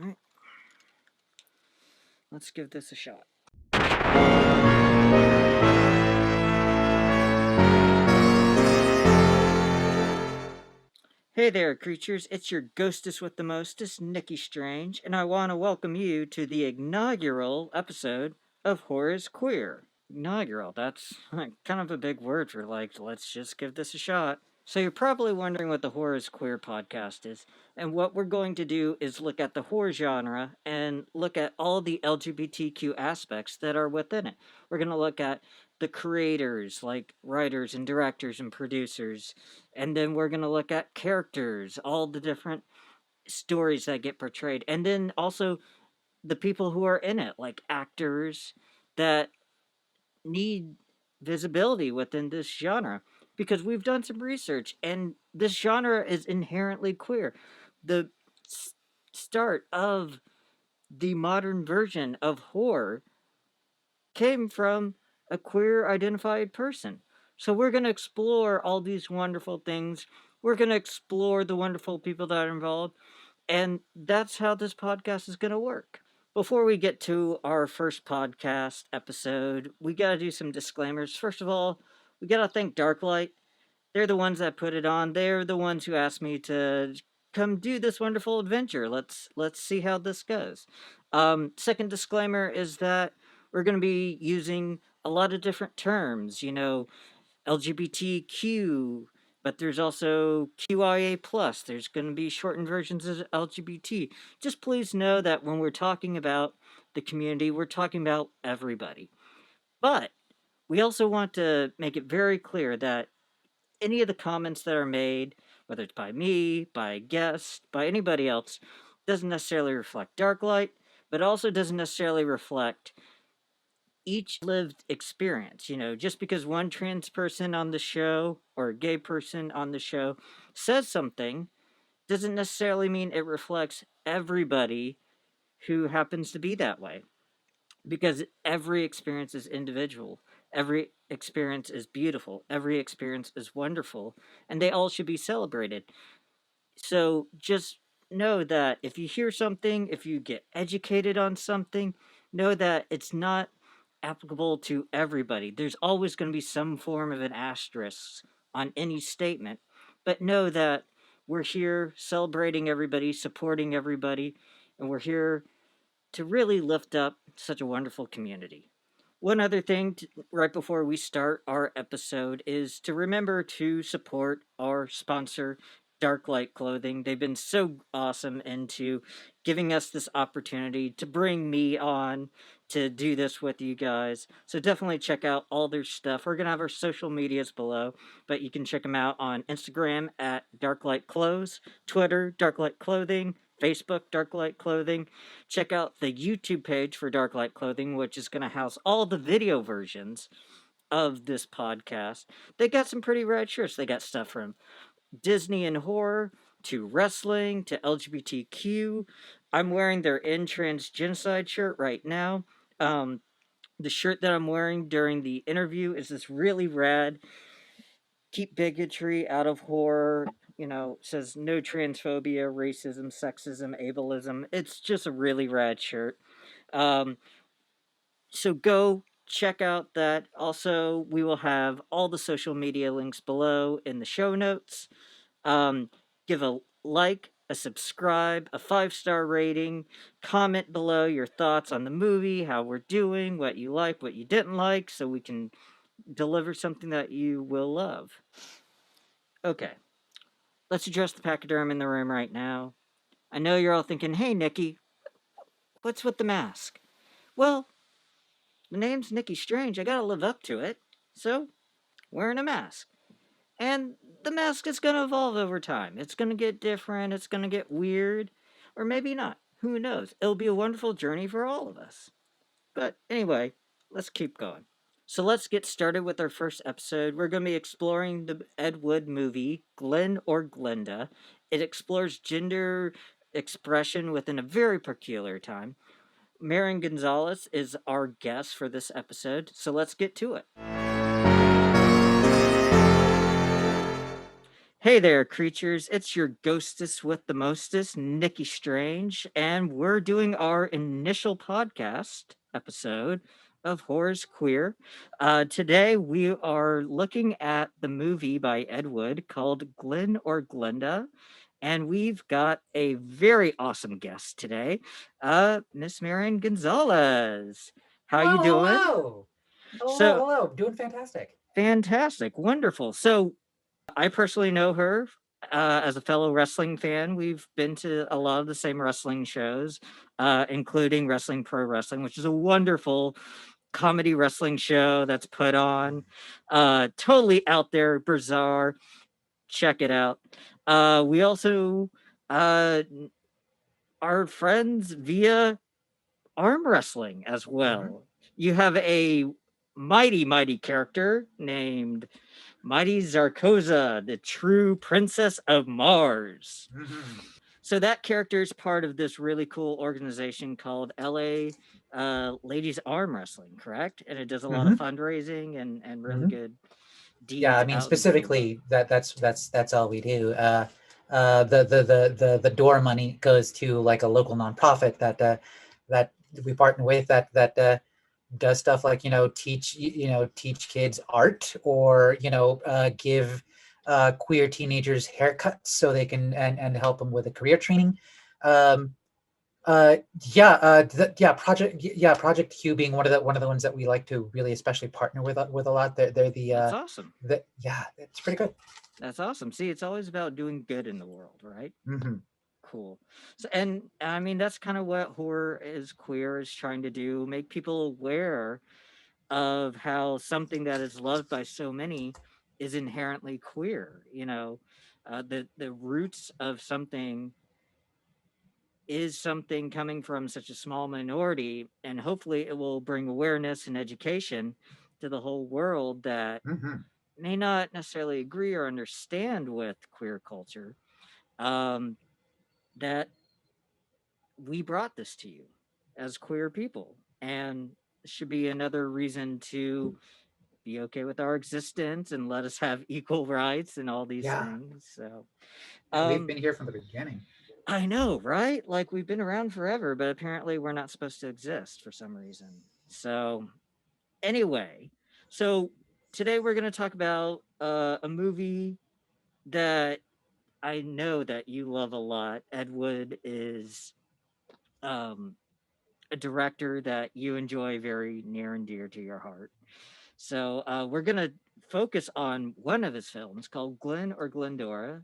Alright. Let's give this a shot. Hey there, creatures. It's your ghostess with the mostest, Nikki Strange, and I want to welcome you to the inaugural episode of Horror is Queer. Inaugural, that's kind of a big word for let's just give this a shot. So you're probably wondering what the Horror is Queer podcast is, and what we're going to do is look at the horror genre and look at all the LGBTQ aspects that are within it. We're going to look at the creators, like writers and directors and producers, and then we're going to look at characters, all the different stories that get portrayed, and then also the people who are in it, like actors that need visibility within this genre, because we've done some research and this genre is inherently queer. The start of the modern version of horror came from a queer identified person. So we're going to explore all these wonderful things. We're going to explore the wonderful people that are involved. And that's how this podcast is going to work. Before we get to our first podcast episode, we got to do some disclaimers. First of all, we got to thank Darklight. They're the ones that put it on. They're the ones who asked me to come do this wonderful adventure. Let's see how this goes. Second disclaimer is that we're going to be using a lot of different terms. LGBTQ, but there's also QIA plus. There's going to be shortened versions of LGBT. Just please know that when we're talking about the community, we're talking about everybody. But we also want to make it very clear that any of the comments that are made, whether it's by me, by a guest, by anybody else, doesn't necessarily reflect Darklight, but also doesn't necessarily reflect each lived experience. Just because one trans person on the show or a gay person on the show says something doesn't necessarily mean it reflects everybody who happens to be that way, because every experience is individual. Every experience is beautiful. Every experience is wonderful, and they all should be celebrated. So just know that if you hear something, if you get educated on something, know that it's not applicable to everybody. There's always going to be some form of an asterisk on any statement, but know that we're here celebrating everybody, supporting everybody, and we're here to really lift up such a wonderful community. One other thing right before we start our episode is to remember to support our sponsor, Darklight Clothing. They've been so awesome into giving us this opportunity to bring me on to do this with you guys. So definitely check out all their stuff. We're going to have our social medias below, but you can check them out on Instagram at Darklight Clothes, Twitter, Darklight Clothing, Facebook, Darklight Clothing. Check out the YouTube page for Darklight Clothing, which is going to house all the video versions of this podcast. They got some pretty rad shirts. They got stuff from Disney and horror to wrestling to LGBTQ. I'm wearing their In Trans Genocide shirt right now. The shirt that I'm wearing during the interview is this really rad Keep Bigotry Out of Horror. Says no transphobia, racism, sexism, ableism. It's just a really rad shirt. Um, so go check out that. Also, we will have all the social media links below in the show notes. Give a like, a subscribe, a 5-star rating, comment below your thoughts on the movie, how we're doing, what you like, what you didn't like, so we can deliver something that you will love. Okay, let's address the pachyderm in the room right now. I know you're all thinking, hey, Nikki, what's with the mask? Well, the name's Nikki Strange. I gotta live up to it. So, wearing a mask. And the mask is gonna evolve over time. It's gonna get different. It's gonna get weird. Or maybe not. Who knows? It'll be a wonderful journey for all of us. But anyway, let's keep going. So let's get started with our first episode. We're going to be exploring the Ed Wood movie, Glenn or Glenda. It explores gender expression within a very peculiar time. Marian Gonzalez is our guest for this episode, so let's get to it. Hey there, creatures. It's your ghostess with the mostest, Nikki Strange, and we're doing our initial podcast episode of Horrors Queer. Today, we are looking at the movie by Ed Wood called Glen or Glenda, and we've got a very awesome guest today, Miss Marian Gonzalez. How you Hello, doing? hello. Hello, So hello. Doing fantastic. fantastic, wonderful. So I personally know her as a fellow wrestling fan. We've been to a lot of the same wrestling shows, including Wrestling Pro Wrestling, which is a wonderful comedy wrestling show that's put on. Totally out there, bizarre. Check it out. We also uh, are friends via arm wrestling as Hmm. well. You have a mighty character named Mighty Zarkoza, the true princess of Mars. Hmm. So that character is part of this really cool organization called LA Ladies Arm Wrestling, correct? And it does a lot of Hmm. fundraising and really Hmm. good Yeah, deeds I mean out into the world. specifically that's all we do. The door money goes to like a local nonprofit that we partner with that does stuff like teach kids art or give queer teenagers haircuts so they can and help them with a career training. Um, Uh, Project Q being one of the ones that we like to really especially partner with a lot. They're That's awesome. it's pretty good. That's awesome. See, it's always about doing good in the world, right? Hmm. Cool. So, and I mean, that's kind of what horror is queer is trying to do, make people aware of how something that is loved by so many is inherently queer. The roots of something is something coming from such a small minority, and hopefully it will bring awareness and education to the whole world that Hmm. may not necessarily agree or understand with queer culture. Um, that we brought this to you as queer people, and should be another reason to be okay with our existence and let us have equal rights and all these Yeah, things. So, and we've um, been here from the beginning. I know, right? Like we've been around forever, but apparently we're not supposed to exist for some reason. So, anyway, so today we're going to talk about a movie that I know that you love a lot. Ed Wood is um, a director that you enjoy very near and dear to your heart. So we're gonna focus on one of his films called Glenn or Glendora.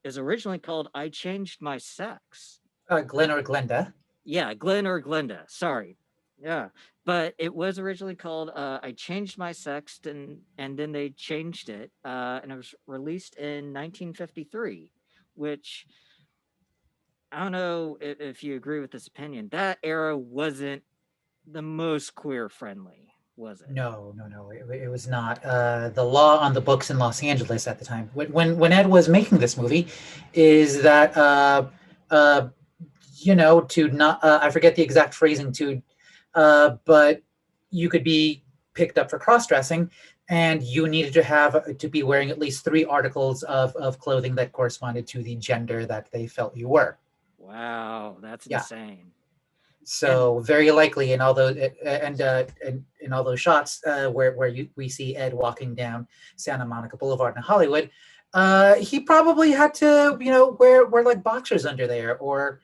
Is originally called I Changed My Sex. Glenn or Glenda. Yeah, Glenn or Glenda. Sorry. Yeah, but it was originally called I Changed My Sex, and then they changed it, and it was released in 1953, which I don't know if you agree with this opinion. That era wasn't the most queer friendly, was it? No, no, no. It was not. The law on the books in Los Angeles at the time, when Ed was making this movie, is that uh, to not I forget the exact phrasing but you could be picked up for cross dressing, and you needed to be wearing at least three articles of clothing that corresponded to the gender that they felt you were. Wow, that's Yeah. insane. And So very likely in all those and in all those shots we see Ed walking down Santa Monica Boulevard in Hollywood, he probably had to wear like boxers under there or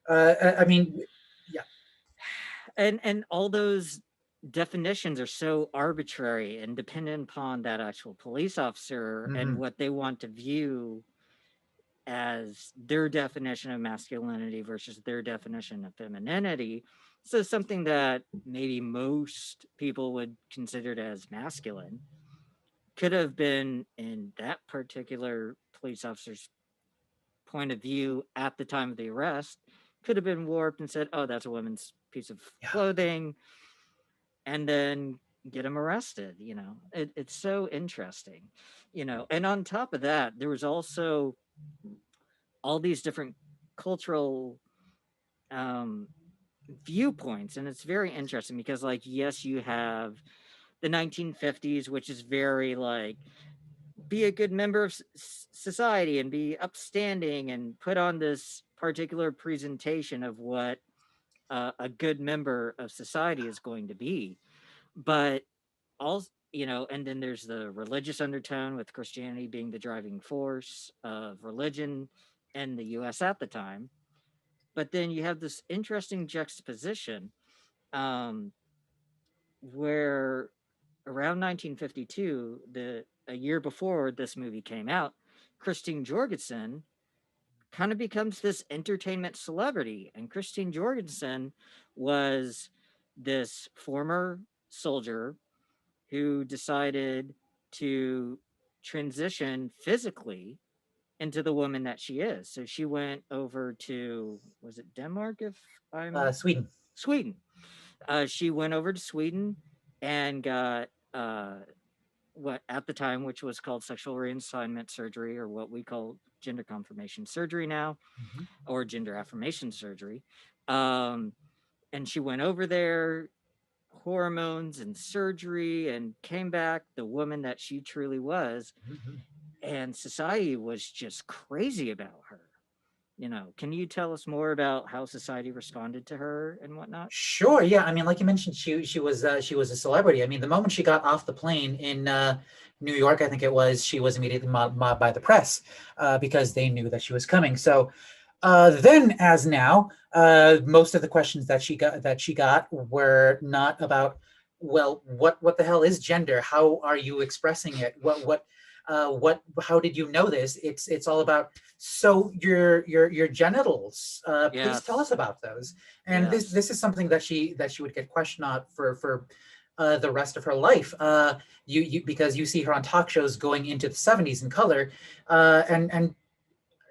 I mean yeah. and all those definitions are so arbitrary and dependent upon that actual police officer and Hmm. what they want to view as their definition of masculinity versus their definition of femininity. So something that maybe most people would consider as masculine could have been in that particular police officer's point of view at the time of the arrest could have been warped and said, "Oh, that's a woman's piece of Yeah. clothing," and then get him arrested. It's so interesting. And on top of that, there was also all these different cultural um, viewpoints, and it's very interesting because, like, yes, you have the 1950s, which is very like be a good member of society and be upstanding and put on this particular presentation of what a good member of society is going to be. But also, and then there's the religious undertone with Christianity being the driving force of religion in the US at the time. But then you have this interesting juxtaposition, um, where around 1952, a year before this movie came out, Christine Jorgensen kind of becomes this entertainment celebrity. And Christine Jorgensen was this former soldier who decided to transition physically into the woman that she is. So she went over to, was it Denmark? If I'm Sweden. Sweden. She went over to Sweden and got what at the time, which was called sexual reassignment surgery, or what we call gender confirmation surgery now, Mhm. or gender affirmation surgery. Um, and she went over there, hormones and surgery, and came back the woman that she truly was. Mhm. And society was just crazy about her. Can you tell us more about how society responded to her and whatnot? Sure. Yeah. I mean, like you mentioned, she was a celebrity. I mean, the moment she got off the plane in New York, I think it was, she was immediately mobbed by the press because they knew that she was coming. So then, as now, most of the questions that she got were not about, well, what the hell is gender? How are you expressing it? How did you know this? It's all about, so your genitals. Please tell us Yes. about those. And Yes. this is something that she would get questioned on for the rest of her life. You because you see her on talk shows going into the 70s in color, and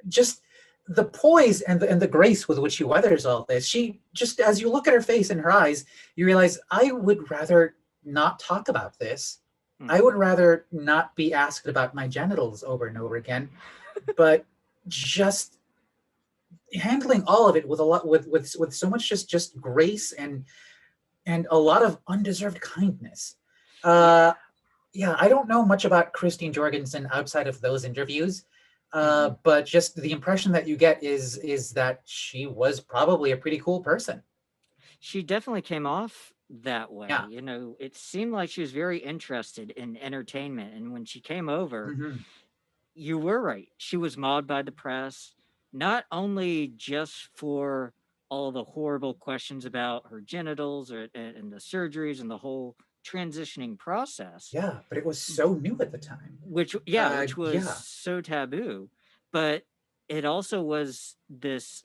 just the poise and the grace with which she weathers all this. She just, as you look at her face and her eyes, you realize, I would rather not talk about this. I Hmm. would rather not be asked about my genitals over and over again, but just handling all of it with a lot with so much just grace and a lot of undeserved kindness. Yeah. Uh, yeah, I don't know much about Christine Jorgensen outside of those interviews, Hmm. but just the impression that you get is that she was probably a pretty cool person. She definitely came off that way. Yeah. It seemed like she was very interested in entertainment. And when she came over, Hmm. you were right. She was mobbed by the press, not only just for all the horrible questions about her genitals and the surgeries and the whole transitioning process, Yeah, but it was so new at the time. which was Yeah. so taboo, but it also was this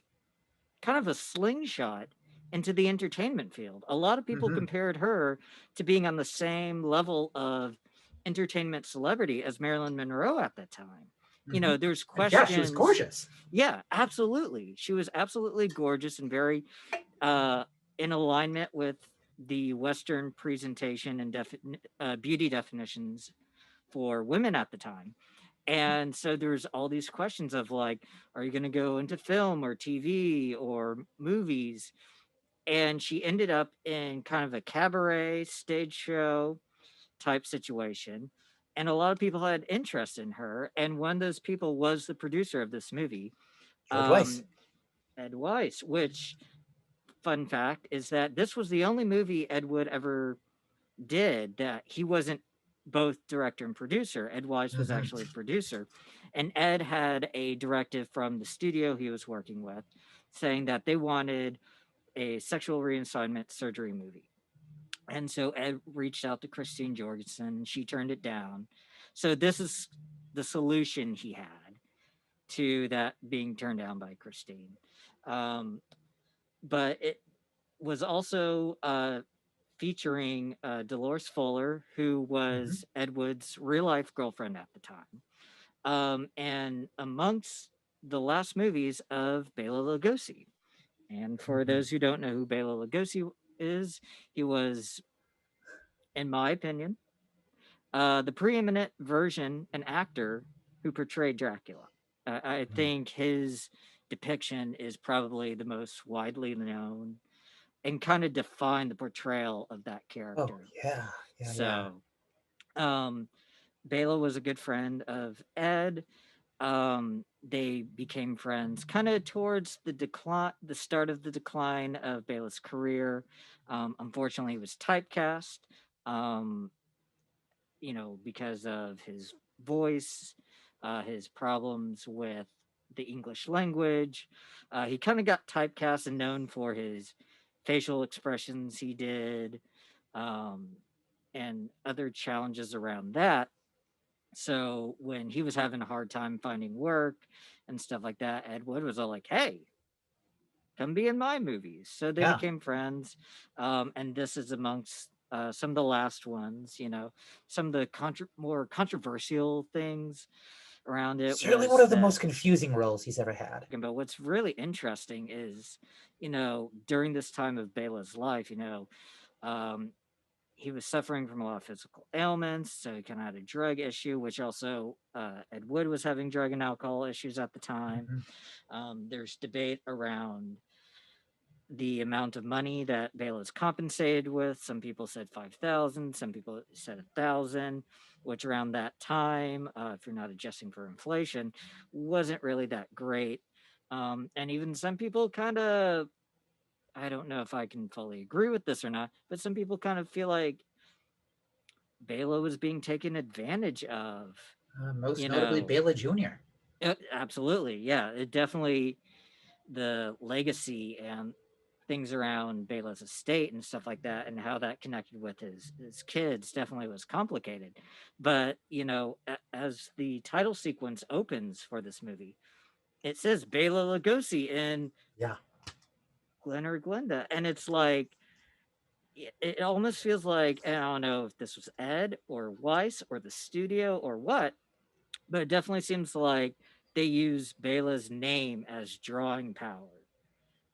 kind of a slingshot into the entertainment field. A lot of people Hmm. compared her to being on the same level of entertainment celebrity as Marilyn Monroe at that time. Hmm. There's And yeah, she was questions. gorgeous. Yeah, absolutely. She was absolutely gorgeous and very uh, in alignment with the Western presentation and beauty definitions for women at the time. And so there's all these questions of like, are you going to go into film or TV or movies? And she ended up in kind of a cabaret stage show type situation. And a lot of people had interest in her. And one of those people was the producer of this movie, George Weiss. um, Ed Weiss, which, fun fact, is that this was the only movie Ed Wood ever did that he wasn't both director and producer. Ed Wise was Hmm. actually a producer. And Ed had a directive from the studio he was working with saying that they wanted a sexual reassignment surgery movie. And so Ed reached out to Christine Jorgensen. She turned it down. So this is the solution he had to that being turned down by Christine. Um, but it was also featuring Dolores Fuller, who Hmm. was Ed Wood's real life girlfriend at the time. And amongst the last movies of Bela Lugosi. And for Hmm. those who don't know who Bela Lugosi is, he was, in my opinion, the preeminent version and actor who portrayed Dracula. I think his depiction is probably the most widely known and kind of defined the portrayal of that Oh character. yeah, yeah, yeah. So, um, Bela was a good friend of Ed. They became friends kind of towards the start of the decline of Bela's career. Unfortunately, he was typecast. Um, because of his voice, his problems with the English language. He kind of got typecast and known for his facial expressions he did, um, and other challenges around that. So when he was having a hard time finding work and stuff like that, Ed Wood was all like, "Hey, come be in my movies." So they Yeah, became friends, and this is amongst some of the last ones. Some of the more controversial things around it certainly one was of the that. most confusing roles he's ever had. But what's really interesting is, during this time of Bela's life, um, he was suffering from a lot of physical ailments, so he kind of had a drug issue, which also Ed Wood was having drug and alcohol issues at the time. Hmm. There's debate around the amount of money that Bela is compensated with. Some people said 5,000, some people said 1,000, which around that time, if you're not adjusting for inflation, wasn't really that great. And even some people kind of, I don't know if I can fully agree with this or not, but some people kind of feel like Bela was being taken advantage of. Most You notably, know, Bela Jr. absolutely, yeah. It definitely the legacy and things around Bela's estate and stuff like that, and how that connected with his kids definitely was complicated. But as the title sequence opens for this movie, it says Bela Lugosi in Yeah. Glen or Glenda, and it's like it almost feels like, and I don't know if this was Ed or Weiss or the studio or what, but it definitely seems like they use Bela's name as drawing power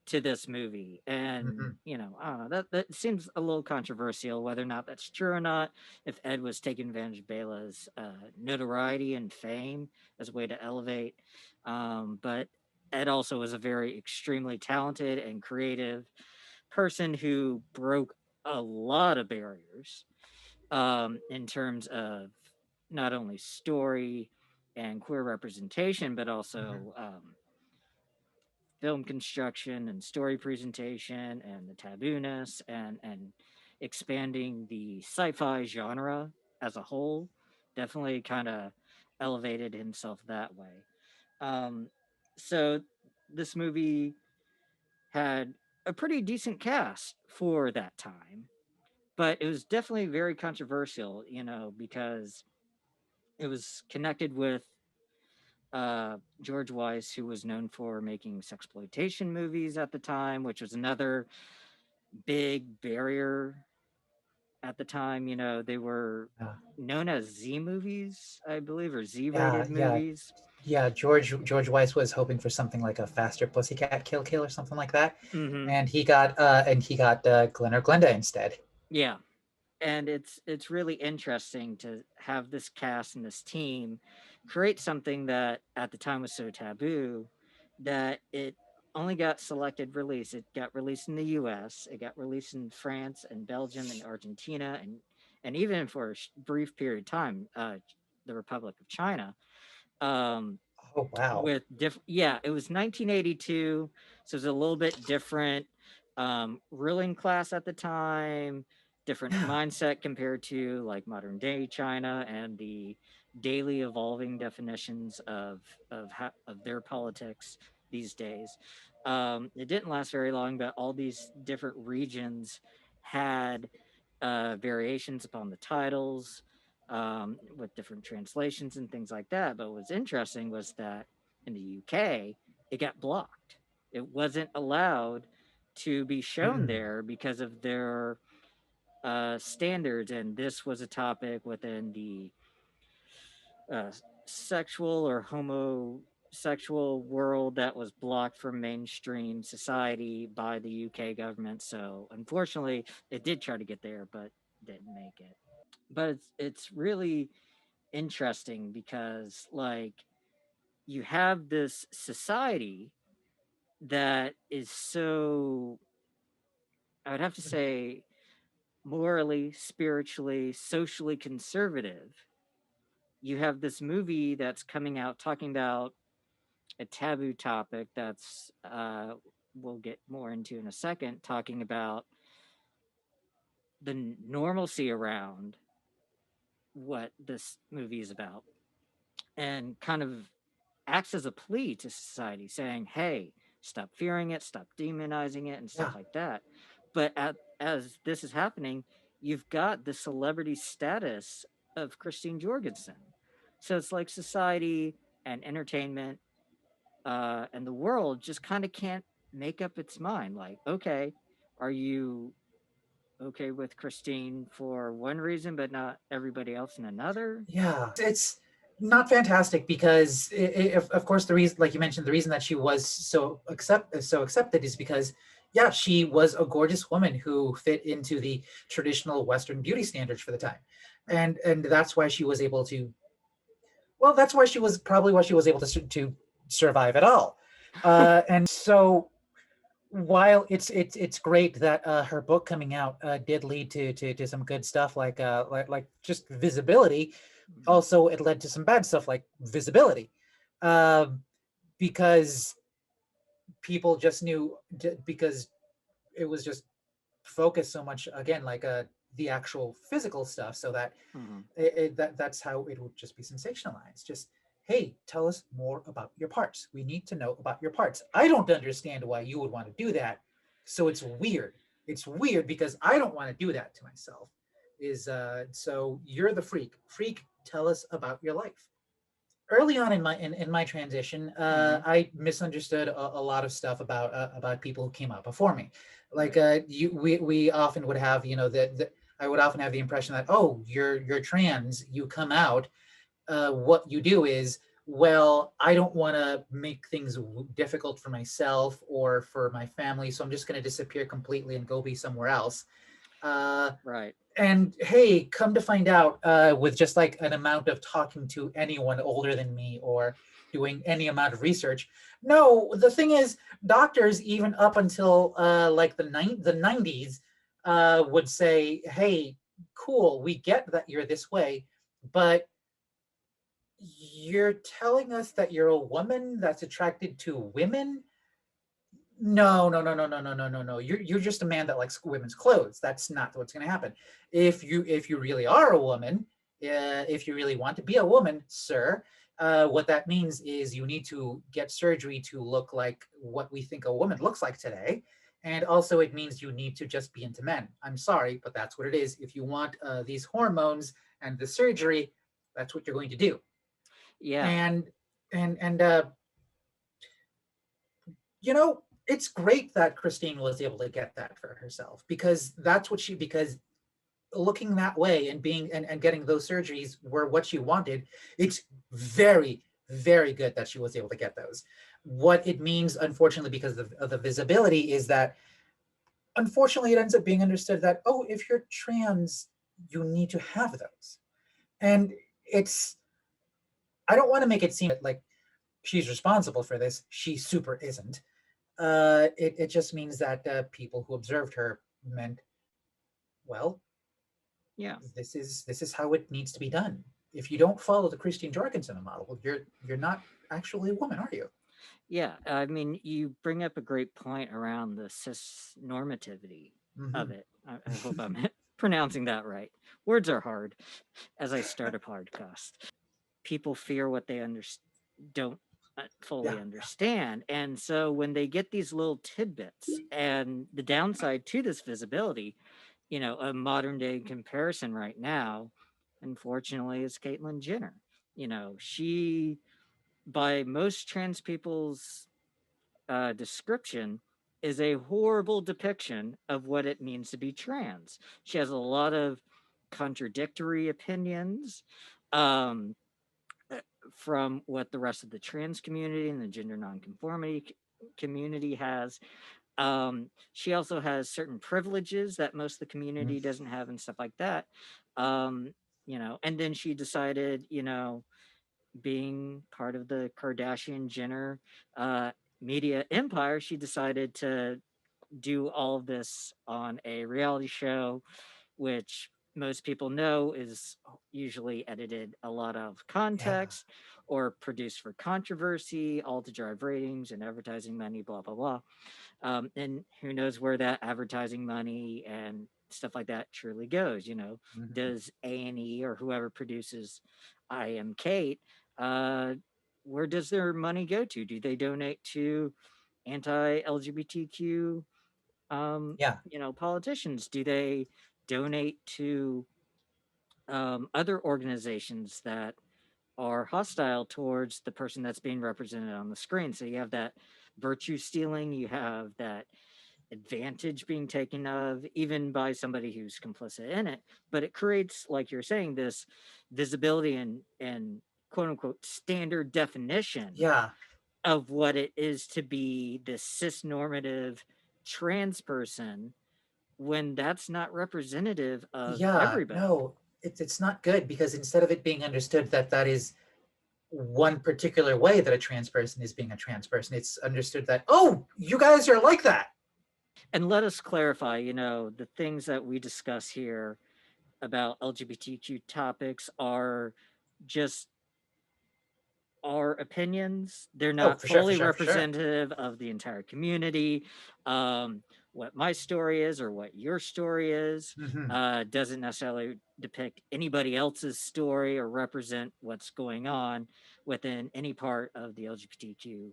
to this movie. And, Hmm. I don't know, that seems a little controversial whether or not that's true or not. If Ed was taking advantage of Bela's notoriety and fame as a way to elevate. But Ed also was a very extremely talented and creative person who broke a lot of barriers in terms of not only story and queer representation, but Hmm. also film construction and story presentation and the tabooness and expanding the sci-fi genre as a whole. Definitely kind of elevated himself that way. Um, so this movie had a pretty decent cast for that time, but it was definitely very controversial, because it was connected with George Weiss, who was known for making sexploitation movies at the time, which was another big barrier at the time. They were Yeah. known as Z movies, I believe, or Z Yeah, rated yeah, movies. yeah. George Weiss was hoping for something like a faster Pussycat Kill or something like that, Hmm. and he got Glen or Glenda instead. Yeah. And it's really interesting to have this cast and this team create something that at the time was so taboo that it only got selected release. It got released in the US, it got released in France and Belgium and Argentina, and even for a brief period of time, the Republic of China. um Oh wow. with yeah, it was 1982, so it was a little bit different ruling class at the time, different Yeah. mindset compared to like modern day China and the daily evolving definitions of their politics these days. It didn't last very long, but all these different regions had variations upon the titles, with different translations and things like that. But what's interesting was that in the UK, it got blocked. It wasn't allowed to be shown Hmm. there because of their standards. And this was a topic within the uh, sexual or homosexual world that was blocked from mainstream society by the UK government. So unfortunately, it did try to get there, but didn't make it. But it's really interesting because like you have this society that is so, I would have to say, morally, spiritually, socially conservative, you have this movie that's coming out talking about a taboo topic that's we'll get more into in a second, talking about the normalcy around what this movie is about, and kind of acts as a plea to society saying, hey, stop fearing it, stop demonizing it, and stuff Yeah. like that. But as this is happening, you've got the celebrity status of Christine Jorgensen. So it's like society and entertainment and the world just kind of can't make up its mind. Like, okay, are you okay with Christine for one reason, but not everybody else in another? Yeah, it's not fantastic because, of course, the reason, like you mentioned, the reason that she was so accepted is because, yeah, she was a gorgeous woman who fit into the traditional Western beauty standards for the time, Right. and that's why she was able to. Well, that's why she was probably why she was able to survive at all, and so while it's great that her book coming out did lead to some good stuff like just visibility, Mhm. also it led to some bad stuff like visibility, um, because people just knew because it was just focused so much again like the actual physical stuff, so that Mhm. that's how it would just be sensationalized. Just, hey, tell us more about your parts. We need to know about your parts. I don't understand why you would want to do that. So it's weird. It's weird because I don't want to do that to myself. Is so you're the freak. Freak, tell us about your life. Early on in my transition, Mhm. I misunderstood a lot of stuff about people who came out before me. Like Right. we often would have, the I would often have the impression that, oh, you're trans, you come out, what you do is, well, I don't want to make things difficult for myself or for my family, so I'm just going to disappear completely and go be somewhere else. Uh, Right. and hey, come to find out, with just like an amount of talking to anyone older than me or doing any amount of research, no, the thing is, doctors even up until like the 90s would say, hey, cool, we get that you're this way, but you're telling us that you're a woman that's attracted to women? No, no, no, no, no, no, no, no, no. You're just a man that likes women's clothes. That's not what's going to happen. If you really are a woman, if you really want to be a woman, sir, what that means is you need to get surgery to look like what we think a woman looks like today. And also, it means you need to just be into men. I'm sorry, but that's what it is. If you want these hormones and the surgery, that's what you're going to do. Yeah. And and it's great that Christine was able to get that for herself, because that's what she because looking that way and being and getting those surgeries were what she wanted. It's very, very good that she was able to get those. What it means, unfortunately, because of the visibility, is that unfortunately it ends up being understood that, oh, if you're trans, you need to have those. And it's I don't want to make it seem like she's responsible for this. She super isn't. It just means that people who observed her meant, well, Yeah. this is how it needs to be done. If you don't follow the Christine Jorgensen model, you're not actually a woman, are you? Yeah. I mean, you bring up a great point around the cis normativity of Hmm. it. I hope I'm pronouncing that right. Words are hard as I start a podcast. People fear what they don't fully Yeah, understand. And so when they get these little tidbits, and the downside to this visibility, a modern day comparison right now, unfortunately, is Caitlyn Jenner. She, by most trans people's description, is a horrible depiction of what it means to be trans. She has a lot of contradictory opinions. Um, uh, from what the rest of the trans community and the gender nonconformity community has. She also has certain privileges that most of the mm, community doesn't have and stuff like that. Um, and then she decided, being part of the Kardashian Jenner uh, media empire, she decided to do all of this on a reality show, which most people know is usually edited a lot of Yeah. context or produced for controversy, all to drive ratings and advertising money, blah, blah, blah. And who knows where that advertising money and stuff like that truly goes? Mhm. Does A&E or whoever produces I Am Kate, uh, where does their money go to? Do they donate to anti-LGBTQ, Yeah. politicians? Do they donate to other organizations that are hostile towards the person that's being represented on the screen? So you have that virtue stealing, you have that advantage being taken of, even by somebody who's complicit in it. But it creates, like you're saying, this visibility and quote unquote standard definition Yeah. of what it is to be this cis normative trans person, when that's not representative of Yeah. everybody. No, it's not good because instead of it being understood that that is one particular way that a trans person is being a trans person, it's understood that, oh, you guys are like that. And let us clarify, the things that we discuss here about LGBTQ topics are just our opinions. They're Oh, not for sure, for fully sure, for sure. representative of the entire community. What my story is or what your story is Hmm. doesn't necessarily depict anybody else's story or represent what's going on within any part of the LGBTQ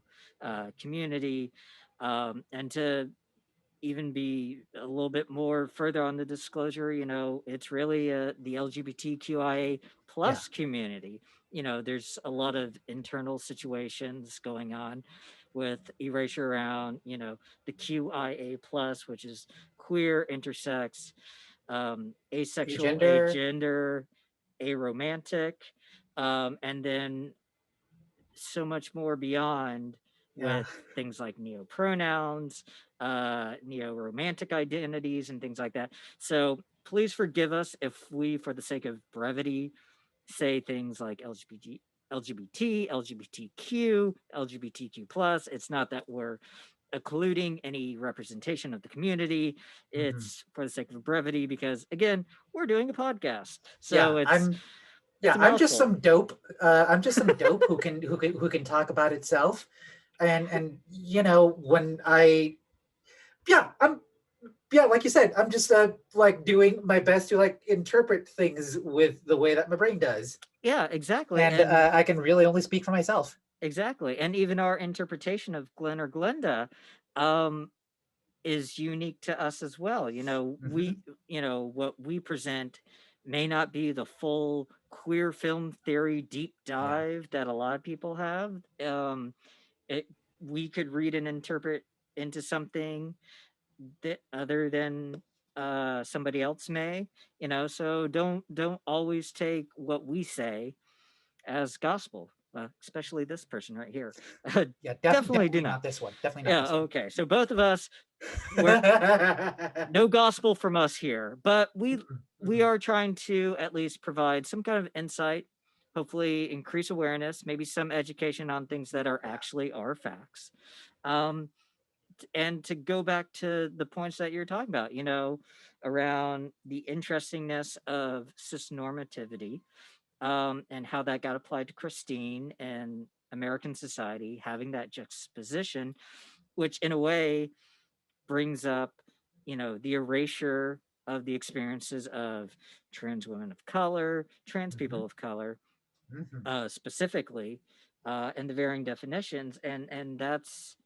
community. And to even be a little bit more further on the disclosure, it's really the LGBTQIA Yeah. plus community. There's a lot of internal situations going on with erasure around, the QIA plus, which is queer, intersex, asexual, Agender. agender, aromantic, and then so much more beyond Yeah. with things like neo-pronouns, neo-romantic identities, and things like that. So please forgive us if we, for the sake of brevity, say things like LGBT, LGBTQ, LGBTQ plus. It's not that we're occluding any representation of the community. Hmm. It's for the sake of brevity because, again, we're doing a podcast, so Yeah. it's I'm it's yeah, a I'm just mouthful. some dope. I'm just some dope who can talk about itself. And when I yeah, like you said, I'm just like doing my best to like interpret things with the way that my brain does. Yeah, exactly. And And I can really only speak for myself. exactly. And even our interpretation of Glenn or Glenda um, is unique to us as well. Hmm. What we present may not be the full queer film theory deep Yeah. dive that a lot of people have. It We could read and interpret into something that other than somebody else may. So don't always take what we say as gospel, especially this person right here. Yeah, Definitely do definitely not. not this one. Definitely not Yeah, this one. okay. So both of us, we're no gospel from us here, but Mm-mm, we mm-mm. are trying to at least provide some kind of insight, hopefully increase awareness, maybe some education on things that are Yeah. actually our facts. Um, and to go back to the points that you're talking about, around the interestingness of cis normativity, and how that got applied to Christine and American society, having that juxtaposition, which in a way brings up, the erasure of the experiences of trans women of color, trans Hmm. people of color, Hmm. specifically, and the varying definitions, and that's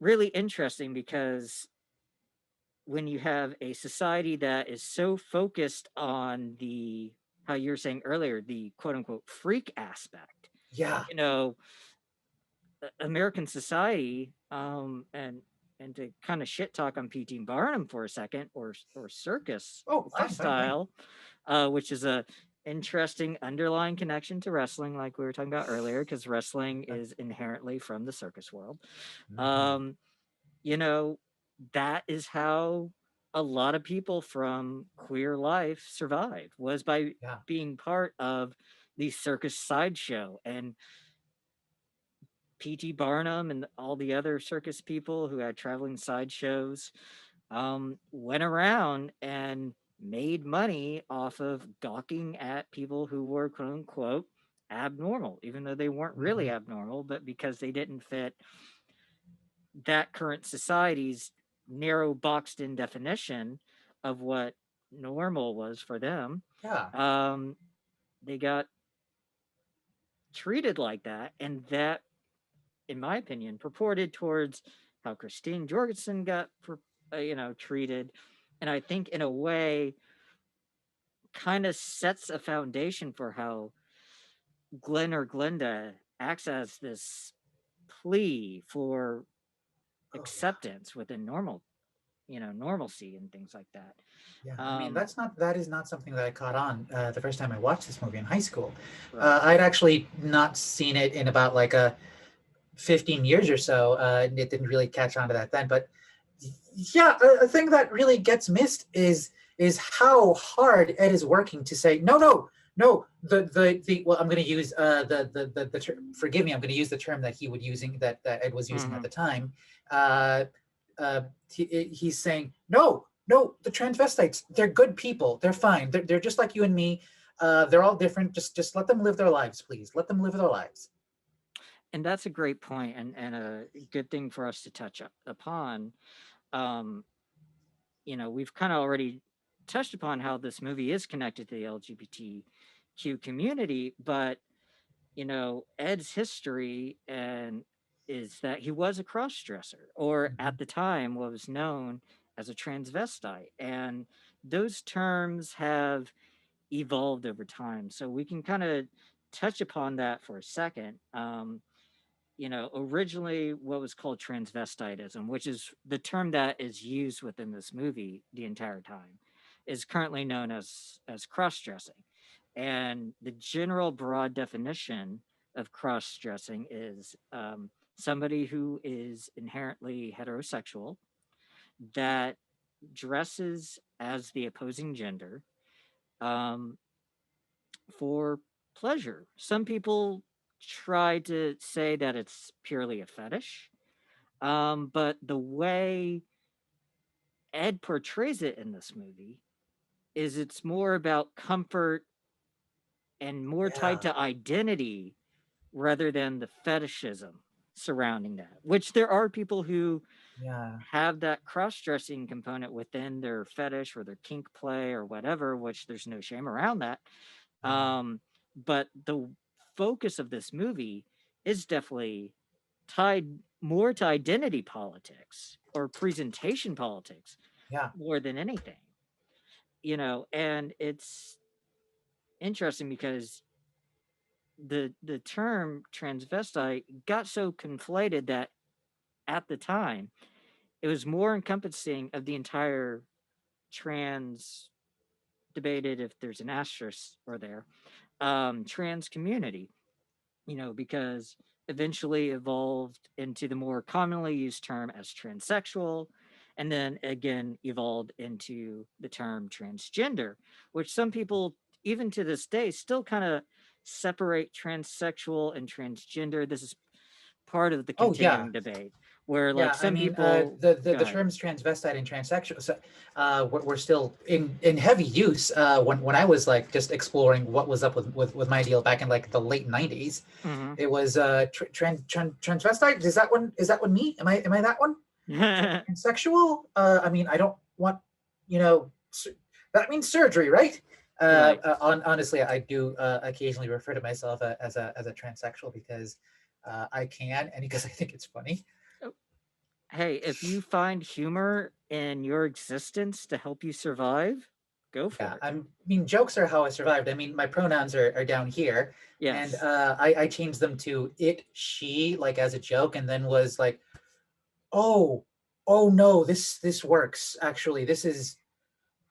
really interesting because when you have a society that is so focused on the, how you were saying earlier, the quote unquote freak aspect, Yeah. you know American society, and to kind of shit talk on P.T. Barnum for a second, or circus Oh, fine, fine, fine. lifestyle, which is a interesting underlying connection to wrestling, like we were talking about earlier, because wrestling is inherently from the circus world. Hmm. Um, you know, that is how a lot of people from queer life survived, was by Yeah. being part of the circus sideshow. And P.T. Barnum and all the other circus people who had traveling sideshows went around and made money off of gawking at people who were quote unquote abnormal, even though they weren't really Mhm. abnormal, but because they didn't fit that current society's narrow boxed in definition of what normal was for them, Yeah. um, they got treated like that. And that, in my opinion, purported towards how Christine Jorgensen got, treated. And I think in a way, kind of sets a foundation for how Glenn or Glenda acts as this plea for Oh yeah. acceptance within normalcy and things like that. Yeah, I mean Um, that is not something that I caught on the first time I watched this movie in high school. right. I'd actually not seen it in about like a 15 years or so. And it didn't really catch on to that then. But yeah, a thing that really gets missed is how hard Ed is working to say no, no, no. The well, I'm going to use the term. Forgive me, I'm going to use the term that he would using that Ed was using at Hmm. the time. Uh, he's saying no, no. The transvestites, they're good people. They're fine. They're just like you and me. They're all different. Just let them live their lives, please. Let them live their lives. And that's a great point and a good thing for us to upon. Um, we've kind of already touched upon how this movie is connected to the LGBTQ community, but Ed's history and is that he was a cross-dresser, or Mhm. at the time what was known as a transvestite. And those terms have evolved over time. So we can kind of touch upon that for a second. Originally what was called transvestitism, which is the term that is used within this movie the entire time, is currently known as cross-dressing. And the general broad definition of cross-dressing is somebody who is inherently heterosexual that dresses as the opposing gender um, for pleasure. Some people try to say that it's purely a fetish. But the way Ed portrays it in this movie is it's more about comfort and more tied Yeah, to identity rather than the fetishism surrounding that, which there are people who yeah. have that cross-dressing component within their fetish or their kink play or whatever, which there's no shame around that. Yeah, But the focus of this movie is definitely tied more to identity politics or presentation politics yeah, more than anything, and it's interesting because the term transvestite got so conflated that at the time it was more encompassing of the entire trans debated if there's an asterisk or there trans community, because eventually evolved into the more commonly used term as transsexual, and then again evolved into the term transgender, which some people, even to this day, still kind of separate transsexual and transgender. This is part of the oh yeah. continuing debate where, like, Yeah, I some mean, people. the Go the ahead. terms transvestite and transsexual, so, were still in heavy use when I was like just exploring what was up with my deal back in like the late '90s. Hmm. It was transvestite. Is that one me? Am I that one? Transsexual? I mean, I don't want, you know, that means surgery, right? Right. Honestly, I do occasionally refer to myself as a transsexual because I can and because I think it's funny. Hey, if you find humor in your existence to help you survive, go Yeah, for it. I mean, jokes are how I survived. I mean, my pronouns are down here, and Yes. I changed them to it, she, like as a joke, and then was like, oh, oh no, this works actually. This is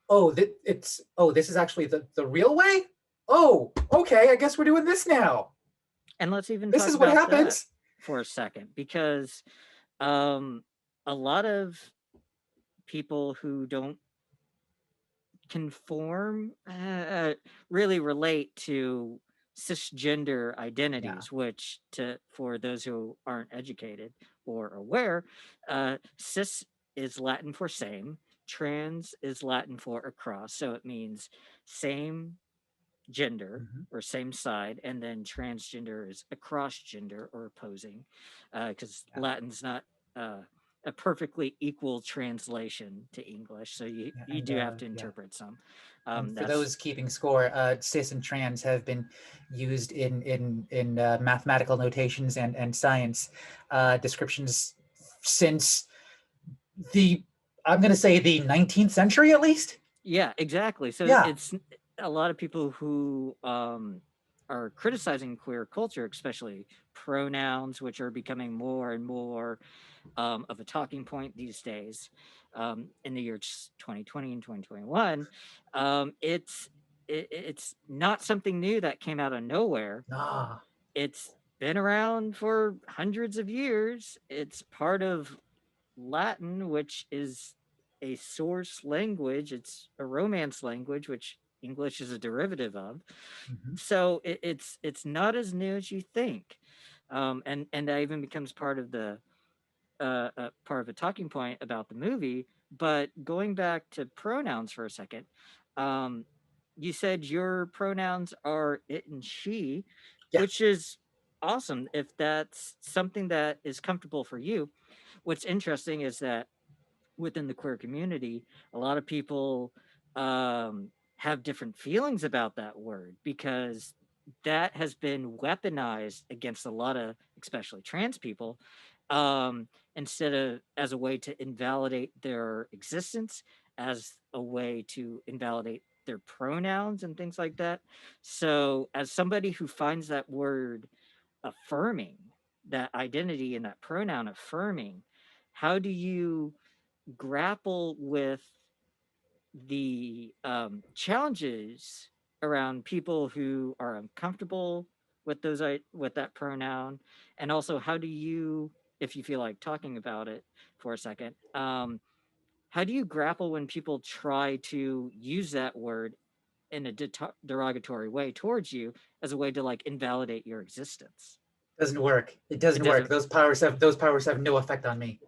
this is actually the real way. Oh, okay, I guess we're doing this now. And let's even This talk is what about that happens. for a second because um, a lot of people who don't conform really relate to cisgender Yeah, identities, which, to for those who aren't educated or aware, cis is Latin for same, trans is Latin for across, so it means same gender Mhm. or same side, and then transgender is across gender or opposing, because Yeah. Latin's not uh, a perfectly equal translation to English, so Yeah, you do have to interpret some. and for That's those keeping score, cis and trans have been used in mathematical notations and science descriptions since the I'm going to say the 19th century at least. Yeah, exactly. So Yeah. it's a lot of people who are criticizing queer culture, especially pronouns, which are becoming more and more of a talking point these days in the years 2020 and 2021. It's not something new that came out of nowhere. Ah. It's been around for hundreds of years. It's part of Latin, which is a source language. It's a Romance language, which English is a derivative of. Mhm. So it's not as new as you think, and that even becomes part of a talking point about the movie. But going back to pronouns for a second, um, you said your pronouns are it and she, Yeah. which is awesome if that's something that is comfortable for you. What's interesting is that within the queer community, a lot of people have different feelings about that word because that has been weaponized against a lot of, especially trans people, instead of as a way to invalidate their existence, as a way to invalidate their pronouns and things like that. So, as somebody who finds that word affirming, that identity and that pronoun affirming, how do you grapple with the challenges around people who are uncomfortable with with that pronoun, and also how do you, if you feel like talking about it for a second, how do you grapple when people try to use that word in a derogatory way towards you as a way to like invalidate your existence? Doesn't work. It It doesn't work. doesn't. Those powers have no effect on me.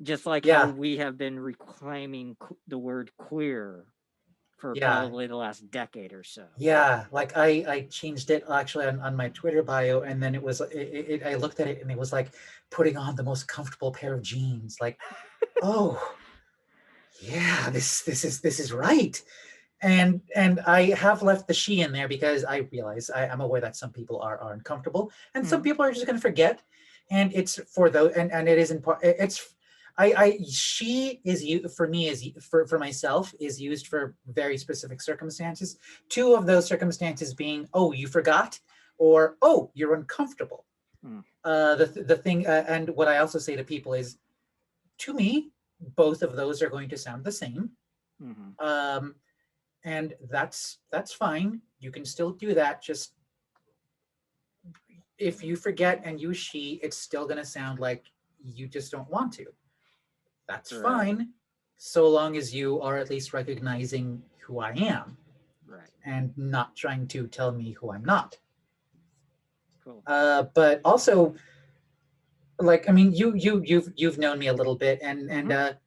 Just like how Yeah. we have been reclaiming the word queer for Yeah. probably the last decade or so. Yeah, like I changed it actually on my Twitter bio, and then it was I looked at it and it was like putting on the most comfortable pair of jeans. Like, oh yeah, this is right. And I have left the she in there because I realize I'm aware that some people are uncomfortable, and some Mhm. people are just going to forget. And it's for those, and it is in part. It's I she is you for me is for myself is used for very specific circumstances. Two of those circumstances being, oh, you forgot, or oh, you're uncomfortable. Mm. The thing, and what I also say to people is, to me, both of those are going to sound the same. Mhm. Um, and that's fine. You can still do that. Just if you forget and use she, it's still going to sound like you just don't want to. That's Right. fine, so long as you are at least recognizing who I am Right. and not trying to tell me who I'm not. Cool. But also, like, I mean, you've known me a little bit, and Mhm.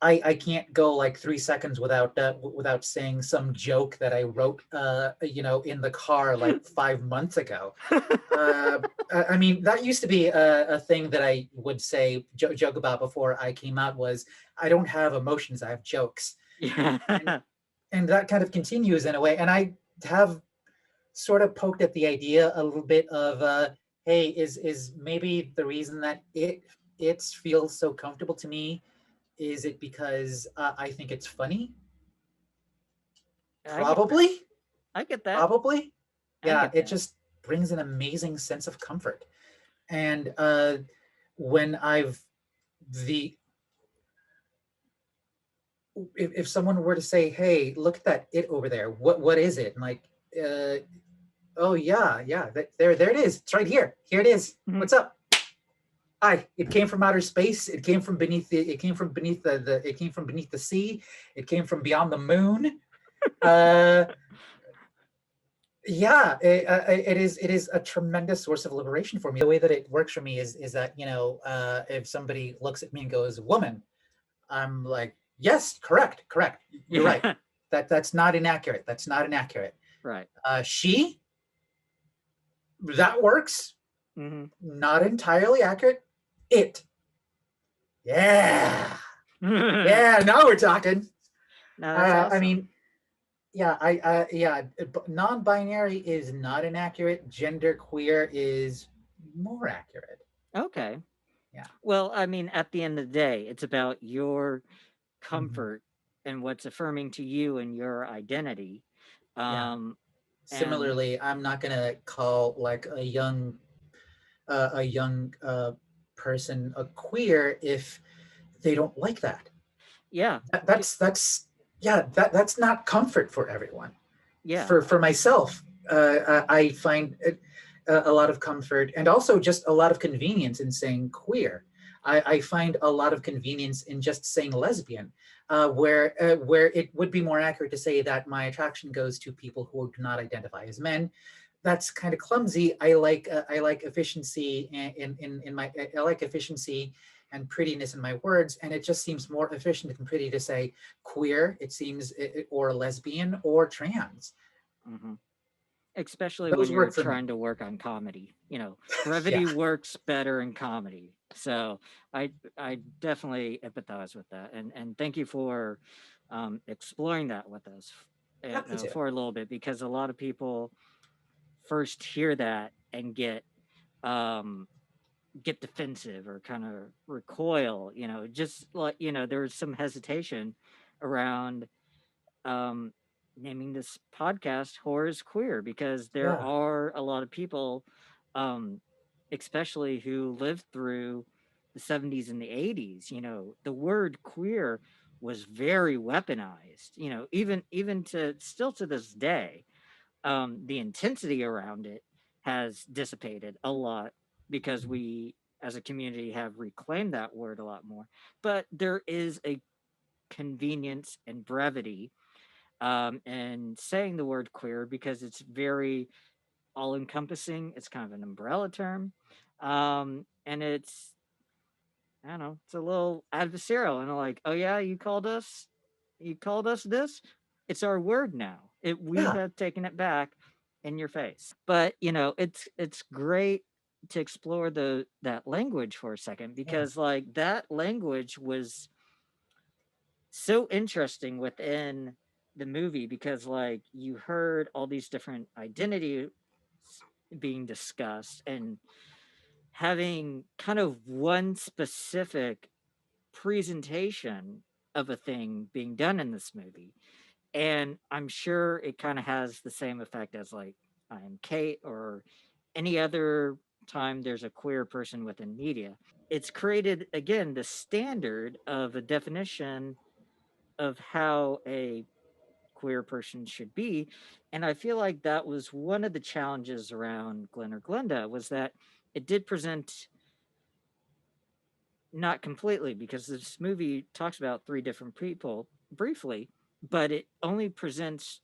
I can't go like 3 seconds without saying some joke that I wrote, in the car like 5 months ago. Uh, I mean, that used to be a thing that I would say joke about before I came out was I don't have emotions, I have jokes, and Yeah. and that kind of continues in a way. And I have sort of poked at the idea a little bit of, hey, is maybe the reason that it feels so comfortable to me, is it because I think it's funny? I get that. Probably, I get that. probably. I Yeah, get it that. just brings an amazing sense of comfort. And when I've the if someone were to say, "Hey, look at that it over there. What is it?" And like, uh, "Oh yeah, yeah, there it is. It's right here. Here it is. Mhm. What's up?" Hi. It came from outer space. It came from beneath it came from beneath the sea. It came from beyond the moon. Uh, yeah, it is a tremendous source of liberation for me. The way that it works for me is that if somebody looks at me and goes, "Woman," I'm like, Yes, correct, correct. You're right. Yeah. That's not inaccurate. That's not inaccurate. Right. She, that works. Hmm. Not entirely accurate. It. Yeah. No, Yeah, now we're talking. that's I awesome. mean, yeah, yeah, non-binary is not inaccurate. Gender queer is more accurate. Okay. Yeah. Well, I mean, at the end of the day, it's about your Hmm. comfort and what's affirming to you and your identity. Yeah. Um, and Similarly, I'm not gonna call like a young person a queer if they don't like that. yeah, That c- that's yeah, that's not comfort for everyone. yeah, For myself, I find a lot of comfort and also just a lot of convenience in saying queer. I find a lot of convenience in just saying lesbian, where it would be more accurate to say that my attraction goes to people who do not identify as men. That's kind of clumsy. I like efficiency in my I like efficiency and prettiness in my words, and it just seems more efficient and pretty to say queer. It seems or lesbian or trans. hmm especially when Those you're work for me. trying to work on comedy. Yeah, Brevity works better in comedy. So I definitely empathize with that, and thank you for exploring that with us happy to. for a little bit because a lot of people first hear that and um get defensive or kind of recoil, just like, there's some hesitation around um, naming this podcast Horror is Queer because there Yeah, are a lot of people, um, especially who lived through the 70s and the 80s. The word queer was very weaponized, even to still to this day. The intensity around it has dissipated a lot because we as a community have reclaimed that word a lot more, but there is a convenience and brevity and saying the word queer because it's very all encompassing. It's kind of an umbrella term. And it's, I don't know, it's a little adversarial. And like, oh yeah, you called us this? It's our word now. We yeah, have taken it back in your face. But, it's great to explore that language for a second yeah, because like that language was so interesting within the movie because like you heard all these different identities being discussed and having kind of one specific presentation of a thing being done in this movie, and I'm sure it kind of has the same effect as like I Am Kate or any other time there's a queer person within media. It's created again the standard of a definition of how a queer person should be. And I feel like that was one of the challenges around Glenn or Glenda was that it did present not completely because this movie talks about three different people briefly, but it only presents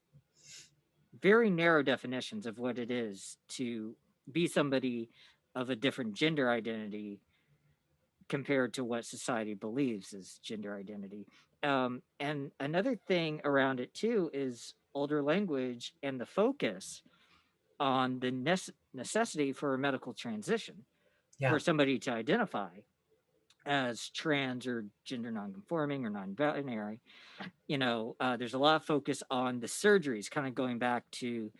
very narrow definitions of what it is to be somebody of a different gender identity compared to what society believes is gender identity. And another thing around it too is older language and the focus on the necessity for a medical transition yeah, for somebody to identify as trans or gender nonconforming or non-binary. There's a lot of focus on the surgeries, kind of going back to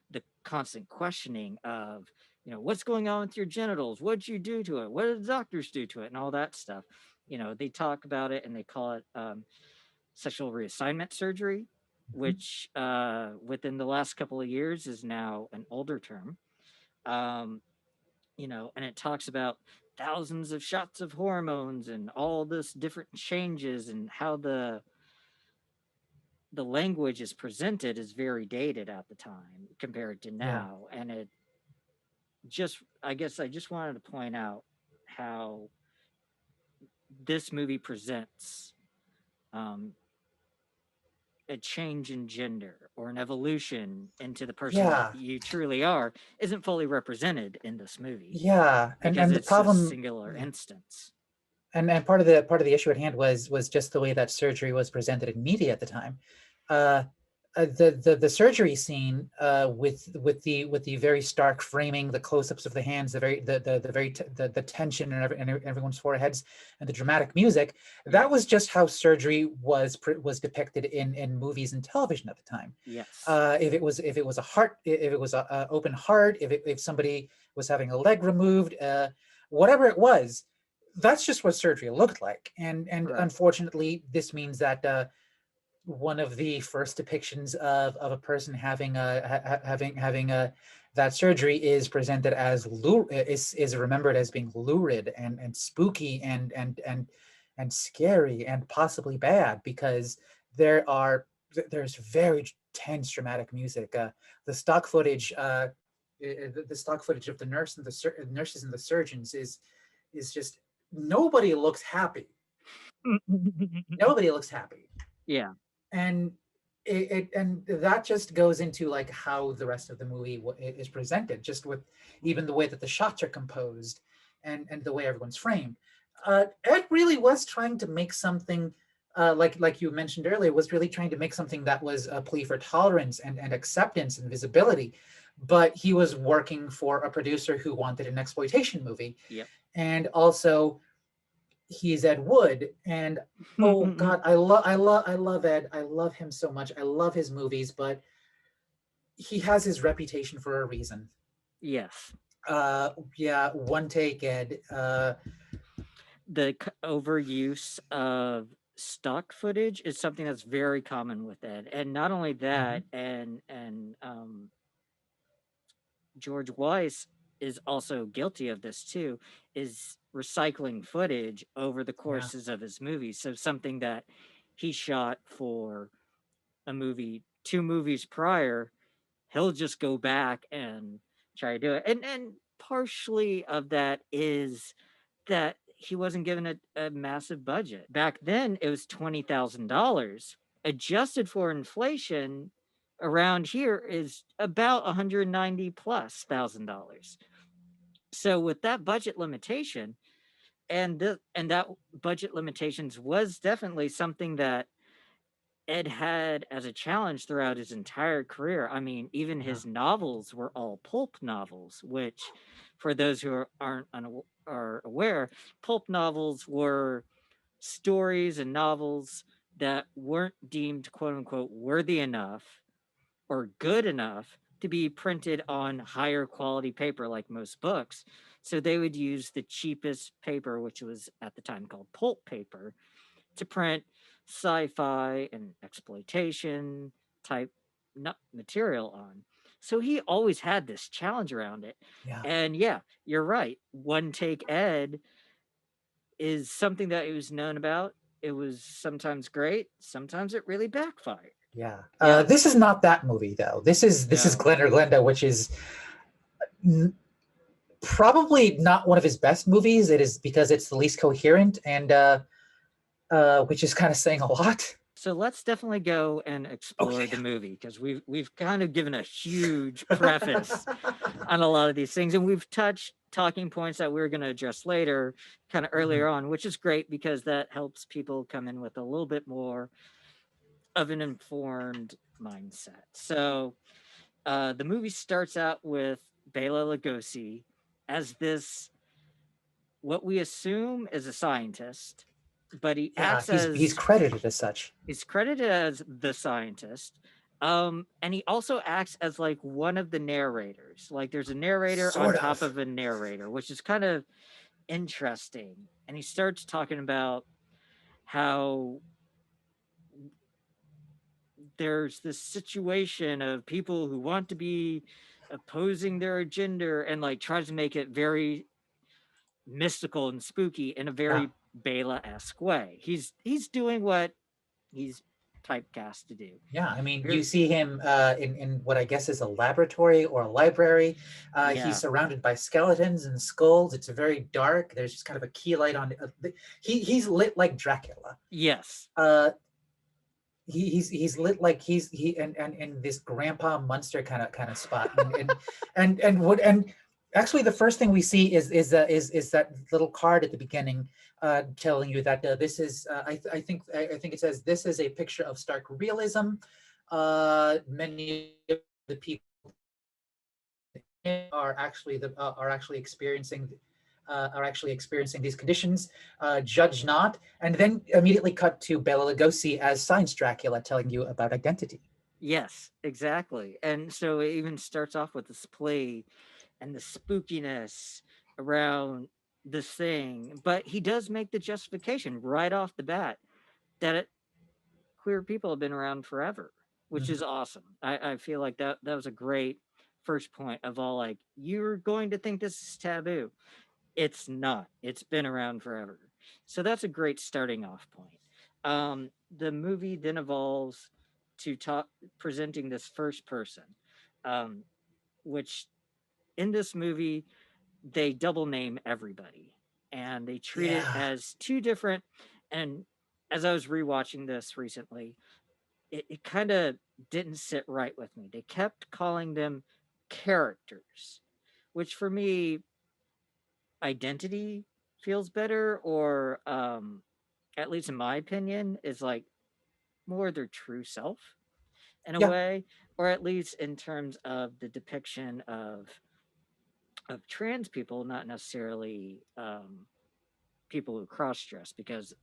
the constant questioning of, what's going on with your genitals? What did you do to it? What did the doctors do to it? And all that stuff. They talk about it and they call it sexual reassignment surgery, mhm, which within the last couple of years is now an older term. Um, and it talks about thousands of shots of hormones and all this different changes and how the language is presented is very dated at the time compared to yeah, now. And it just, I guess I just wanted to point out how this movie presents um, a change in gender or an evolution into the person that yeah, you truly are isn't fully represented in this movie yeah. because And the it's a problem, singular yeah, instance. and part of the issue at hand was just the way that surgery was presented in media at the time. Uh, the surgery scene with the very stark framing, the close-ups of the hands, the tension in everyone's foreheads, and the dramatic music. That Yes. was just how surgery was depicted in movies and television at the time. Yes. If it was a heart, if it was a open heart, if somebody was having a leg removed, whatever it was, that's just what surgery looked like. And Right. unfortunately, this means that one of the first depictions of a person having that surgery is presented as is remembered as being lurid and spooky and scary and possibly bad, because there's very tense dramatic music. The stock footage the stock footage of the nurses and the surgeons is just, nobody looks happy. Nobody looks happy. Yeah. And and that just goes into like how the rest of the movie is presented, just with even the way that the shots are composed and the way everyone's framed. Ed really was trying to make something, like you mentioned earlier, was really trying to make something that was a plea for tolerance and acceptance and visibility, but he was working for a producer who wanted an exploitation movie. Yep. And also, he's Ed Wood, and oh God, I love Ed. I love him so much. I love his movies, but he has his reputation for a reason. Yes. Yeah, one take Ed. The overuse of stock footage is something that's very common with Ed, and not only Mhm. that, and George Weiss is also guilty of this too, is recycling footage over the Yeah, courses of his movies. So something that he shot for a movie, two movies prior, he'll just go back and try to do it. And partially of that is that he wasn't given a massive budget. Back then, it was $20,000. Adjusted for inflation, around here is about 190 plus $1,000. So with that budget limitation, and that budget limitations was definitely something that Ed had as a challenge throughout his entire career. I mean, even yeah, his novels were all pulp novels, which, for those who are aware, pulp novels were stories and novels that weren't deemed "quote unquote" worthy enough or good enough to be printed on higher quality paper like most books. So they would use the cheapest paper, which was at the time called pulp paper, to print sci-fi and exploitation type material on. So he always had this challenge around it. yeah, And yeah, you're right. One Take Ed is something that it was known about. It was sometimes great, sometimes it really backfired. yeah. Yeah. This is not that movie though. This is No. Glen or Glenda, which is n- probably not one of his best movies. It is because it's the least coherent, and which is kind of saying a lot. So let's definitely go and explore Okay. the movie because we've kind of given a huge preface on a lot of these things, and we've touched talking points that we're going to address later, kind of Mhm. earlier on, which is great because that helps people come in with a little bit more of an informed mindset. So the movie starts out with Bela Lugosi as this what we assume is a scientist, but he Yeah, acts he's as credited as such. he's credited as the scientist. And he also acts as like one of the narrators. Like there's a narrator on Sort top of. of a narrator, which is kind of interesting. And he starts talking about how there's this situation of people who want to be opposing their agenda and like tries to make it very mystical and spooky in a Yeah. very Bela-esque way. He's doing what he's typecast to do. Yeah, I mean, you Here's see him in what I guess is a laboratory or a library. He's yeah. surrounded by skeletons and skulls. It's very dark. There's just kind of a key light on. He's lit like Dracula. Yes. Uh, he's lit like he and in this Grandpa Munster kind of spot. And what and Actually, the first thing we see is that little card at the beginning, telling you that this is. I think it says this is a picture of stark realism. Many of the people are actually experiencing these conditions. Judge not, and then immediately cut to Bela Lugosi as Science Dracula, telling you about identity. Yes, exactly. And so it even starts off with this play and the spookiness around this thing. But he does make the justification right off the bat that queer people have been around forever, which Mhm. is awesome. I feel like that was a great first point of all, like, you're going to think this is taboo. It's not. It's been around forever. So that's a great starting off point. The movie then evolves to talk presenting this first person, um, which in this movie they double name everybody and they treat it Yeah, as two different. And as I was rewatching this recently, it kind of didn't sit right with me. They kept calling them characters, which for me, identity feels better, or at least in my opinion, is like more their true self in a yeah, way, or at least in terms of the depiction of trans people, not necessarily people who cross dress, because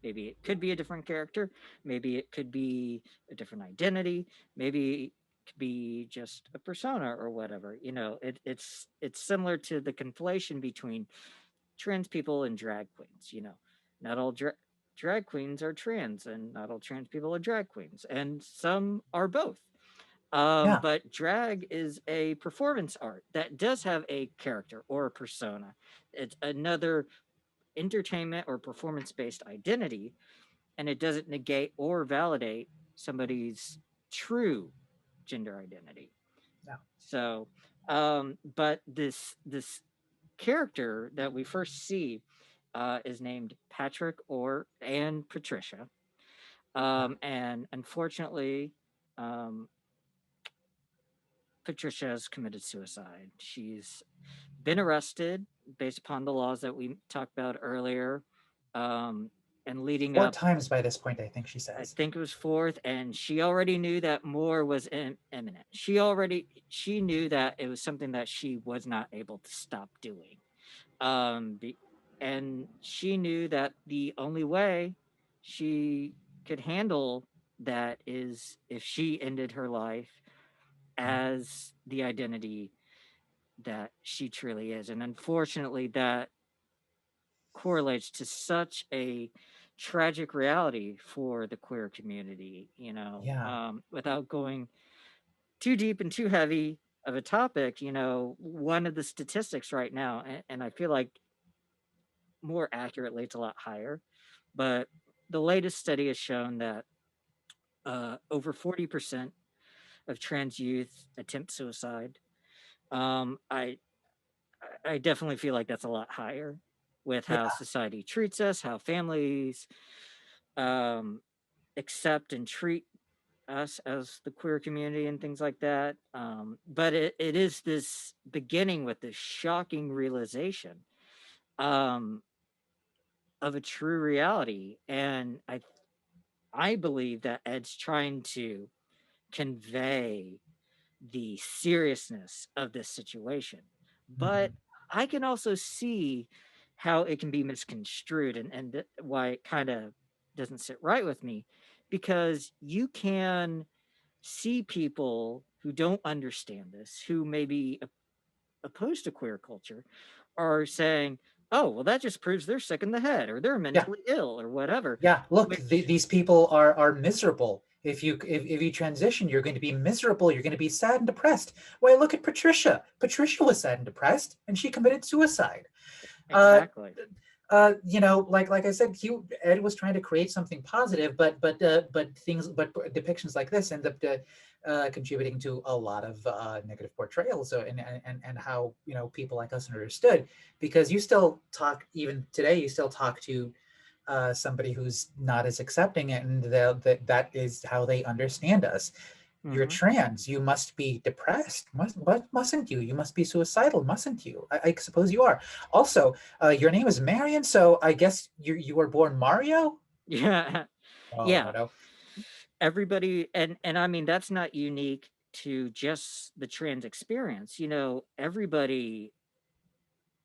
maybe it could be a different character, maybe it could be a different identity, maybe it could be just a persona or whatever. It's similar to the conflation between trans people and drag queens. Not all drag queens are trans, and not all trans people are drag queens, and some are both. yeah, But drag is a performance art that does have a character or a persona. It's another entertainment or performance based identity, and it doesn't negate or validate somebody's true gender identity. yeah. So, but this character that we first see is named Patrick or and Patricia. Yeah. And unfortunately, um, Patricia has committed suicide. She's been arrested based upon the laws that we talked about earlier. Um, and leading Four up, times by this point, I think she I says. think it was fourth, and she already knew that more was imminent. She knew that it was something that she was not able to stop doing. Um, be, and she knew that the only way she could handle that is if she ended her life as the identity that she truly is. And unfortunately, that correlates to such a tragic reality for the queer community, Yeah, without going too deep and too heavy of a topic. One of the statistics right now, and I feel like more accurately, it's a lot higher, but the latest study has shown that over 40% of trans youth attempt suicide. Um, I definitely feel like that's a lot higher with how yeah, society treats us, how families um, accept and treat us as the queer community and things like that. But it is this beginning with this shocking realization um, of a true reality. And I believe that Ed's trying to convey the seriousness of this situation. But mhm, I can also see how it can be misconstrued, and why it kind of doesn't sit right with me, because you can see people who don't understand this, who may be opposed to queer culture, are saying, oh, well, that just proves they're sick in the head or they're yeah, mentally ill or whatever, yeah. Look, which these people are miserable. If you transition, you're going to be miserable. You're going to be sad and depressed. Why, look at Patricia. Patricia was sad and depressed, and she committed suicide. Uh, exactly. like I said, Ed was trying to create something positive, but depictions like this end up contributing to a lot of negative portrayals. So and how people like us understood, because you still talk even today. You still talk to somebody who's not as accepting, and that is how they understand us. You're Hmm. trans. You must be depressed. Mustn't you? You must be suicidal, mustn't you? I suppose you are. Also, your name is Marion, so I guess you were born Mario? Yeah, Oh, no, yeah. no. Everybody, and I mean that's not unique to just the trans experience. You know, everybody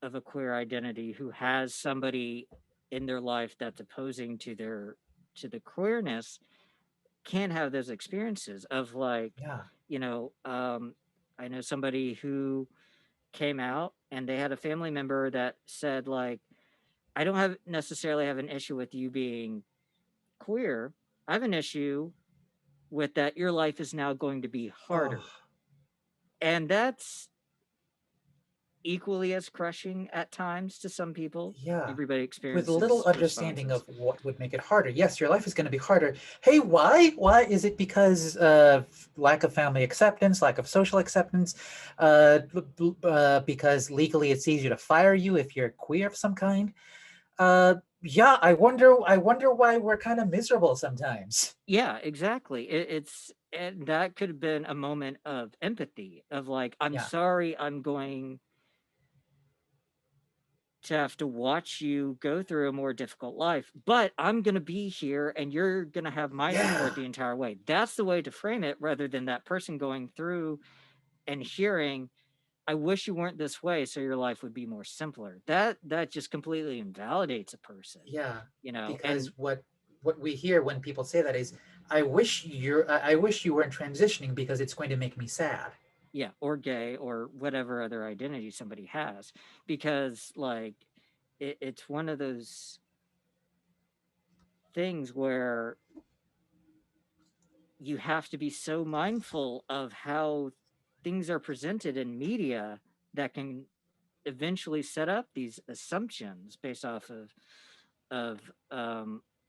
of a queer identity who has somebody in their life that's opposing to the queerness can have those experiences of like, Yeah. you know, I know somebody who came out and they had a family member that said like, I don't have necessarily have an issue with you being queer. I have an issue with that your life is now going to be Oh, harder. And that's equally as crushing at times to some people. yeah. Everybody With little experiences understanding responses. of what would make it harder. Yes, your life is going to be harder. Hey, why? Why is it because lack of family acceptance, lack of social acceptance? Because legally it's easier to fire you if you're queer of some kind. Yeah, I wonder. I wonder why we're kind of miserable sometimes. Yeah, exactly. It's and that could have been a moment of empathy of like, I'm Yeah, sorry, I'm going to have to watch you go through a more difficult life, but I'm going to be here and you're going to have my support yeah, the entire way. That's the way to frame it rather than that person going through and hearing, I wish you weren't this way so your life would be more simpler. That just completely invalidates a person, yeah. you know. Because And what we hear when people say that is, I wish you weren't transitioning because it's going to make me sad. yeah, or gay or whatever other identity somebody has because like it's one of those things where you have to be so mindful of how things are presented in media that can eventually set up these assumptions based off of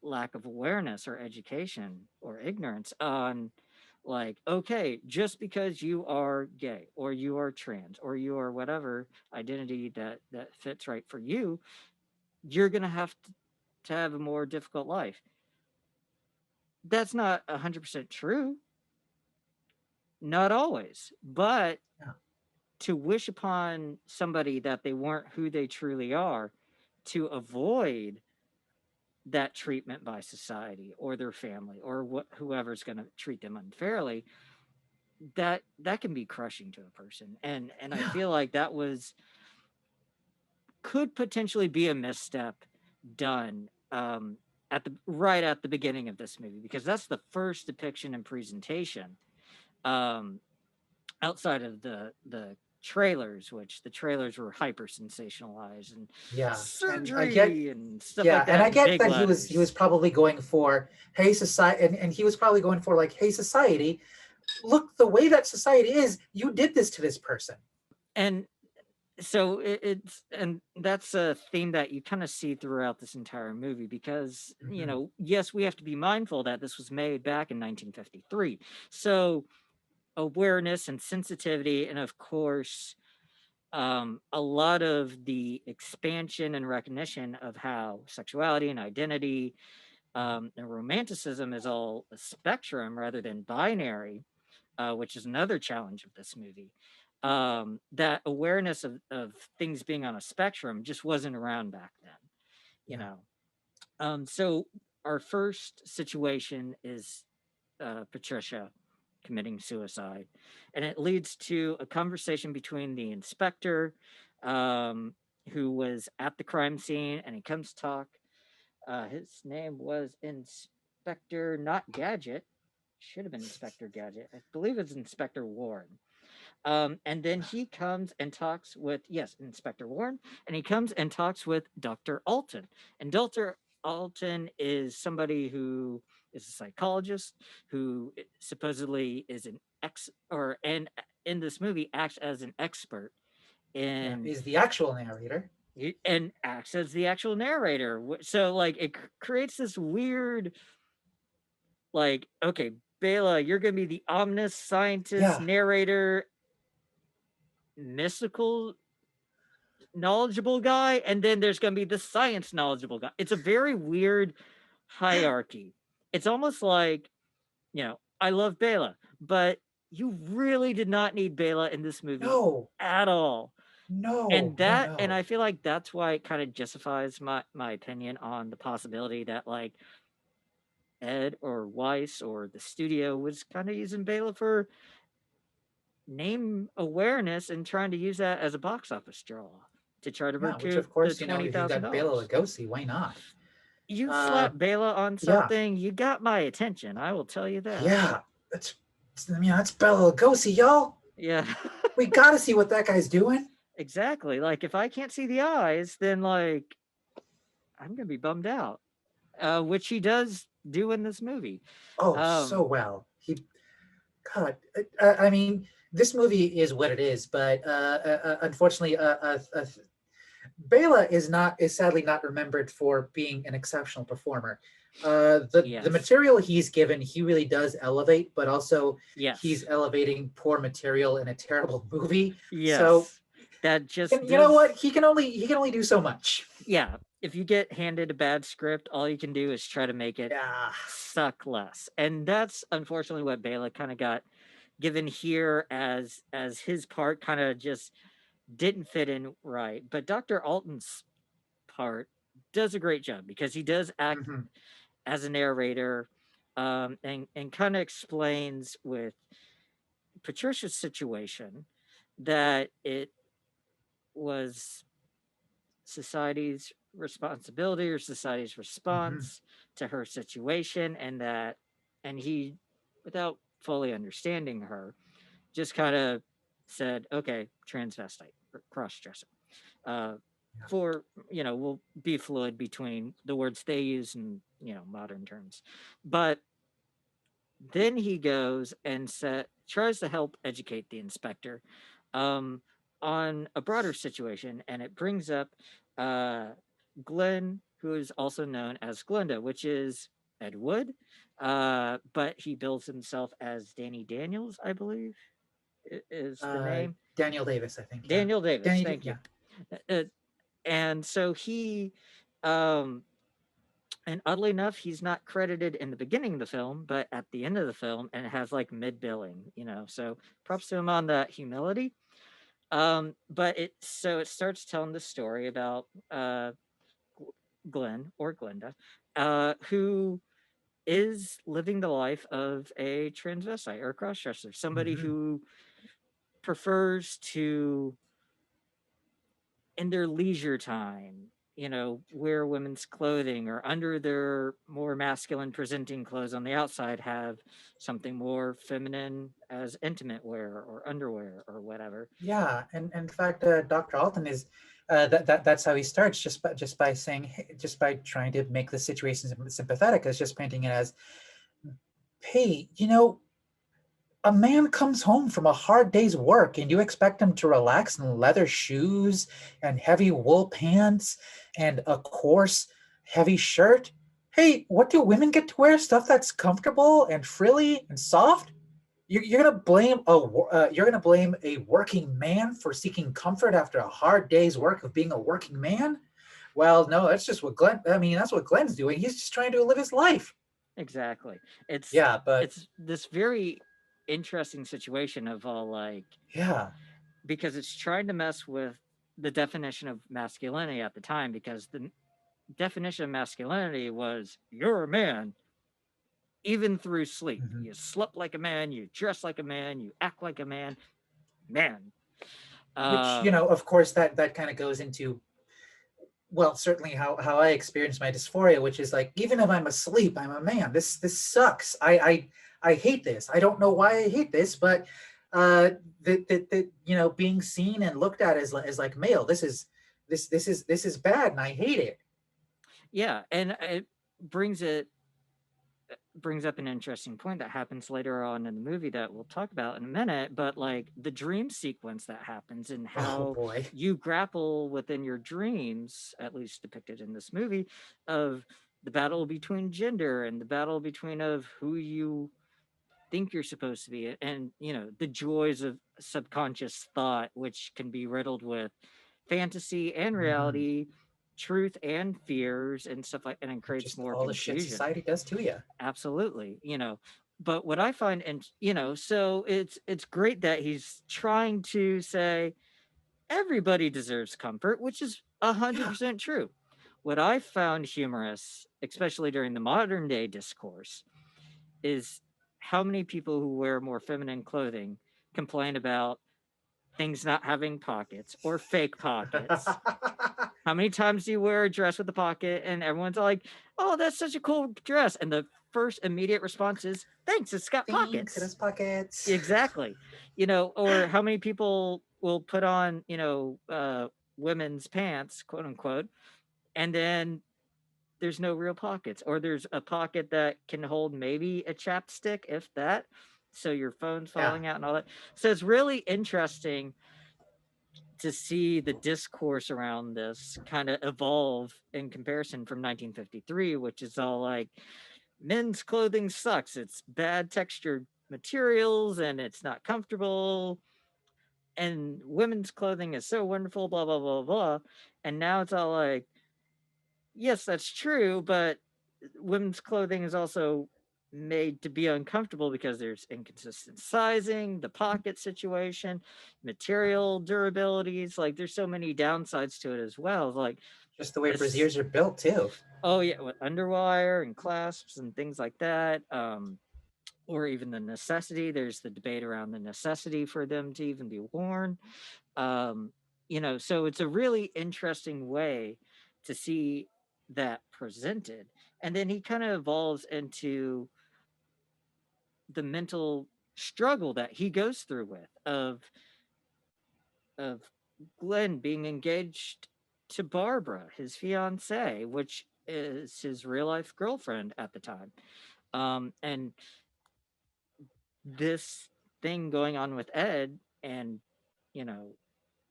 lack of awareness or education or ignorance on like, okay, just because you are gay or you are trans or you are whatever identity that fits right for you, you're gonna have to have a more difficult life. That's not 100% true, not always, but Yeah, to wish upon somebody that they weren't who they truly are to avoid that treatment by society or their family or whoever's going to treat them unfairly, that can be crushing to a person. And I yeah, feel like that was could potentially be a misstep done at the right at the beginning of this movie because that's the first depiction and presentation um outside of the trailers, which the trailers were hyper sensationalized and yeah. And I get, surgery and stuff yeah, like and that I in get big that he was letters. probably going for hey society, and he was probably going for like hey society, look the way that society is. You did this to this person. And so it's and that's a theme that you kind of see throughout this entire movie because you Hmm. know, yes, we have to be mindful that this was made back in 1953. So awareness and sensitivity and of course a lot of the expansion and recognition of how sexuality and identity and romanticism is all a spectrum rather than binary, which is another challenge of this movie. That awareness of things being on a spectrum just wasn't around back then, you Yeah, know. So our first situation is Patricia committing suicide, and it leads to a conversation between the inspector, um, who was at the crime scene, and he comes to talk. His name was Inspector, not Gadget. Should have been Inspector Gadget. I believe it's Inspector Warren. And then he comes and talks with, yes, Inspector Warren, and he comes and talks with Dr. Alton. And Dr. Alton is somebody who is a psychologist who supposedly is an ex or and in this movie acts as an expert yeah. in Is the actual narrator. and acts as the actual narrator. So like it creates this weird like, okay, Bela, you're gonna be the ominous scientist, Yeah, narrator, mystical knowledgeable guy, and then there's gonna be the science knowledgeable guy. It's a very weird hierarchy. It's almost like, you know, I love Bela, but you really did not need Bela in this movie No, at all. no, And no, that and no. I feel like that's why it kind of justifies my opinion on the possibility that like Ed or Weiss or the studio was kind of using Bela for name awareness and trying to use that as a box office draw to try to Yeah, which recoup of the course, twenty if you've thousand got Bela dollars. Lugosi, why not? You Uh, slap Bela on yeah, something, you got my attention. I will tell you that. yeah. That's that's Bela Lugosi, y'all. Yeah, We gotta see what that guy's doing. exactly. Like if I can't see the eyes, then like I'm gonna be bummed out. Which he does do in this movie. Oh, so Um, well. God, I mean, this movie is what it is, but unfortunately, Bela is sadly not remembered for being an exceptional performer. The yes, material he's given, he really does elevate, but also he's yes, elevating poor material in a terrible movie. So yes. That just you know what? does. He can only do so much. Yeah, if you get handed a bad script, all you can do is try to make it Yeah. suck less. And that's unfortunately what Bela kind of got given here as his part kind of just didn't fit in right. But Dr. Alton's part does a great job because he does act Hmm. as a narrator and kind of explains with Patricia's situation that it was society's responsibility or society's Hmm. response to her situation and he without fully understanding her just kind of said okay transvestite or cross-dresser uh Yeah. for we'll be fluid between the words they use and modern terms but then he goes and tries to help educate the inspector um, on a broader situation, and it brings up uh, Glenn, who is also known as Glenda, which is Ed Wood, but he bills himself as Danny Daniels, I believe, is the name. Daniel Davis, I think. Yeah. Daniel Davis, Danny. thank you. Yeah. Uh, and so um, and oddly enough, he's not credited in the beginning of the film, but at the end of the film, and it has like mid billing, So props to him on that humility. But it starts telling the story about Glenn or Glenda, who is living the life of a transvestite or a crossdresser, somebody Hmm. who prefers to in their leisure time, wear women's clothing or under their more masculine presenting clothes on the outside have something more feminine as intimate wear or underwear or whatever. Yeah, and in fact, Dr. Alton is that's how he starts, just by saying, just by trying to make the situation sympathetic, is just painting it as, hey, a man comes home from a hard day's work, and you expect him to relax in leather shoes and heavy wool pants and a coarse, heavy shirt. Hey, what do women get to wear? Stuff that's comfortable and frilly and soft? You're gonna blame a working man for seeking comfort after a hard day's work of being a working man? Well, no, that's just what Glenn. I mean, that's what Glenn's doing. He's just trying to live his life. Exactly. It's Yeah, but it's this very interesting situation of all like yeah. because it's trying to mess with the definition of masculinity at the time because the definition of masculinity was you're a man even through sleep. Mhm. You slept like a man, you dress like a man, you act like a man. Man. Which, Um, of course, that kind of goes into, well, certainly how I experience my dysphoria, which is like, even if I'm asleep, I'm a man. This sucks. I hate this. I don't know why I hate this, but that being seen and looked at as like male, this is bad, and I hate it. yeah, and it brings it brings up an interesting point that happens later on in the movie that we'll talk about in a minute, but like the dream sequence that happens and Oh how boy. you grapple within your dreams, at least depicted in this movie, of the battle between gender and the battle between of who you think you're supposed to be and the joys of subconscious thought which can be riddled with fantasy and Hmm. reality truth and fears and stuff like and it creates Just more all the shit confusion society does to you. absolutely But what I find, and so it's great that he's trying to say everybody deserves comfort, which is Yeah. 100% true. What I found humorous, especially during the modern day discourse, is how many people who wear more feminine clothing complain about things not having pockets or fake pockets. How many times do you wear a dress with a pocket and everyone's like, "Oh, that's such a cool dress." And the first immediate response is, "Thanks, it's got Thanks, it pockets." has pockets. Exactly. Or how many people will put on, women's pants, quote unquote, and then there's no real pockets, or there's a pocket that can hold maybe a chapstick, if that. So your phone's Yeah. falling out and all that. So it's really interesting to see the discourse around this kind of evolve in comparison from 1953, which is all like men's clothing sucks. It's bad textured materials and it's not comfortable. And women's clothing is so wonderful, blah, blah, blah, blah. And now it's all like, yes, that's true, but women's clothing is also made to be uncomfortable because there's inconsistent sizing, the pocket situation, material durabilities. Like there's so many downsides to it as well. Like Just the way this, brassieres are built too. oh yeah, with underwire and clasps and things like that. Or even the necessity. There's the debate around the necessity for them to even be worn. Um, so it's a really interesting way to see that presented. And then he kind of evolves into the mental struggle that he goes through with of Glenn being engaged to Barbara, his fiance, which is his real life girlfriend at the time. And this thing going on with Ed and, you know,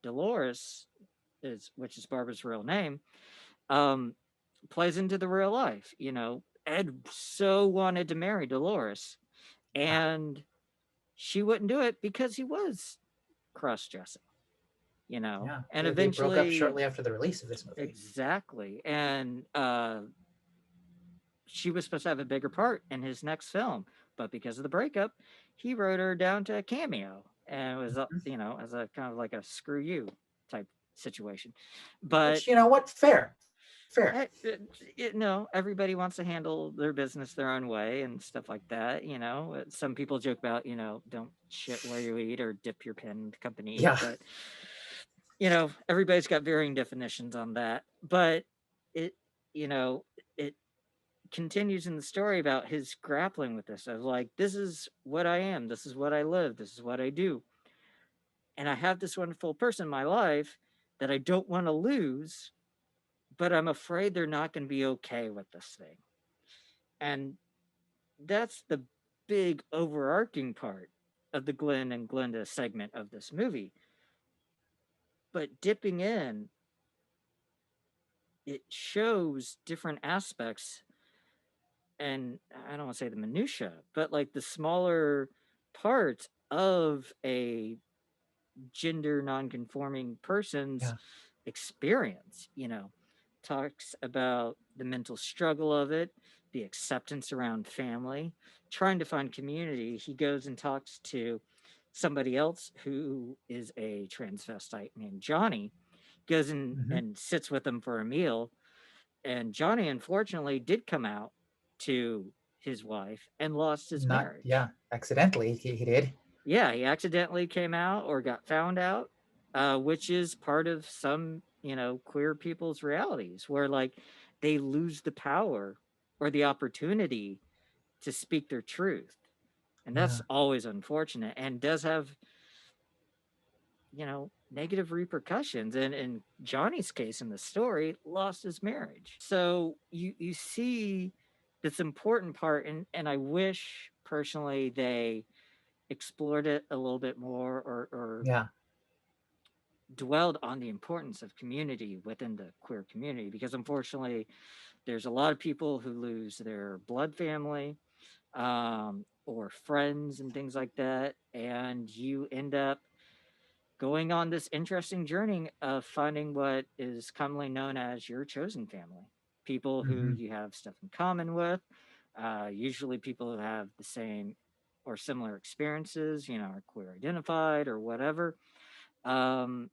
Dolores is which is Barbara's real name, um, plays into the real life. Ed so wanted to marry Dolores, Yeah. and she wouldn't do it because he was cross dressing, Yeah. and They broke up eventually, shortly after the release of this movie. exactly. And she was supposed to have a bigger part in his next film, but because of the breakup, he wrote her down to a cameo, and it was, Mhm. as a kind of like a screw you type situation. But Which, you know what? Fair. Fair. no, everybody wants to handle their business their own way and stuff like that. Some people joke about, don't shit where you eat or dip your pen in the company ink, Yeah. but everybody's got varying definitions on that. But it, you know, it continues in the story about his grappling with this of like, this is what I am, this is what I live, this is what I do. And I have this wonderful person in my life that I don't want to lose, but I'm afraid they're not going to be okay with this thing. And that's the big overarching part of the Glenn and Glenda segment of this movie. But dipping in, it shows different aspects, and I don't want to say the minutia, but like the smaller parts of a gender non-conforming person's Yeah. experience. Talks about the mental struggle of it, the acceptance around family, trying to find community. He goes and talks to somebody else who is a transvestite named Johnny, goes in Hmm. and sits with him for a meal. And Johnny, unfortunately, did come out to his wife and lost his Not, yeah, marriage. accidentally he did. Yeah, he accidentally came out or got found out, which is part of some, queer people's realities where like they lose the power or the opportunity to speak their truth. And that's Yeah. always unfortunate and does have, negative repercussions. And in Johnny's case in the story, lost his marriage. So you see this important part, and I wish personally they explored it a little bit more, or Yeah. dwelled on the importance of community within the queer community, because unfortunately there's a lot of people who lose their blood family, or friends and things like that, and you end up going on this interesting journey of finding what is commonly known as your chosen family, people who Hmm. you have stuff in common with, usually people who have the same or similar experiences, are queer identified or whatever. Um,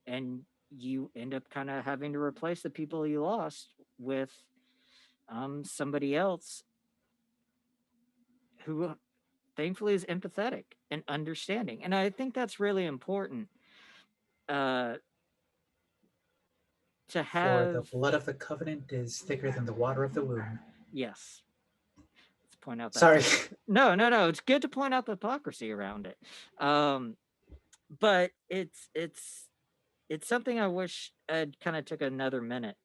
and you end up kind of having to replace the people you lost with somebody else who thankfully is empathetic and understanding. And I think that's really important uh, to For the have. blood of the covenant is thicker than the water of the womb. Yes, let's point out that Sorry. no, no, no, it's good to point out the hypocrisy around it. Um, but it's something I wish Ed kind of took another minute,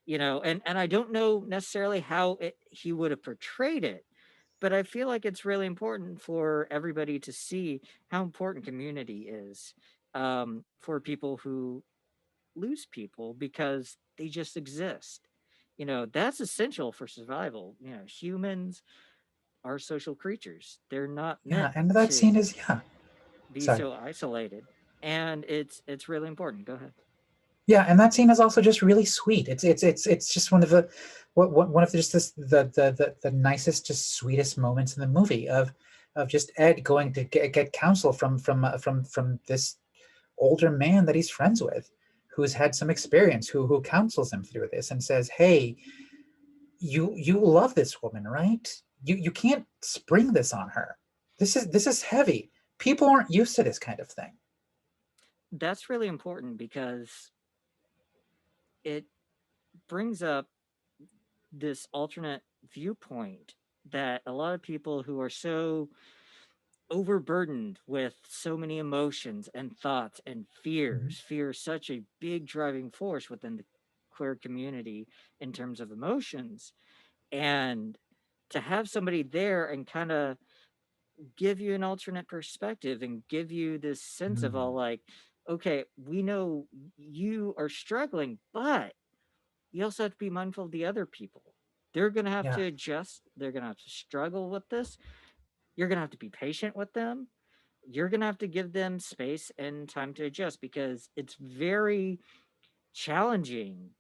and I don't know necessarily how he would have portrayed it, but I feel like it's really important for everybody to see how important community is, for people who lose people because they just exist. That's essential for survival. Humans are social creatures. They're not meant Yeah, and that scene to is, yeah. be Sorry. so isolated. And it's really important. Go ahead. Yeah, and that scene is also just really sweet. It's just one of the one of the, just this the nicest, just sweetest moments in the movie of just Ed going to get counsel from this older man that he's friends with, who's had some experience, who counsels him through this and says, "Hey, you love this woman, right? You can't spring this on her. This is heavy. People aren't used to this kind of thing." That's really important because it brings up this alternate viewpoint that a lot of people who are so overburdened with so many emotions and thoughts and Mhm. fear is such a big driving force within the queer community in terms of emotions. And to have somebody there and kind of give you an alternate perspective and give you this sense of all Mm. like, okay, we know you are struggling, but you also have to be mindful of the other people. They're going to have Yeah. to adjust, they're going to have to struggle with this. You're going to have to be patient with them. You're going to have to give them space and time to adjust because it's very challenging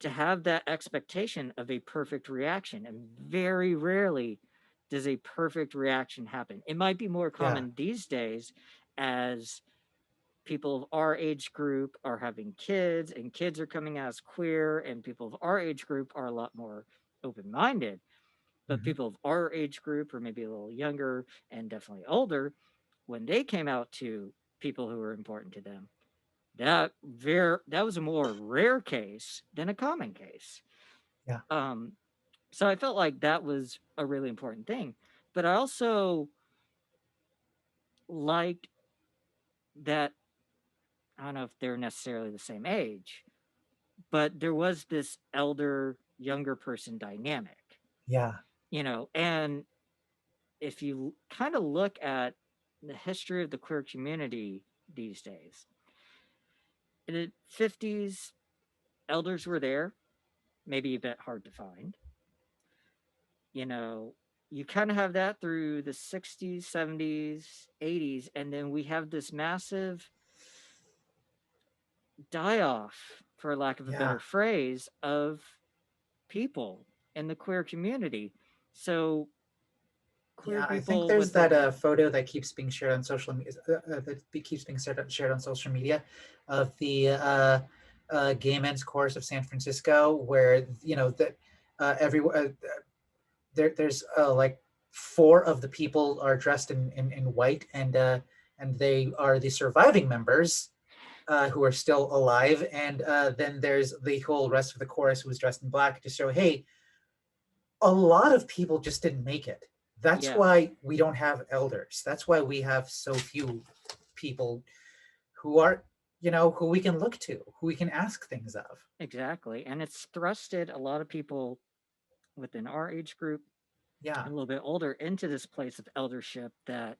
to have that expectation of a perfect reaction. And very rarely does a perfect reaction happen. It might be more Yeah. common these days as people of our age group are having kids and kids are coming out as queer, and people of our age group are a lot more open minded. But Mhm. people of our age group, or maybe a little younger and definitely older, when they came out to people who were important to them, that was a more rare case than a common case. Yeah. Um, so I felt like that was a really important thing. But I also liked that I don't know if they're necessarily the same age, but there was this elder younger person dynamic, Yeah. and if you kind of look at the history of the queer community these days, in the 50s, elders were there, maybe a bit hard to find. You know, you kind of have that through the 60s, 70s, 80s, and then we have this massive die off, for lack of a Yeah. better phrase, of people in the queer community. So, queer Yeah, I think people there's that within. photo that keeps being shared on social media, keeps being shared on social media, of the gay men's chorus of San Francisco, where that every there's like four of the people are dressed in white, and they are the surviving members who are still alive, and then there's the whole rest of the chorus who was dressed in black to show, hey, a lot of people just didn't make it. That's Yeah, why we don't have elders. That's why we have so few people who are, who we can look to, who we can ask things of. exactly. And it's thrusted a lot of people within our age group Yeah. and a little bit older into this place of eldership that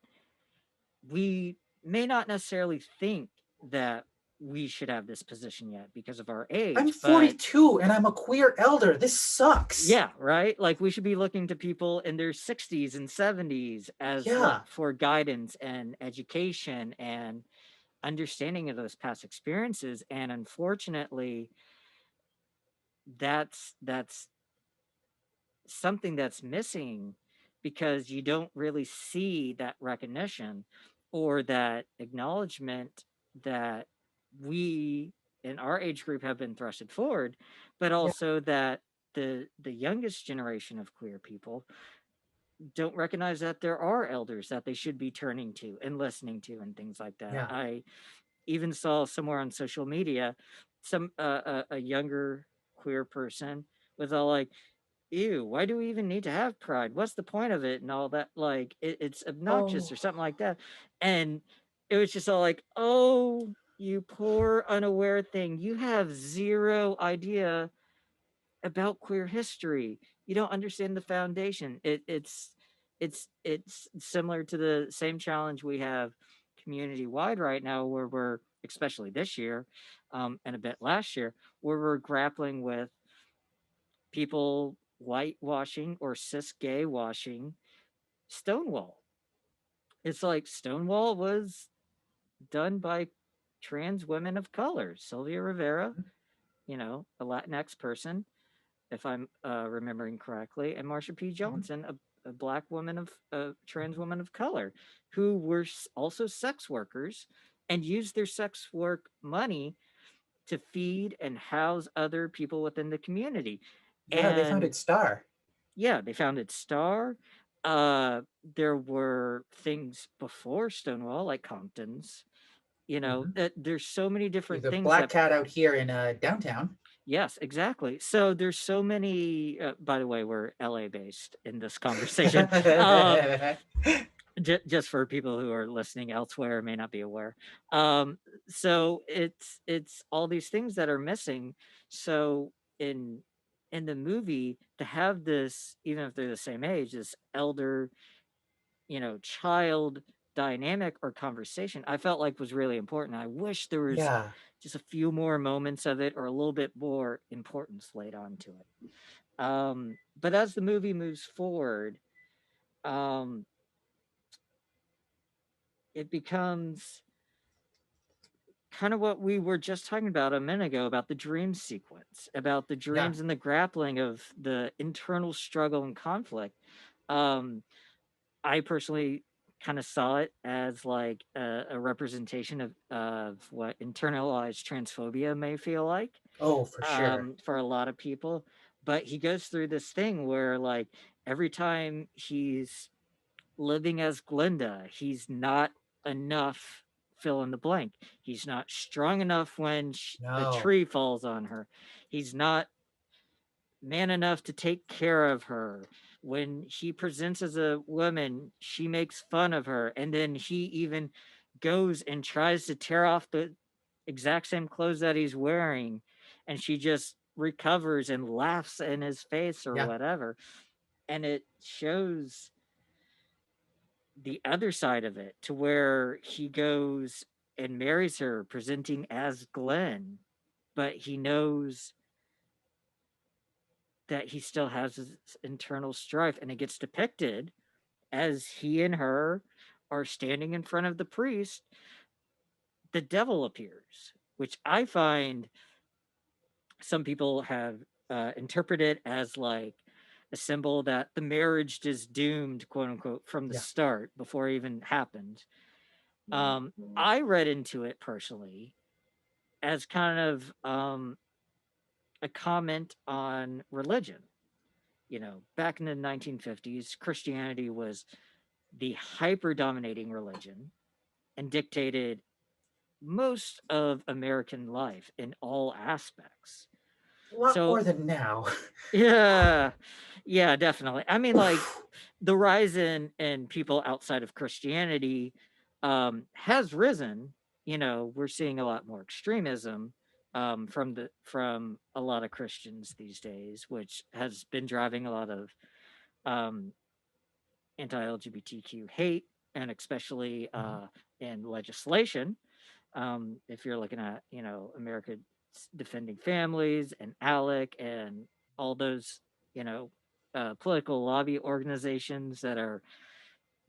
we may not necessarily think that we should have this position yet because of our I'm age, but 42 and I'm a queer elder. This sucks. yeah, right? Like we should be looking to people in their 60s and 70s as Yeah. for guidance and education and understanding of those past experiences. And unfortunately, that's something that's missing because you don't really see that recognition or that acknowledgement that we in our age group have been thrusted forward, but Yeah. also that the youngest generation of queer people don't recognize that there are elders that they should be turning to and listening to and things like that. Yeah. I even saw somewhere on social media some a younger queer person was all like, "Ew, why do we even need to have pride? What's the point of it?" and all that. Like it's obnoxious Oh. or something like that. And it was just all like, "Oh, you poor unaware thing, you have zero idea about queer history. You don't understand the foundation." It's similar to the same challenge we have community wide right now, where we're, especially this year, and a bit last year, where we're grappling with people whitewashing or cis gay washing Stonewall. It's like Stonewall was done by trans women of color. Sylvia Rivera, a Latinx person, if I'm remembering correctly, and Marsha P. Mhm. Johnson, a black woman of trans woman of color, who were also sex workers and used their sex work money to feed and house other people within the community. Yeah, they And founded Star. yeah, they founded Star. There were things before Stonewall, like Compton's. Mhm. That there's so many There's different a things Black that. Cat out here in downtown. Yes, exactly. So there's so many. By the way, we're LA based in this conversation. Just for people who are listening elsewhere may not be aware. Um, so it's all these things that are missing. So in in the movie, to have this, even if they're the same age, this elder, child dynamic or conversation, I felt like was really important. I wish there was Yeah. just a few more moments of it or a little bit more importance laid onto it. But as the movie moves forward, um, it becomes kind of what we were just talking about a minute ago about the dream sequence, about the Yeah. dreams and the grappling of the internal struggle and conflict. Um, I personally kind of saw it as like a representation of what internalized transphobia may feel like, Oh, for sure. for a lot of people. But he goes through this thing where, like, every time he's living as Glinda, he's not enough. Fill in the blank. He's not strong enough when the No. tree falls on her. He's not man enough to take care of her. When she presents as a woman, she makes fun of her. And then he even goes and tries to tear off the exact same clothes that he's wearing. And she just recovers and laughs in his face or Yeah. whatever. And it shows the other side of it, to where he goes and marries her presenting as Glenn, but he knows that he still has his internal strife, and it gets depicted as he and her are standing in front of the priest. The devil appears, which I find some people have interpreted as like a symbol that the marriage is doomed, quote unquote, from the Yeah. start before it even happened. I read into it personally as kind of a comment on religion. Back in the 1950s, Christianity was the hyper dominating religion and dictated most of American life in all aspects. A lot So, more than now. yeah, yeah, definitely. I mean, like, the rise in people outside of Christianity has risen. We're seeing a lot more extremism from a lot of Christians these days, which has been driving a lot of um, anti-LGBTQ hate, and especially Mhm. in legislation. If you're looking at, America Defending Families and ALEC and all those, you know, political lobby organizations that are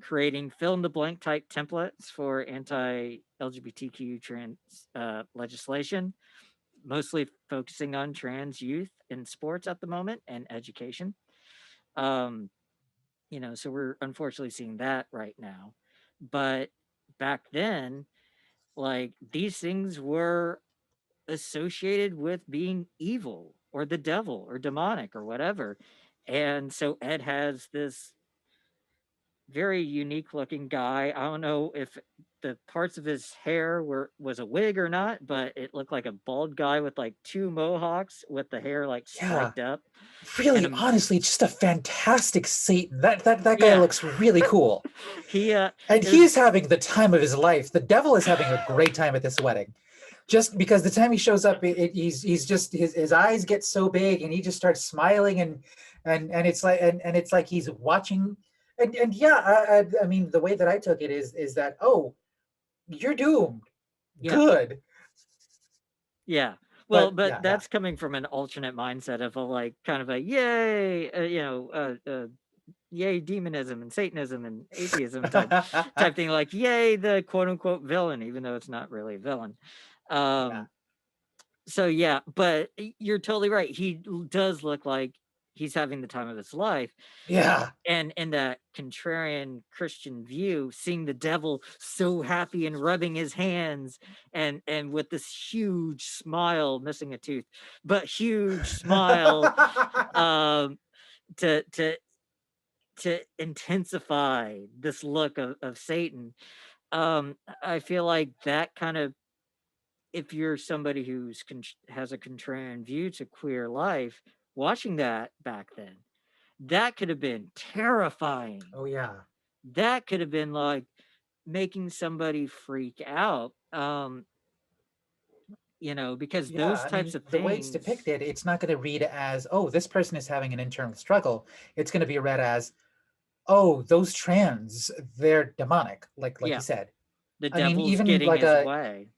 creating fill in the blank type templates for anti-LGBTQ trans legislation, mostly focusing on trans youth in sports at the moment and education. Um, So we're unfortunately seeing that right now. But back then, like, these things were associated with being evil or the devil or demonic or whatever. And so Ed has this very unique looking guy. I don't know if the parts of his hair was a wig or not, but it looked like a bald guy with like two mohawks with the hair like Yeah, spiked up. And really, honestly, just a fantastic Satan. That guy yeah, looks really cool. he And it was he's having the time of his life. The devil is having a great time at this wedding. Just because the time he shows up, he's just his eyes get so big, and he just starts smiling, and it's like and it's like he's watching, and yeah, I mean the way that I took it is that, oh, you're doomed, yeah. good, Yeah. Well, but but yeah, yeah. that's coming from an alternate mindset of a like kind of a yay, yay demonism and Satanism and atheism type thing, like yay the quote unquote villain, even though it's not really a villain. Yeah, Um, so yeah, but you're totally right. He does look like he's having the time of his life. yeah. And in that contrarian Christian view, seeing the devil so happy and rubbing his hands and with this huge smile, missing a tooth, but huge smile, um, to intensify this look of Satan. I feel like that kind of, if you're somebody has a contrarian view to queer life, watching that back then, that could have been terrifying. Oh yeah. That could have been like making somebody freak out. Because Yeah, those I types mean, of the way it's things. depicted, it's not going to read as, oh, this person is having an internal struggle. It's going to be read as, oh, those trans, they're demonic, like you Yeah, said. the I mean, devil's even getting like his a, way.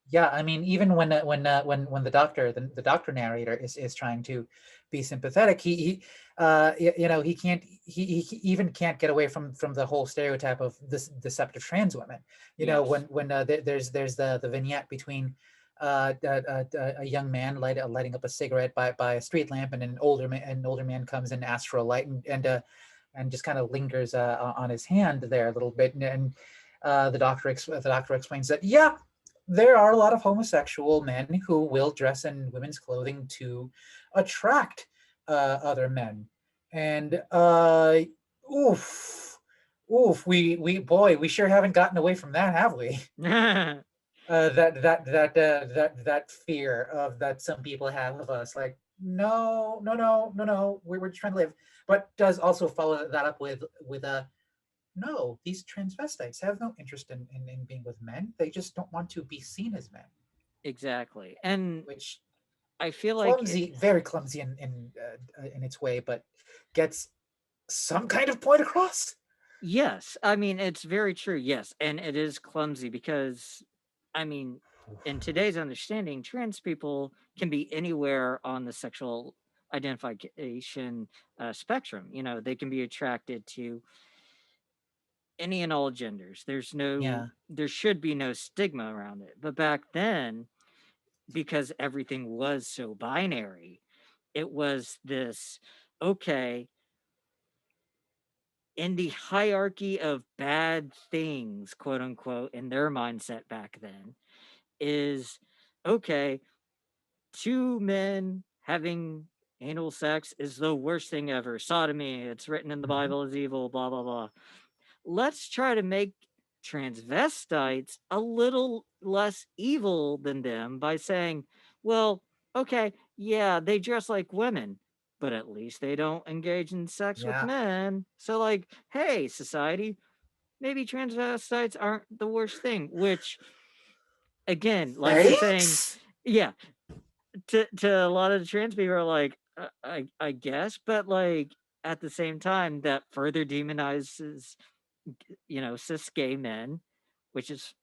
yeah, I mean, even when the doctor narrator is trying to be sympathetic, he can't he even can't get away from the whole stereotype of this deceptive trans women. Yes. When there's the vignette between a young man lighting up a cigarette by a street lamp, and an older man comes and asks for a light, and just kind of lingers on his hand there a little bit, and the doctor explains that, yeah, there are a lot of homosexual men who will dress in women's clothing to attract other men, and oof, oof, we sure haven't gotten away from that, have we? That fear of that some people have of us, like, no, no, no, no, no, we're just trying to live, but does also follow that up with a, no, these transvestites have no interest in being with men. They just don't want to be seen as men, Exactly. And which I feel like clumsy, very clumsy in its way, but gets some kind of point across. yes, I mean it's very true. Yes, and it is clumsy because I mean in today's understanding, trans people can be anywhere on the sexual identification spectrum. They can be attracted to any and all genders. Yeah. There should be no stigma around it. But back then, because everything was so binary, it was this, okay, in the hierarchy of bad things, quote unquote, in their mindset back then, is okay, two men having anal sex is the worst thing ever. Sodomy, it's written in the Mhm. Bible, is evil, blah, blah, blah. Let's try to make transvestites a little less evil than them by saying, well, okay, yeah, they dress like women, but at least they don't engage in sex with Yeah. men. So, like, hey, society, maybe transvestites aren't the worst thing, which, again, like you're saying, Thanks. yeah, to a lot of the trans people are like, I guess, but like at the same time, that further demonizes cis gay men, which is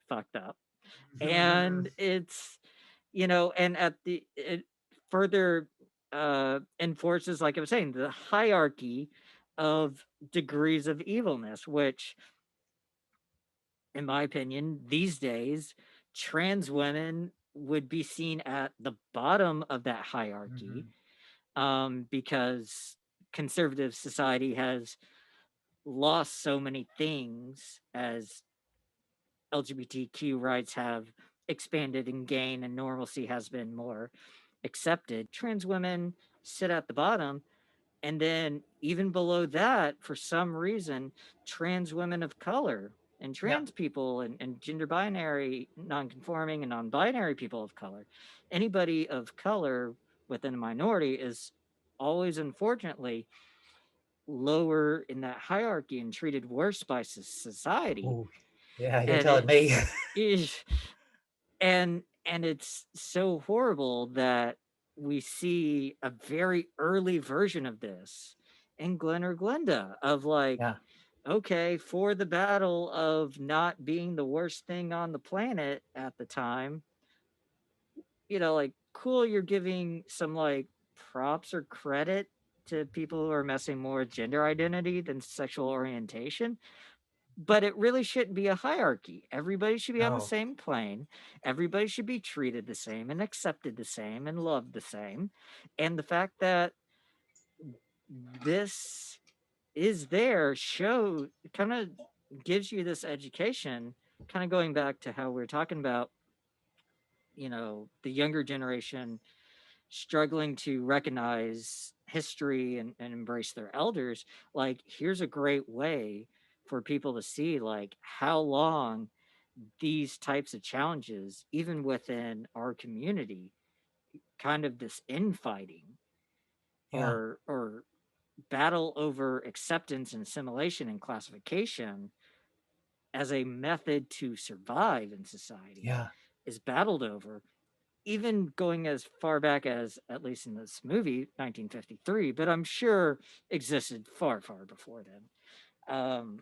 fucked up. And it's, and it further enforces, like I was saying, the hierarchy of degrees of evilness, which, in my opinion, these days, trans women would be seen at the bottom of that hierarchy Mhm. because conservative society has lost so many things as LGBTQ rights have expanded and gained and normalcy has been more accepted. Trans women sit at the bottom. And then even below that, for some reason, trans women of color and Yeah. trans people and gender binary, non-conforming and non-binary people of color, anybody of color within a minority is always, unfortunately, lower in that hierarchy and treated worse by society. Ooh, yeah, you're And telling me. it's is and it's so horrible that we see a very early version of this in Glen or Glenda of like, Yeah. okay, for the battle of not being the worst thing on the planet at the time, like cool, you're giving some like props or credit to people who are messing more with gender identity than sexual orientation, but it really shouldn't be a hierarchy. Everybody should be on the No. same plane. Everybody should be treated the same and accepted the same and loved the same. And the fact that this is there show kind of gives you this education, kind of going back to how we are talking about, the younger generation struggling to recognize history and embrace their elders. Like, here's a great way for people to see like how long these types of challenges, even within our community, kind of this infighting Yeah. or battle over acceptance and assimilation and classification as a method to survive in society Yeah. is battled over, even going as far back as, at least in this movie, 1953, but I'm sure existed far, far before then.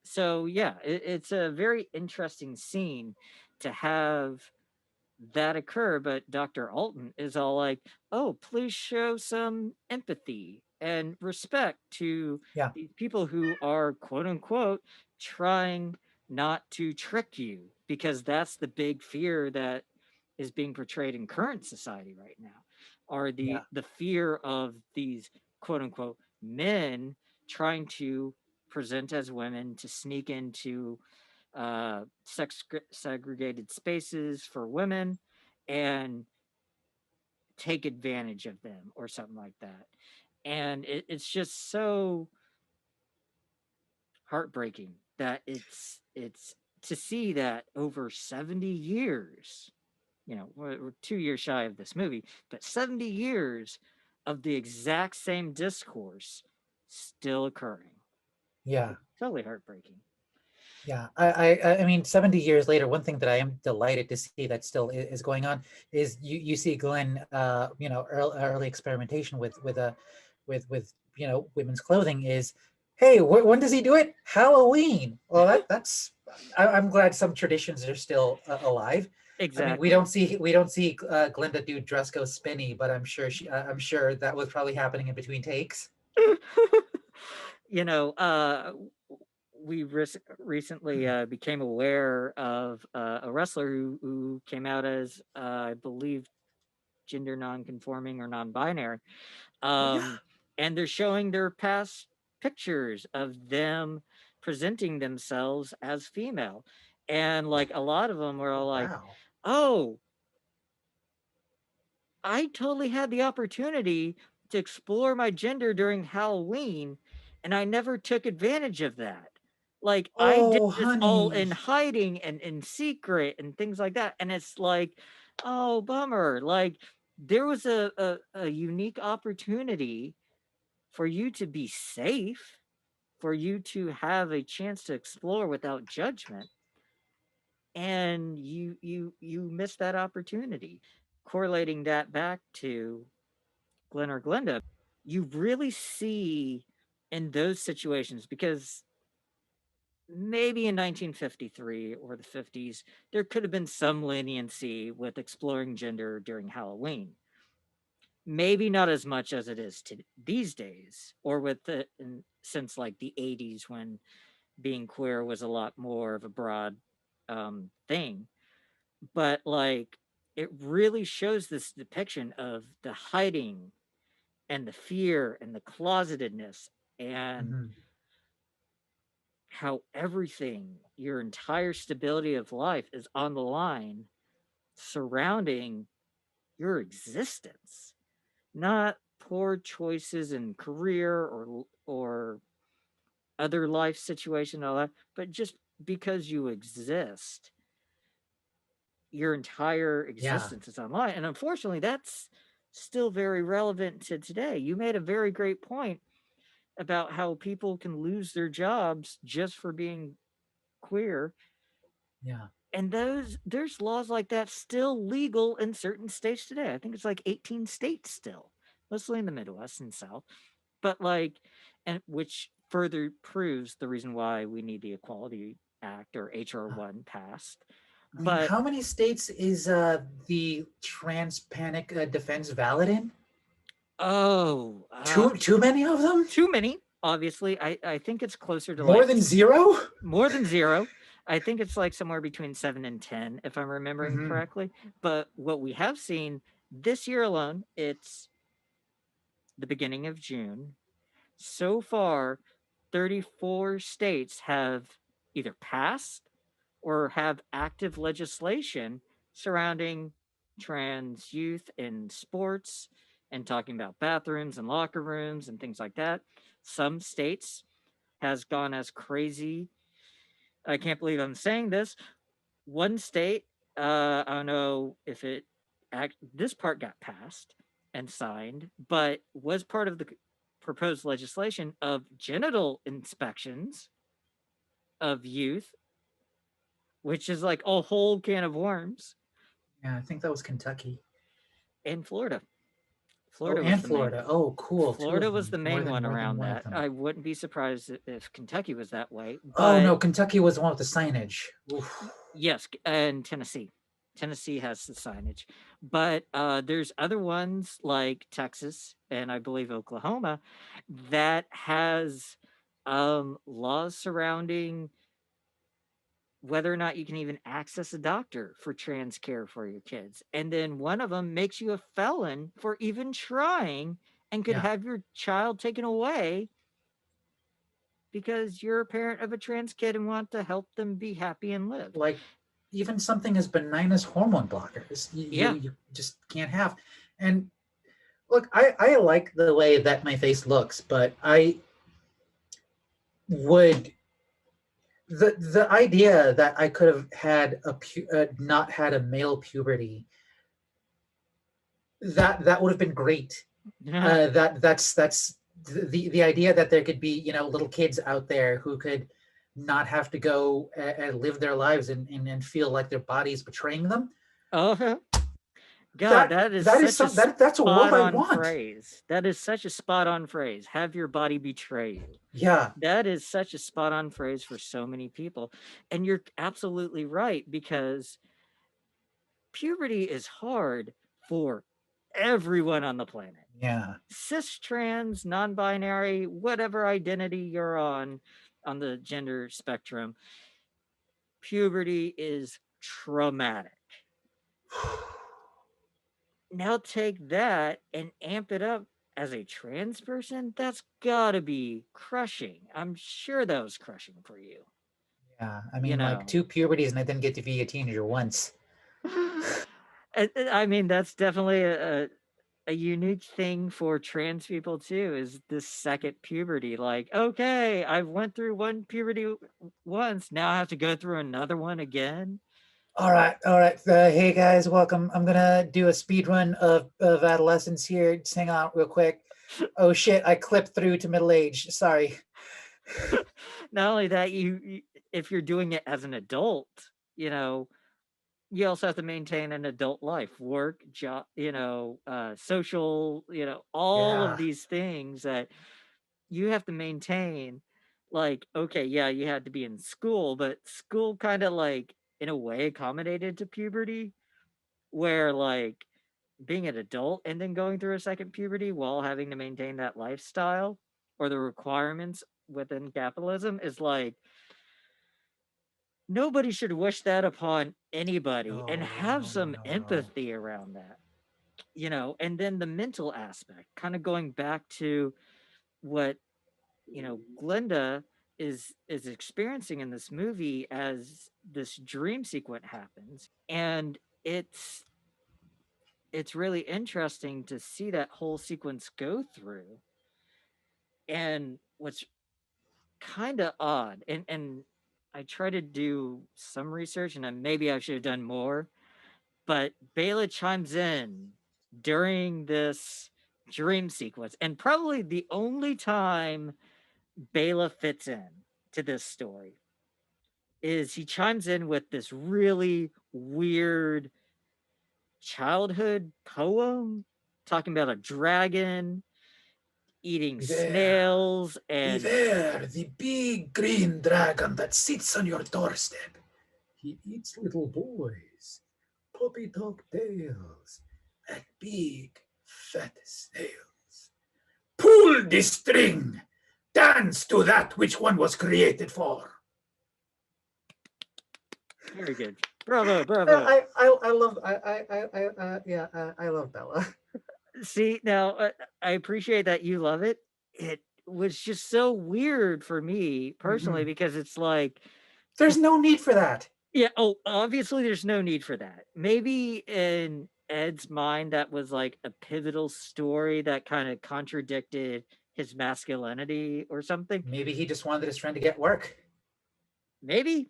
So yeah, it's a very interesting scene to have that occur, but Dr. Alton is all like, "Oh, please show some empathy and respect to Yeah. these people who are quote unquote trying not to trick you," because that's the big fear that is being portrayed in current society right now, are the Yeah. the fear of these quote unquote men trying to present as women to sneak into sex segregated spaces for women and take advantage of them or something like that. And it's just so heartbreaking that it's to see that over 70 years, we're 2 years shy of this movie, but 70 years of the exact same discourse still occurring. Yeah. Totally heartbreaking. Yeah, I mean, 70 years later, one thing that I am delighted to see that still is going on is you see Glenn, early experimentation with women's clothing is, hey, when does he do it? Halloween. Well, that's I'm glad some traditions are still alive. I mean, Exactly. we don't see Glinda do dress go spinny, but I'm sure that was probably happening in between takes. you know, we recently became aware of a wrestler who came out as, I believe, gender non-conforming or non-binary. Oh yeah. Um, and they're showing their past pictures of them presenting themselves as female. And like a lot of them were all like, Wow. oh, I totally had the opportunity to explore my gender during Halloween, and I never took advantage of that. Like, I did Oh, this all honey. in hiding and in secret and things like that. And it's like, oh, bummer. Like, there was a unique opportunity for you to be safe, for you to have a chance to explore without judgment, and you missed that opportunity. Correlating that back to Glenn or Glenda, you really see in those situations, because maybe in 1953 or the 50s, there could have been some leniency with exploring gender during Halloween. Maybe not as much as it is to these days, or since like the 80s when being queer was a lot more of a broad thing. But like, it really shows this depiction of the hiding and the fear and the closetedness and Mhm. how everything, your entire stability of life is on the line surrounding your existence, not poor choices in career or other life situation and all that, but just because you exist, your entire Yeah. existence is online. And unfortunately, that's still very relevant to today. You made a very great point about how people can lose their jobs just for being queer. Yeah. And there's laws like that still legal in certain states today. I think it's like 18 states still, mostly in the Midwest and South. But like, and which further proves the reason why we need the Equality Act or HR Uh, 1 passed. I mean, But how many states is the trans panic defense valid in? oh, Too many of them? too many. Obviously, I think it's closer to More like than zero? more than zero. I think it's like somewhere between 7 and 10, if I'm remembering Hmm. correctly. But what we have seen this year alone, it's the beginning of June. So far, 34 states have either passed or have active legislation surrounding trans youth in sports and talking about bathrooms and locker rooms and things like that. Some states has gone as crazy. I can't believe I'm saying this. One state, I don't know if this part got passed and signed, but was part of the proposed legislation of genital inspections of youth, which is like a whole can of worms. Yeah, I think that was Kentucky. In Florida. Oh, Florida was and the main Florida. Oh, cool. Two Florida of was them. the More main than one more than around one of that. them. I wouldn't be surprised if Kentucky was that way, Oh but no, Kentucky was the one with the signage. Oof. yes, and Tennessee. Tennessee has the signage, but there's other ones like Texas and I believe Oklahoma that has laws surrounding whether or not you can even access a doctor for trans care for your kids. And then one of them makes you a felon for even trying and could Yeah, have your child taken away because you're a parent of a trans kid and want to help them be happy and live. like even something as benign as hormone blockers, Yeah. you just can't have. And look, I like the way that my face looks, but I would the idea that I could have had not had a male puberty, that would have been great. Yeah. That's the idea that there could be, little kids out there who could not have to go and live their lives and feel like their body's betraying them. Oh, God, That that is that is such a some that's a world spot I on want. phrase. That is such a spot on phrase. Have your body betray you. Yeah. That is such a spot on phrase for so many people. And you're absolutely right because puberty is hard for everyone on the planet. Yeah. Cis, trans, non binary, whatever identity you're on the gender spectrum, puberty is traumatic. Now take that and amp it up as a trans person. That's gotta be crushing. I'm sure that was crushing for you. Yeah. I You mean, like know, two puberties, and I didn't get to be a teenager once. I mean, that's definitely a unique thing for trans people too. Is this second puberty? Like, okay, I've went through one puberty once. Now I have to go through another one again. All right, all right. Hey guys, welcome. I'm gonna do a speed run of adolescence here. Just hang on real quick. Oh shit, I clipped through to middle age. Sorry. Not only that, if you're doing it as an adult, you know, you also have to maintain an adult life, work, job, social, all of Yeah. these things that you have to maintain. Like, okay, yeah, you had to be in school, but school kind of like, in a way, accommodated to puberty, where like being an adult and then going through a second puberty while having to maintain that lifestyle or the requirements within capitalism is like, nobody should wish that upon anybody and No, have no, no, some no, no. empathy around that, and then the mental aspect, kind of going back to what, Glenda is experiencing in this movie as this dream sequence happens, and it's really interesting to see that whole sequence go through. And what's kind of odd, and I try to do some research, and maybe I should have done more, but Bela chimes in during this dream sequence, and probably the only time Bela fits in to this story is he chimes in with this really weird childhood poem talking about a dragon eating Beware, snails and beware the big green dragon that sits on your doorstep. He eats little boys, puppy dog tails, and big fat snails. Pull the string, dance to that which one was created for. very good. Bravo, bravo. I love yeah I love Bella. See, now I appreciate that you love it. It was just so weird for me personally Mhm. because it's like, There's no need for that. yeah, oh, obviously there's no need for that. Maybe in Ed's mind, that was like a pivotal story that kind of contradicted his masculinity or something. Maybe he just wanted his friend to get work. Maybe,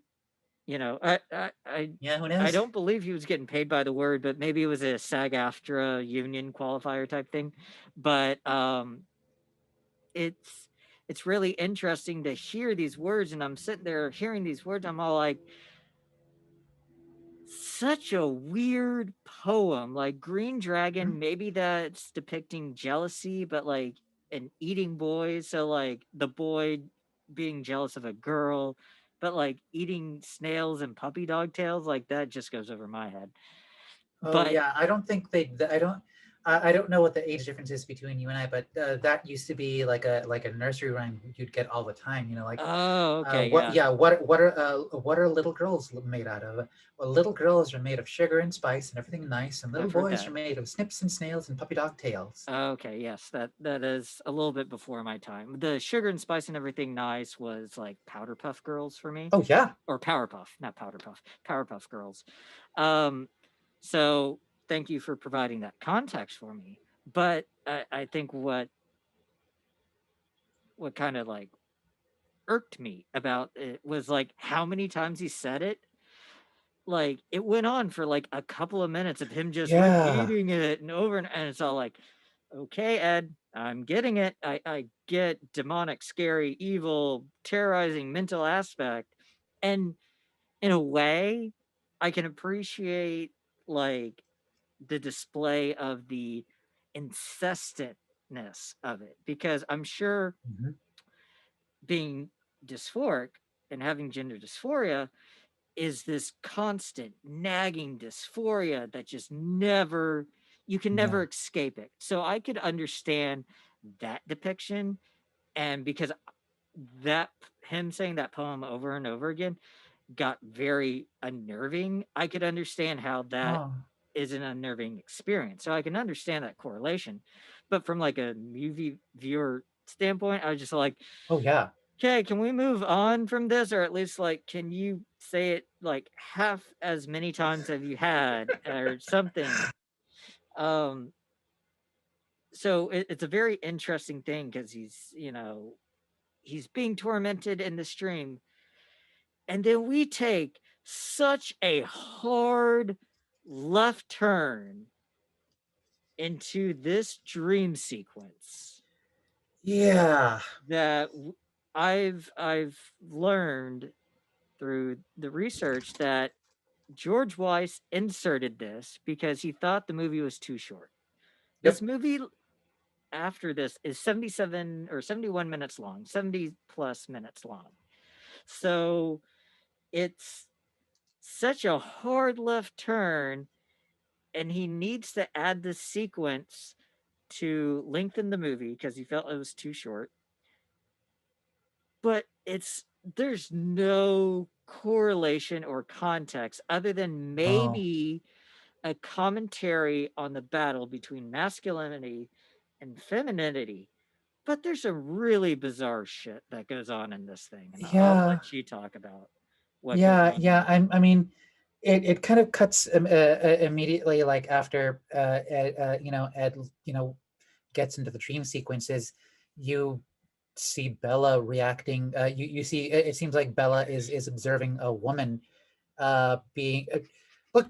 you know, Yeah, who I knows? don't believe he was getting paid by the word, but maybe it was a SAG-AFTRA union qualifier type thing. But it's it's really interesting to hear these words, and I'm sitting there hearing these words. I'm all like, such a weird poem. Like Green Mhm. Dragon, maybe that's depicting jealousy, but like an eating boy. So like the boy being jealous of a girl, but like eating snails and puppy dog tails, like that just goes over my head. Oh But yeah, I don't think they. I don't know what the age difference is between you and I, but that used to be like a nursery rhyme you'd get all the time. You know, like oh, okay, what? yeah, Yeah, what are little girls made out of? Well, little girls are made of sugar and spice and everything nice, and little I've heard boys are that. made of snips and snails and puppy dog tails. Okay, yes, that is a little bit before my time. The sugar and spice and everything nice was like Powder Puff Girls for me, Oh yeah, or Powerpuff, not Powder Puff, Powerpuff Girls. Um, so thank you for providing that context for me. But I think what kind of like irked me about it was like how many times he said it. Like it went on for like a couple of minutes of him just yeah. repeating it and over and it's all like, okay, Ed, I'm getting it. I get demonic, scary, evil, terrorizing mental aspect. And in a way, I can appreciate like the display of the incessantness of it because I'm sure Mhm. being dysphoric and having gender dysphoria is this constant nagging dysphoria that just never you can never Yeah. escape it. So I could understand that depiction, and because that him saying that poem over and over again got very unnerving, I could understand how that Oh. is an unnerving experience. So I can understand that correlation. But from like a movie viewer standpoint, I was just like, Oh yeah. okay, can we move on from this? Or at least like can you say it like half as many times as you had or something? Um so it's a very interesting thing because he's being tormented in the stream. And then we take such a hard left turn into this dream sequence Yeah. that I've learned through the research that George Weiss inserted this because he thought the movie was too short. This Yep. movie after this is 77 or 71 minutes long, 70 plus minutes long. So it's such a hard left turn, and he needs to add this sequence to lengthen the movie because he felt it was too short. But there's no correlation or context other than Oh. maybe a commentary on the battle between masculinity and femininity. but there's some really bizarre shit that goes on in this thing, and I'll Yeah, let you talk about what goes yeah, on in yeah. it. I mean, it kind of cuts immediately, like after Ed gets into the dream sequences. You see Bella reacting. You see it seems like Bella is observing a woman being look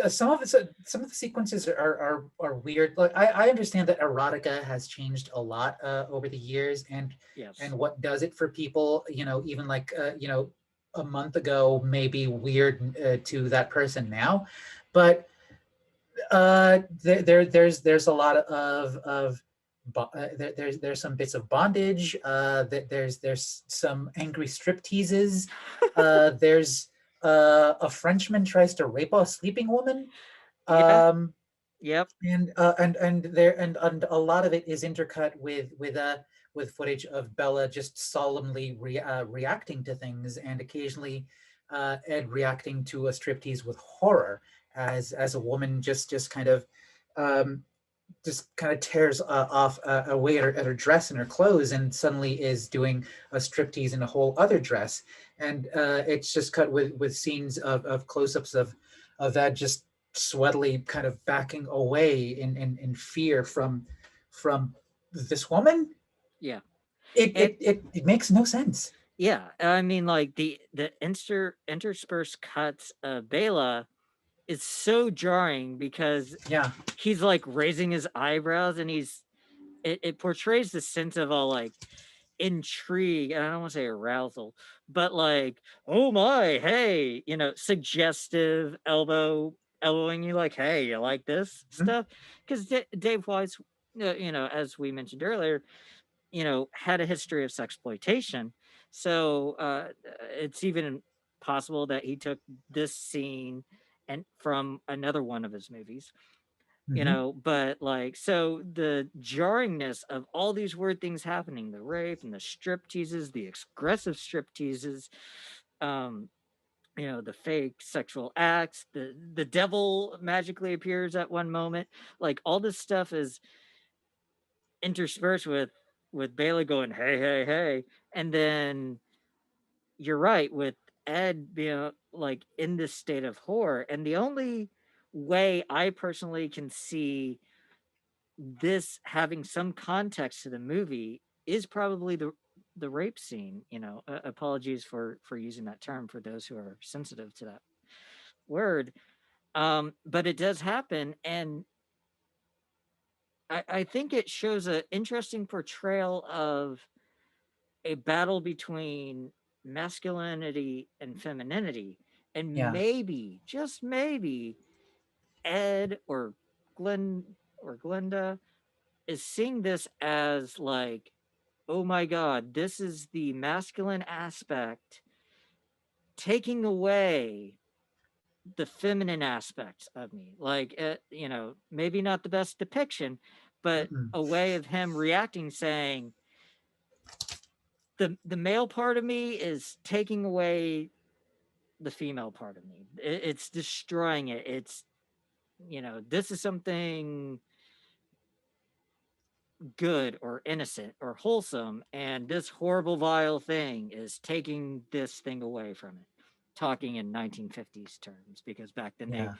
some of the sequences are weird. Like I understand that erotica has changed a lot over the years, Yes. and what does it for people, even like a month ago may be weird to that person now. But there's a lot there's some bits of bondage. There's some angry strip teases. There's a Frenchman tries to rape a sleeping woman. Yeah. Um, Yep. and a lot of it is intercut with footage of Bella just solemnly reacting to things, and occasionally Ed reacting to a striptease with horror, as a woman just kind of um, tears off away at her dress and her clothes, and suddenly is doing a striptease in a whole other dress. And it's just cut with scenes of close-ups of that just sweatily kind of backing away in fear from this woman. Yeah. And It makes no sense. yeah, I mean, like the interspersed cuts of Bela is so jarring because Yeah. he's like raising his eyebrows and it portrays the sense of all like intrigue, and I don't want to say arousal, but like, oh my, hey, suggestive elbowing you like, hey, you like this Mhm. stuff? Because Dave Weiss, as we mentioned earlier, had a history of sexploitation. So it's even possible that he took this scene and from another one of his movies, Mhm. but like, so the jarringness of all these weird things happening, the rape and the strip teases, the aggressive strip teases, um, the fake sexual acts, the devil magically appears at one moment, like all this stuff is interspersed with Bailey going, hey, hey, hey, and then you're right with Ed being like in this state of horror, and the only way I personally can see this having some context to the movie is probably the rape scene. Apologies for using that term for those who are sensitive to that word. But it does happen, and I think it shows an interesting portrayal of a battle between masculinity and femininity, and Yeah. maybe, just maybe, Ed or Glenda is seeing this as like, oh my god, this is the masculine aspect taking away the feminine aspects of me. Like, maybe not the best depiction, but Mm-mm. a way of him reacting, saying the male part of me is taking away the female part of me. It's destroying it. It's this is something good or innocent or wholesome, and this horrible vile thing is taking this thing away from it, talking in 1950s terms, because back then they Yeah.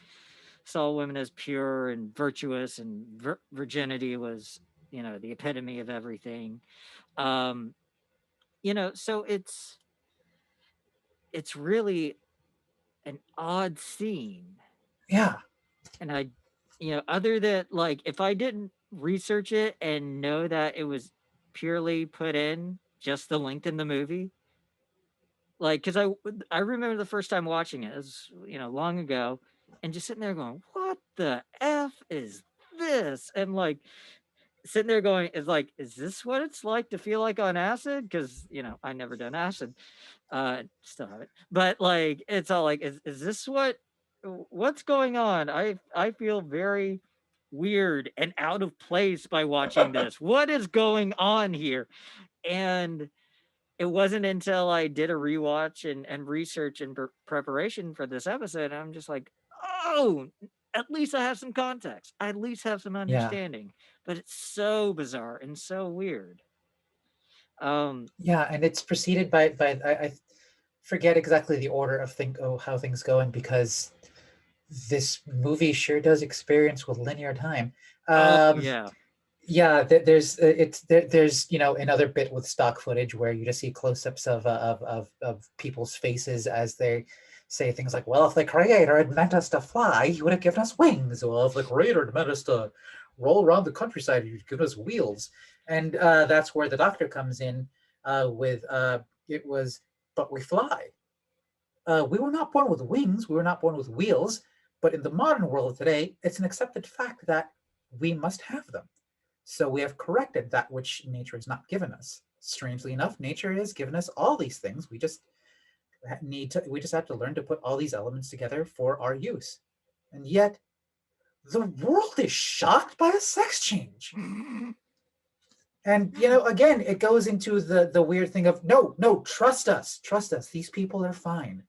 saw women as pure and virtuous, and virginity was the epitome of everything. um so it's really an odd scene. Yeah. And other than like, if I didn't research it and know that it was purely put in just to lengthen the movie, like, because I remember the first time watching it, it was, long ago, and just sitting there going, what the F is this? And like, sitting there going, is this what it's like to feel like on acid? Because, I never done acid, still haven't, but like, it's all like, is this what's going on? I feel very weird and out of place by watching this. What is going on here? And it wasn't until I did a rewatch and research and preparation for this episode, I'm just like, oh, at least I have some context. I at least have some Yeah. understanding. But it's so bizarre and so weird. Um, Yeah, and it's preceded by I forget exactly the order of how things go, and because this movie sure does experience with linear time. oh Um, yeah. yeah, there's another bit with stock footage where you just see close-ups of people's faces as they say things like, "Well, if the creator had meant us to fly, he would have given us wings." Well, if the creator had meant us to roll around the countryside, he'd given us wheels. And that's where the doctor comes in with it was, but we fly. We were not born with wings, we were not born with wheels, but in the modern world today, it's an accepted fact that we must have them. So we have corrected that which nature has not given us. Strangely enough, nature has given us all these things. We just have to learn to put all these elements together for our use. And yet, the world is shocked by a sex change. And again, it goes into the weird thing of no, no, trust us. These people are fine.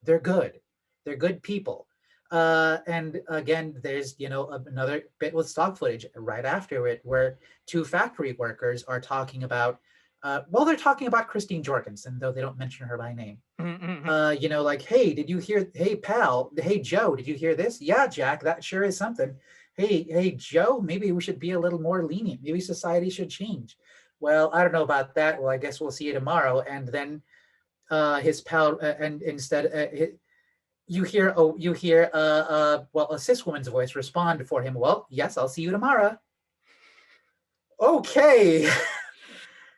They're good. They're good people. And again, there's another bit with stock footage right after it where two factory workers are talking about. They're talking about Christine Jorgensen, though they don't mention her by name. Like, hey, did you hear? Hey, pal. Hey, Joe, did you hear this? Yeah, Jack, that sure is something. Hey, Joe, maybe we should be a little more lenient. Maybe society should change. Well, I don't know about that. Well, I guess we'll see you tomorrow. And then his pal, and instead, you hear, a cis woman's voice respond for him. Well, yes, I'll see you tomorrow. Okay.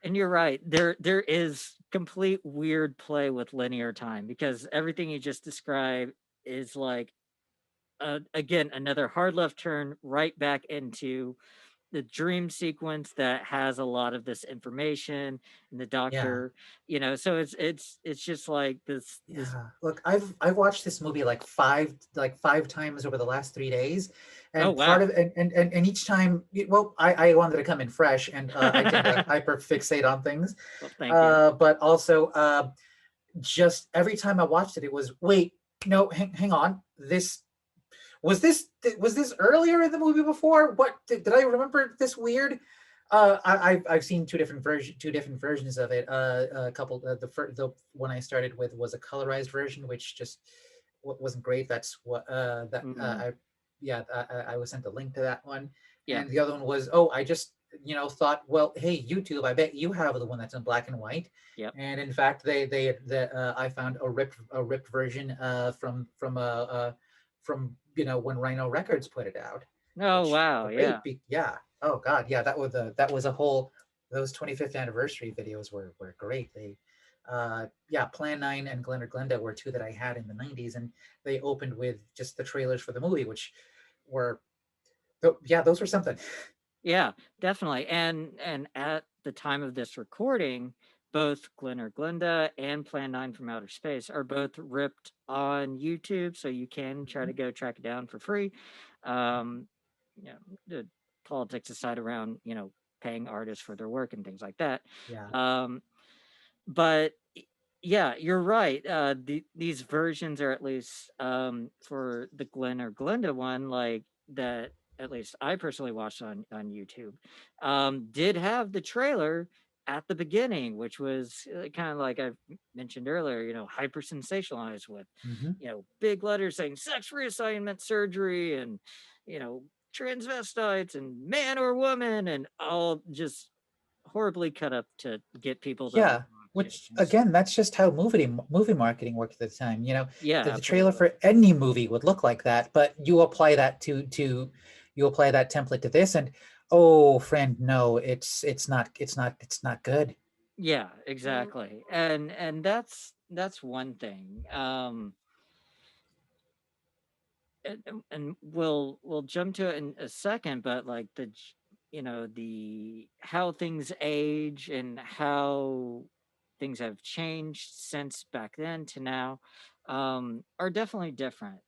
And you're right. There is complete weird play with linear time because everything you just described is like again another hard left turn right back into the dream sequence that has a lot of this information and the Yeah. doctor, so it's just like this. Yeah, look, I've watched this movie like five times over the last 3 days, Oh and part wow. of and each time, well, I wanted to come in fresh, and I tend to hyper fixate on things, Well, thank you. but also just every time I watched it, it was wait, no, hang on, this earlier in the movie before? What did I remember this weird? I've seen two different versions of it. A couple. The one I started with was a colorized version, which just wasn't great. That's what that Mm, I yeah I was sent a link to that one, yeah. and the other one was I just thought, well, hey, YouTube, I bet you have the one that's in black and white. Yep. And in fact, I found a ripped version from when Rhino Records put it out, Oh which wow. great. Yeah. Yeah. Oh God, yeah. That was a whole. Those 25th anniversary videos were great. Yeah, Plan 9 and Glen or Glenda were two that I had in the 90s, and they opened with just the trailers for the movie, which were, yeah, those were something. Yeah, definitely. And at the time of this recording, both Glen or Glenda and Plan 9 from Outer Space are both ripped on YouTube, so you can try to Mhm. go track it down for free. Um, the politics aside around, paying artists for their work and things like that. Yeah. Um, but yeah, you're right. These versions are at least for the Glen or Glenda one, like that. At least I personally watched on YouTube. Did have the trailer at the beginning, which was kind of like I mentioned earlier. Hyper sensationalized with, Hmm. big letters saying sex reassignment surgery and you know transvestites and man or woman and all just horribly cut up to get people to Yeah. watch it. Which again, that's just how movie marketing worked at the time. Yeah, The trailer absolutely. for any movie would look like that, but you apply that template to this, and oh, friend, no, it's not good. Yeah, exactly. And that's one thing. And we'll jump to it in a second, but like the how things age and how things have changed since back then to now are definitely different,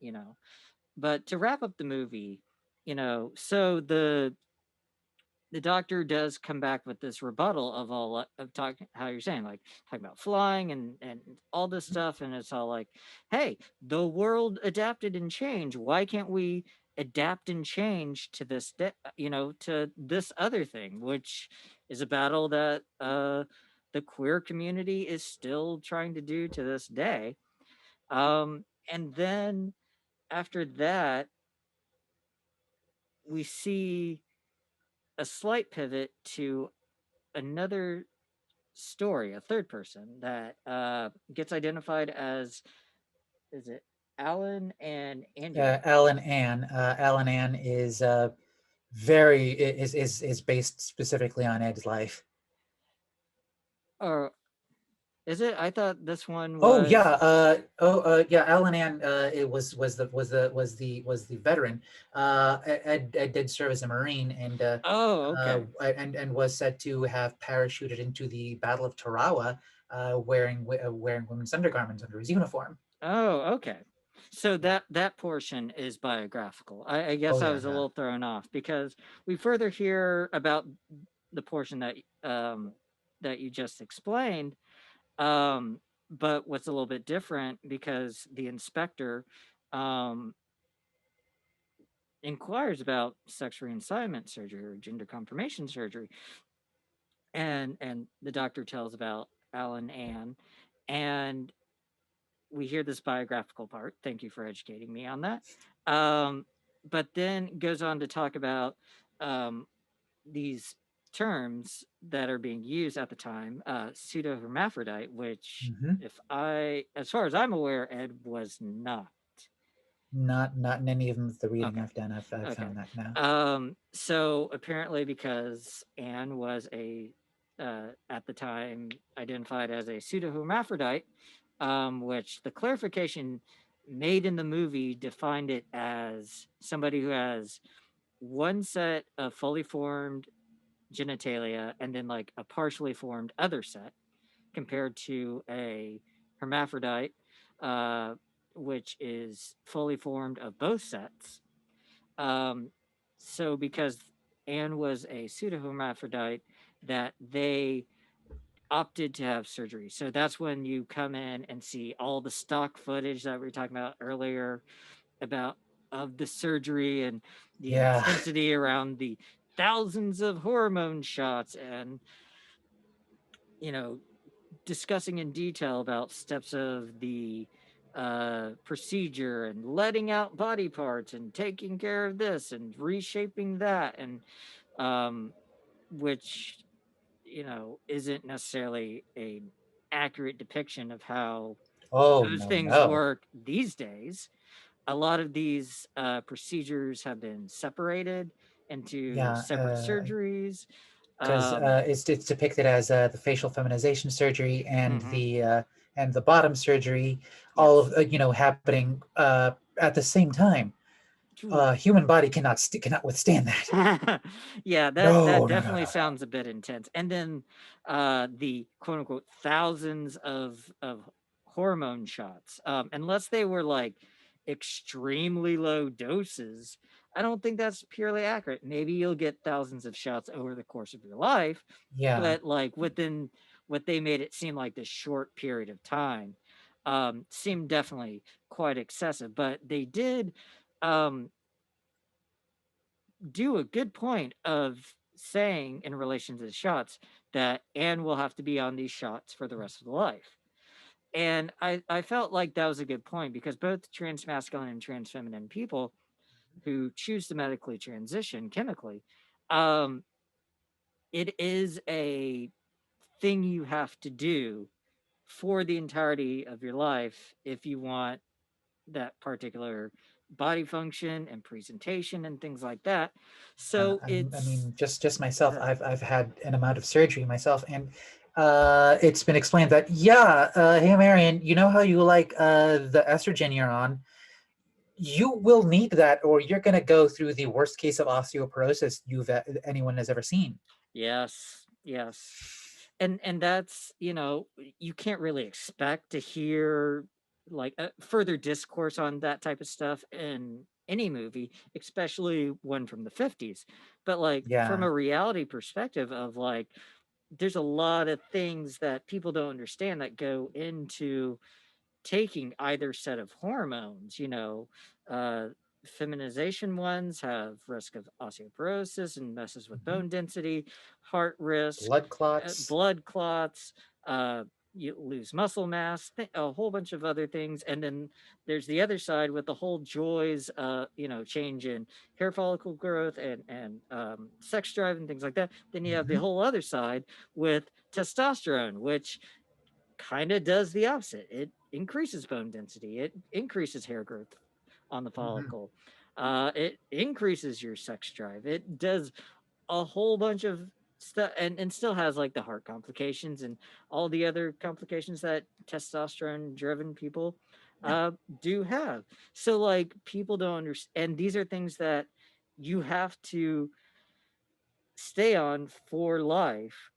But to wrap up the movie, so the doctor does come back with this rebuttal of all of talking how you're saying like talking about flying and all this stuff, and it's all like, hey, the world adapted and changed, why can't we adapt and change to to this other thing, which is a battle that the queer community is still trying to do to this day. And then after that, we see a slight pivot to another story, a third person that gets identified as, is it Alan and Andrea? Alan Ann. Alan Ann is very is based specifically on Ed's life. Or is it? I thought this one Oh yeah, was. yeah. Alan Ann, it was the veteran. Ed did serve as a Marine, Oh, okay. and was said to have parachuted into the Battle of Tarawa, wearing women's undergarments under his uniform. Oh, okay. So Yeah. that portion is biographical. I Oh guess I yeah, was a yeah. little thrown off because we further hear about the portion that you just explained. But what's a little bit different because the inspector um, inquires about sex reassignment surgery or gender confirmation surgery, and the doctor tells about Alan Ann, and we hear this biographical part. Thank you for educating me on that. Um, but then goes on to talk about um, these terms that are being used at the time, pseudo hermaphrodite, which, Hmm. if as far as I'm aware, Ed was not. Not in any of the reading Okay. I've done. I've Okay. found that now. So apparently, because Anne was at the time identified as a pseudo hermaphrodite, which the clarification made in the movie defined it as somebody who has one set of fully formed genitalia and then like a partially formed other set, compared to a hermaphrodite, uh, which is fully formed of both sets. Um, so because Anne was a pseudo hermaphrodite, that they opted to have surgery. So that's when you come in and see all the stock footage that we were talking about earlier about of the surgery and the Yeah. intensity around the thousands of hormone shots and you know discussing in detail about steps of the procedure and letting out body parts and taking care of this and reshaping that and um, which isn't necessarily a accurate depiction of how Oh those no, things no. work these days. A lot of these procedures have been separated into Yeah. separate surgeries. Because it's depicted as the facial feminization surgery Mhm. and the bottom surgery, all of Yes. happening at the same time. Human body cannot withstand that. Yeah, that No, no, no, definitely no, no. sounds a bit intense. And then the quote unquote thousands of hormone shots, unless they were like extremely low doses, I don't think that's purely accurate. Maybe you'll get thousands of shots over the course of your life, Yeah, but like within what they made it seem like this short period of time, seemed definitely quite excessive. But they did um, do a good point of saying in relation to the shots that Anne will have to be on these shots for the rest of the life. And I felt like that was a good point because both transmasculine and transfeminine people who choose to medically transition chemically, um, it is a thing you have to do for the entirety of your life if you want that particular body function and presentation and things like that. So I it's mean, just myself. good. I've had an amount of surgery myself, and it's been explained that yeah, hey Marion, you know how you like the estrogen you're on, you will need that, or you're going to go through the worst case of osteoporosis anyone has ever seen. Yes, yes. And that's, you can't really expect to hear like further discourse on that type of stuff in any movie, especially one from the 50s. But like from Yeah, a reality perspective of like there's a lot of things that people don't understand that go into taking either set of hormones, uh feminization ones have risk of osteoporosis and messes with Mhm. bone density, heart risk, Blood clots. blood clots, uh, you lose muscle mass, a whole bunch of other things. And then there's the other side with the whole joys, change in hair follicle growth and sex drive and things like that. Then you have the Mhm. whole other side with testosterone, which kind of does the opposite. It increases bone density, it increases hair growth on the Mhm. follicle, it increases your sex drive, it does a whole bunch of stuff, and still has like the heart complications and all the other complications that testosterone driven people Yeah. uh, do have. So, like, people don't understand, and these are things that you have to stay on for life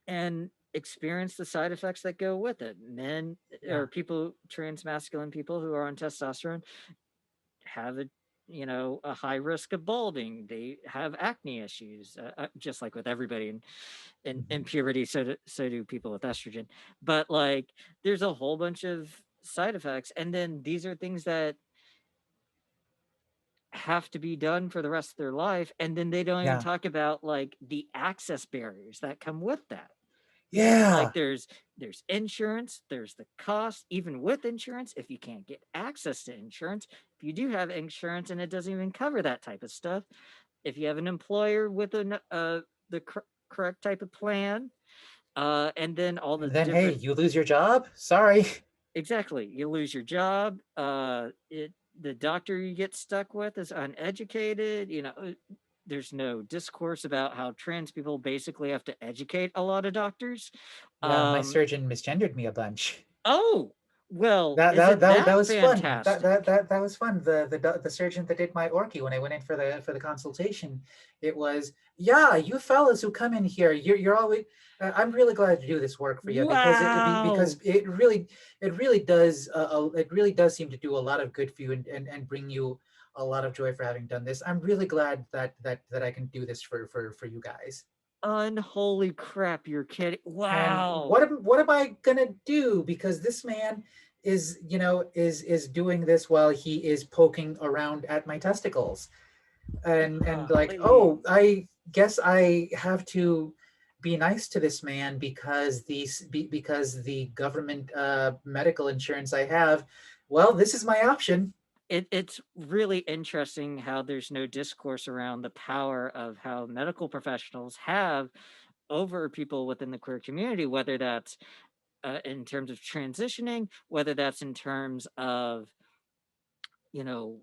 and experience the side effects that go with it. Men Yeah. or people, trans masculine people who are on testosterone have a high risk of balding. They have acne issues, just like with everybody in Mhm. puberty. So do people with estrogen. But like, there's a whole bunch of side effects, and then these are things that have to be done for the rest of their life, and then they don't even Yeah. talk about like the access barriers that come with that. Like, Yeah. there's insurance, there's the cost. Even with insurance, if you can't get access to insurance, if you do have insurance and it doesn't even cover that type of stuff, if you have an employer with the correct type of plan, and then all the And then, hey, different. you lose your job? Sorry. Exactly, you lose your job, the doctor you get stuck with is uneducated, there's no discourse about how trans people basically have to educate a lot of doctors. Yeah, my um surgeon misgendered me a bunch. Oh, well, That that isn't that that that was fun. fantastic? That was fun. The surgeon that did my orky when I went in for the consultation, it was, yeah, you fellas who come in here, you're always. I'm really glad to do this work for you because Wow. it really does seem to do a lot of good for you and bring you a lot of joy for having done this. I'm really glad that I can do this for you guys. Unholy crap, you're kidding. And Wow. what am I gonna do? Because this man is, is doing this while he is poking around at my testicles, and like, oh, Golly. I guess I have to be nice to this man because because the government medical insurance I have, well, this is my option. It's really interesting how there's no discourse around the power of how medical professionals have over people within the queer community, whether that's in terms of transitioning, whether that's in terms of you know,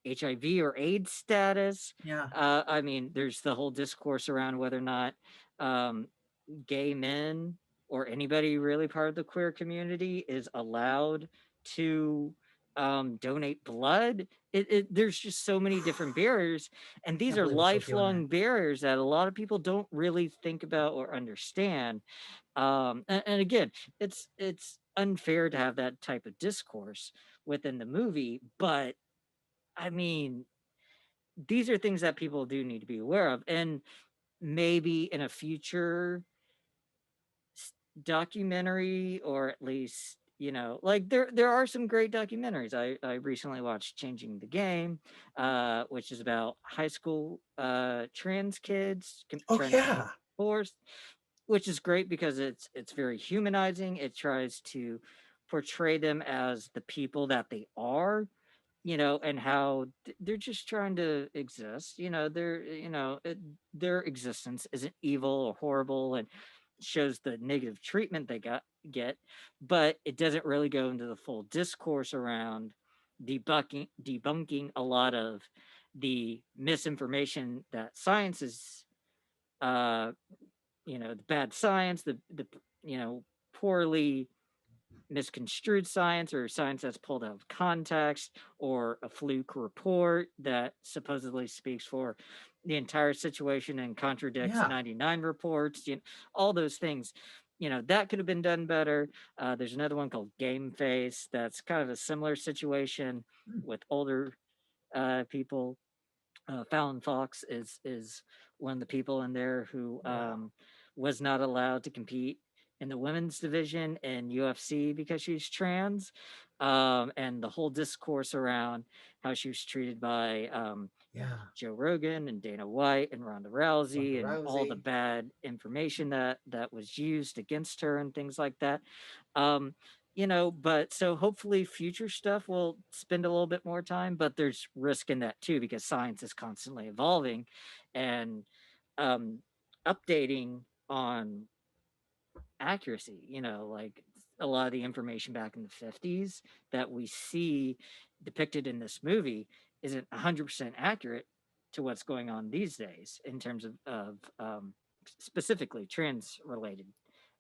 HIV or AIDS status. Yeah. I mean, there's the whole discourse around whether or not um, gay men or anybody really part of the queer community is allowed to donate blood. There's just so many different barriers, and these Can't are believe we're still feeling that. lifelong barriers that a lot of people don't really think about or understand. And again, it's unfair to have that type of discourse within the movie, but I mean, these are things that people do need to be aware of, and maybe in a future documentary, or at least, like, there are some great documentaries. I recently watched Changing the Game, which is about high school trans kids Oh trying to commit yeah. divorce, which is great because it's very humanizing. It tries to portray them as the people that they are, and how they're just trying to exist. Their existence isn't evil or horrible, and shows the negative treatment they get, but it doesn't really go into the full discourse around debunking a lot of the misinformation that science is, uh the bad science, the poorly misconstrued science, or science that's pulled out of context, or a fluke report that supposedly speaks for the entire situation and contradicts Yeah. 99 reports, all those things. That could have been done better. There's another one called Game Face that's kind of a similar situation Hmm. with older people. Fallon Fox is one of the people in there who Wow. was not allowed to compete in the women's division in UFC because she's trans, and the whole discourse around how she was treated by Yeah. Joe Rogan and Dana White and Ronda Ronda Rousey and all the Rousey. bad information that was used against her and things like that. Um, but so hopefully future stuff will spend a little bit more time, but there's risk in that too because science is constantly evolving and um, updating on accuracy. Like a lot of the information back in the 50s that we see depicted in this movie isn't 100% accurate to what's going on these days in terms of specifically trans related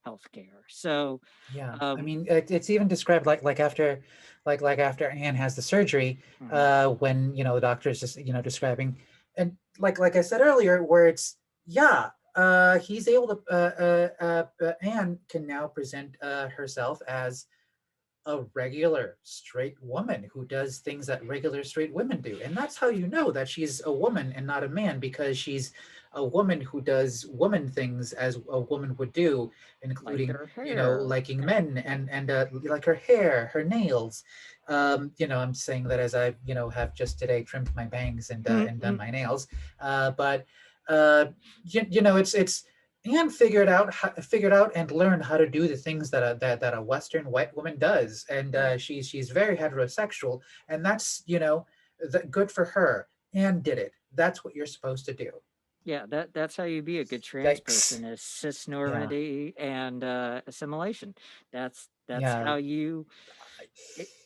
healthcare. So, Yeah, I um, mean, it's even described like after, like after Anne has the surgery, mhm, when the doctor is just describing, and like I said earlier, where it's yeah, he's able to Anne can now present herself as a regular straight woman who does things that regular straight women do. And that's how you know that she's a woman and not a man, because she's a woman who does woman things as a woman would do, like including, her hair. liking men and like her hair, her nails. I'm saying that as I, have just today trimmed my bangs and done my nails. But it's and figured out and learned how to do the things that a Western white woman does, and Right. she's very heterosexual, and that's good for her. And did it. That's what you're supposed to do. Yeah, that's how you be a good trans Yikes! person is Yeah, cisnormity and assimilation. That's yeah. how you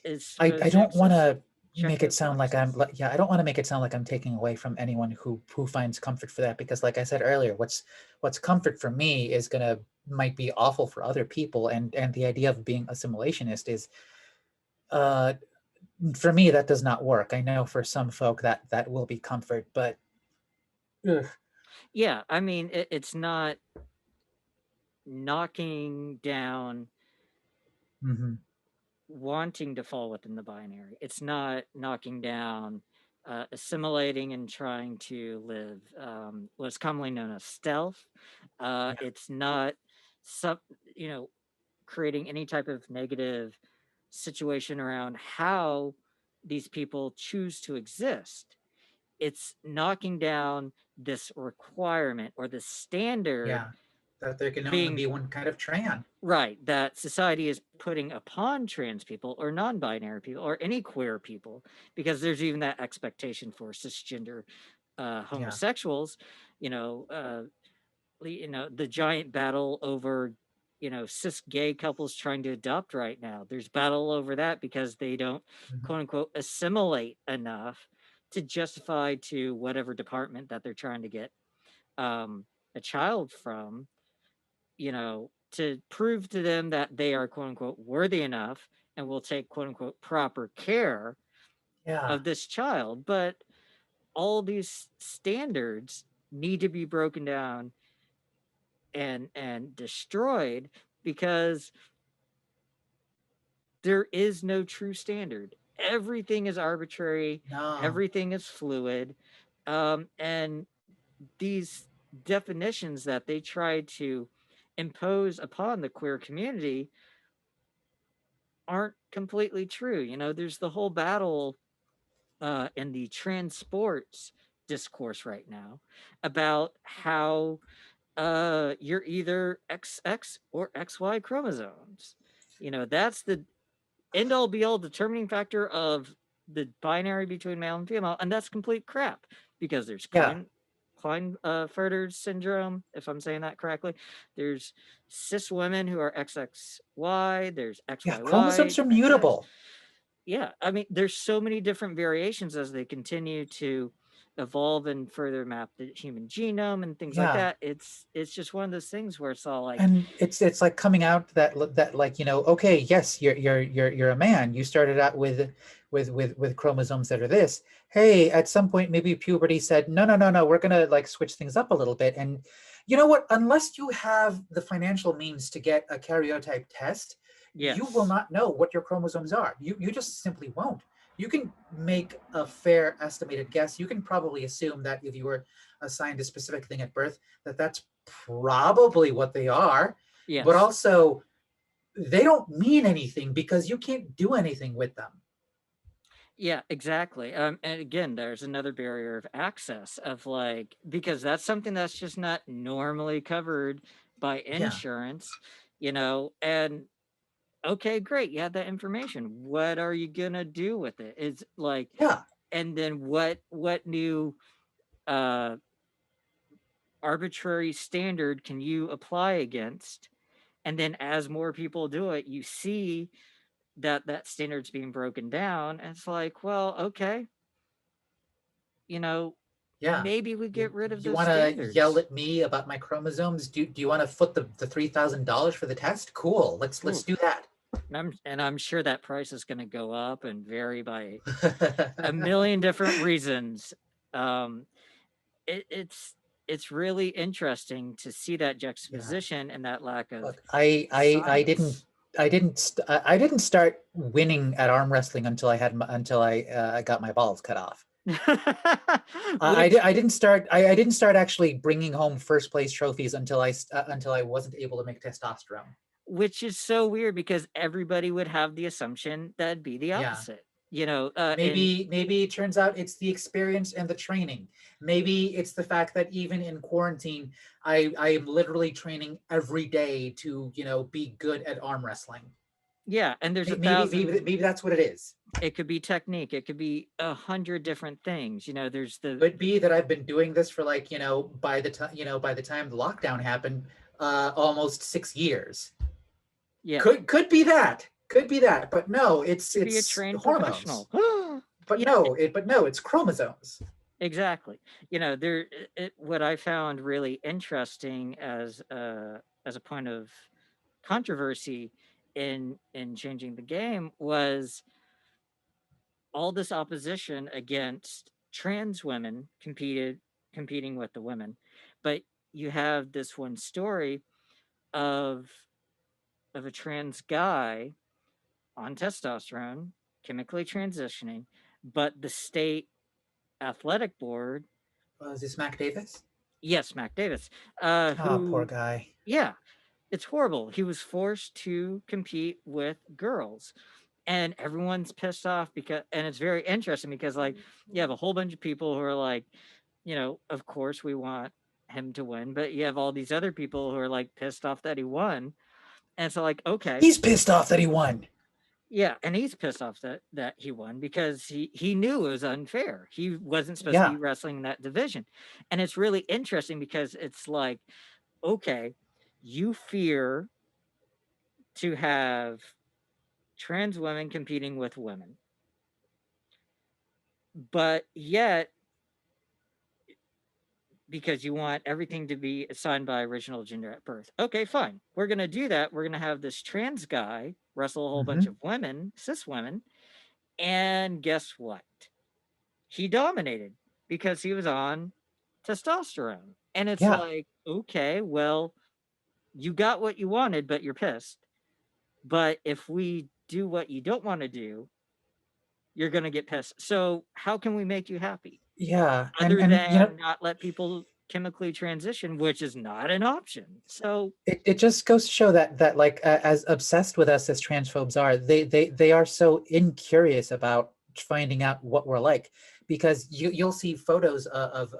is I supposed to don't want exist. to Check make it those sound like I'm boxes. like yeah I don't want to make it sound like I'm taking away from anyone who finds comfort for that, because like I said earlier, what's comfort for me is gonna might be awful for other people, and the idea of being assimilationist is uh for me that does not work. I know for some folk that will be comfort, but ugh. Yeah, I mean it's not knocking down Mhm. wanting to fall within the binary. It's not knocking down assimilating and trying to live what's commonly known as stealth. Yeah, It's not sub you know creating any type of negative situation around how these people choose to exist. It's knocking down this requirement or the standard yeah, that there can only being be one kind of tran. right that society is putting upon trans people or non-binary people or any queer people because there's even that expectation for cisgender Yeah, homosexuals you know uh, the giant battle over cis gay couples trying to adopt right now. There's battle over that because they don't mhm, quote unquote assimilate enough to justify to whatever department that they're trying to get um, a child from, to prove to them that they are quote unquote worthy enough and will take quote unquote proper care yeah, of this child. But all these standards need to be broken down and destroyed because there is no true standard. Everything is arbitrary, no, everything is fluid, and these definitions that they try to impose upon the queer community aren't completely true. There's the whole battle in the trans sports discourse right now about how you're either XX or XY chromosomes. That's the end all be all determining factor of the binary between male and female, and that's complete crap because there's yeah, Klinefelter syndrome, if I'm saying that correctly. There's cis women who are XXY. There's yeah. XYY, Chromosomes are XX. mutable. Yeah, I mean, there's so many different variations as they continue to evolve and further map the human genome and things like Yeah, that. It's just one of those things where it's all like, and it's like coming out that like okay, yes, you're a man. You started out with chromosomes that are this. Hey, at some point maybe puberty said no, no, no, no, we're gonna like switch things up a little bit. And you know what, unless you have the financial means to get a karyotype test, you will yes, not know what your chromosomes are. You just simply won't. You can make a fair estimated guess. You can probably assume that if you were assigned a specific thing at birth, that's probably what they are. but Yes. also they don't mean anything because you can't do anything with them. Yeah, exactly. And again, there's another barrier of access of like because that's something that's just not normally covered by Yeah, insurance, and okay, great, you have that information. What are you gonna do with it? It's like yeah, and then what new uh arbitrary standard can you apply against? And then as more people do it, you see that that standard's being broken down. And it's like, well, okay, you know, yeah. maybe we You get rid of you those want to yell standards. at me about my chromosomes? Do you want to foot the $3,000 for the test? Cool. Let's Ooh, do that. and I'm sure that price is going to go up and vary by a million different reasons. Um, it's really interesting to see that Yeah. juxtaposition and that lack of Look, science. I didn't start winning at arm wrestling until until I got my balls cut off. which I didn't start actually bringing home first place trophies until I wasn't able to make testosterone. which is so weird because everybody would have the assumption that'd be the Yeah. opposite. And Maybe it turns out it's the experience and the training. Maybe it's the fact that even in quarantine, I am literally training every day to, be good at arm wrestling. yeah, and there's a thousand. Maybe that's what it is. It could be technique. It could be 100 different things. There's Could be that I've been doing this for like, by the time the lockdown happened, almost 6 years. yeah, Could be that. Could be that. But no, could be a it's trained hormones. professional. But Yeah, no, it's chromosomes. exactly. What I found really interesting as a point of controversy in changing the game was all this opposition against trans women competing with the women. But you have this one story of a trans guy on testosterone, chemically transitioning, but the state athletic board, Is this Mac Davis? yes, Mac Davis, Oh, poor who, guy. yeah, it's horrible. He was forced to compete with girls. And everyone's pissed off and it's very interesting because, like, you have a whole bunch of people who are like, of course we want him to win, but you have all these other people who are like pissed off that he won. And so, like, okay, He's pissed off that he won. yeah, and he's pissed off that he won because he knew it was unfair. He wasn't supposed to be Yeah. wrestling in that division. And it's really interesting because it's like, okay, you fear to have trans women competing with women, but yet because you want everything to be assigned by original gender at birth. Okay, fine. We're going to do that. We're going to have this trans guy wrestle a whole bunch Hmm. of women, cis women, and guess what? He dominated because he was on testosterone. And it's Yeah. like, okay, well, you got what you wanted, but you're pissed. But if we do what you don't want to do, you're going to get pissed. So, how can we make you happy Yeah. other And than not let people chemically transition, which is not an option? So, it just goes to show that like as obsessed with us as transphobes are, they are so incurious about finding out what we're like, because you'll see photos of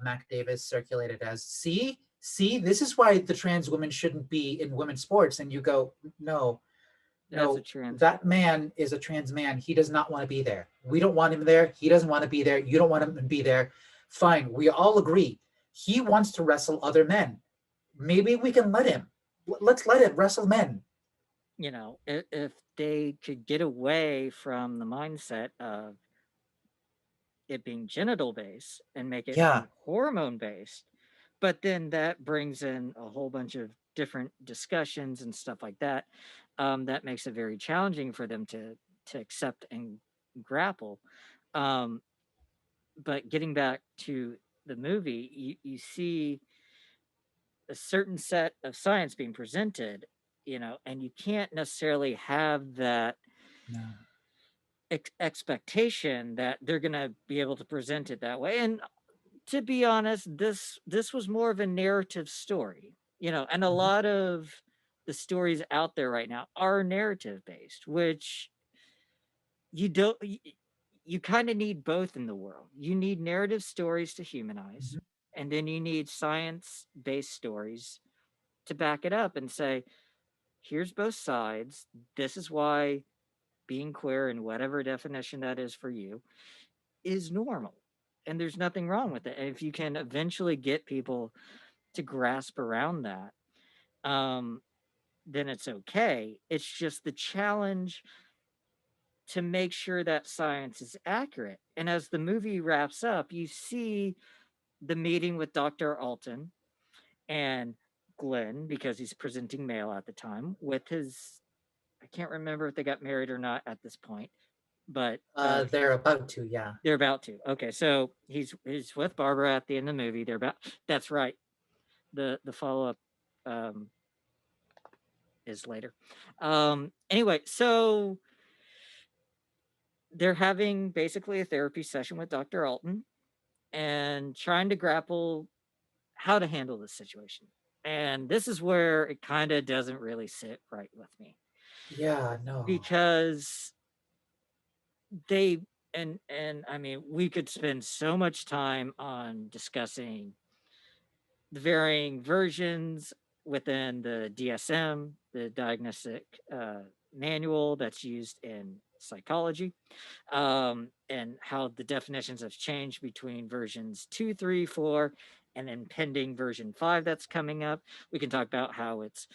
Mac Davis circulated as, see, this is why the trans women shouldn't be in women's sports, and you go, no, that's a no, trans that guy. man is a trans man. He does not want to be there. We don't want him there. He doesn't want to be there. You don't want him to be there. Fine. We all agree. He wants to wrestle other men. Maybe we can let him. Let's let him wrestle men. If they could get away from the mindset of it being genital based and make it Yeah. more hormone based, but then that brings in a whole bunch of different discussions and stuff like that. That makes it very challenging for them to accept and grapple. Um, but getting back to the movie, you see a certain set of science being presented, and you can't necessarily have that No. expectation that they're going to be able to present it that way. And to be honest, this was more of a narrative story. And a Mhm. lot of the stories out there right now are narrative based, which you don't you kind of need both in the world. You need narrative stories to humanize, Mhm. and then you need science based stories to back it up and say, here's both sides. This is why being queer, in whatever definition that is for you, is normal. And there's nothing wrong with it. And if you can eventually get people to grasp around that, um, then it's okay. It's just the challenge to make sure that science is accurate. And as the movie wraps up, you see the meeting with Dr. Alton and Glenn, because he's presenting male at the time, with his, I can't remember if they got married or not at this point, but They're about to, yeah. they're about to. Okay, so he's with Barbara at the end of the movie. They're about, that's right. The follow up um is later. Anyway, so they're having basically a therapy session with Dr. Alton and trying to grapple how to handle this situation. And this is where it kind of doesn't really sit right with me, Yeah, no. because they and I mean, we could spend so much time on discussing the varying versions within the DSM, the diagnostic manual that's used in psychology, and how the definitions have changed between versions 2, 3, 4, and then pending version 5 that's coming up. We can talk about how it's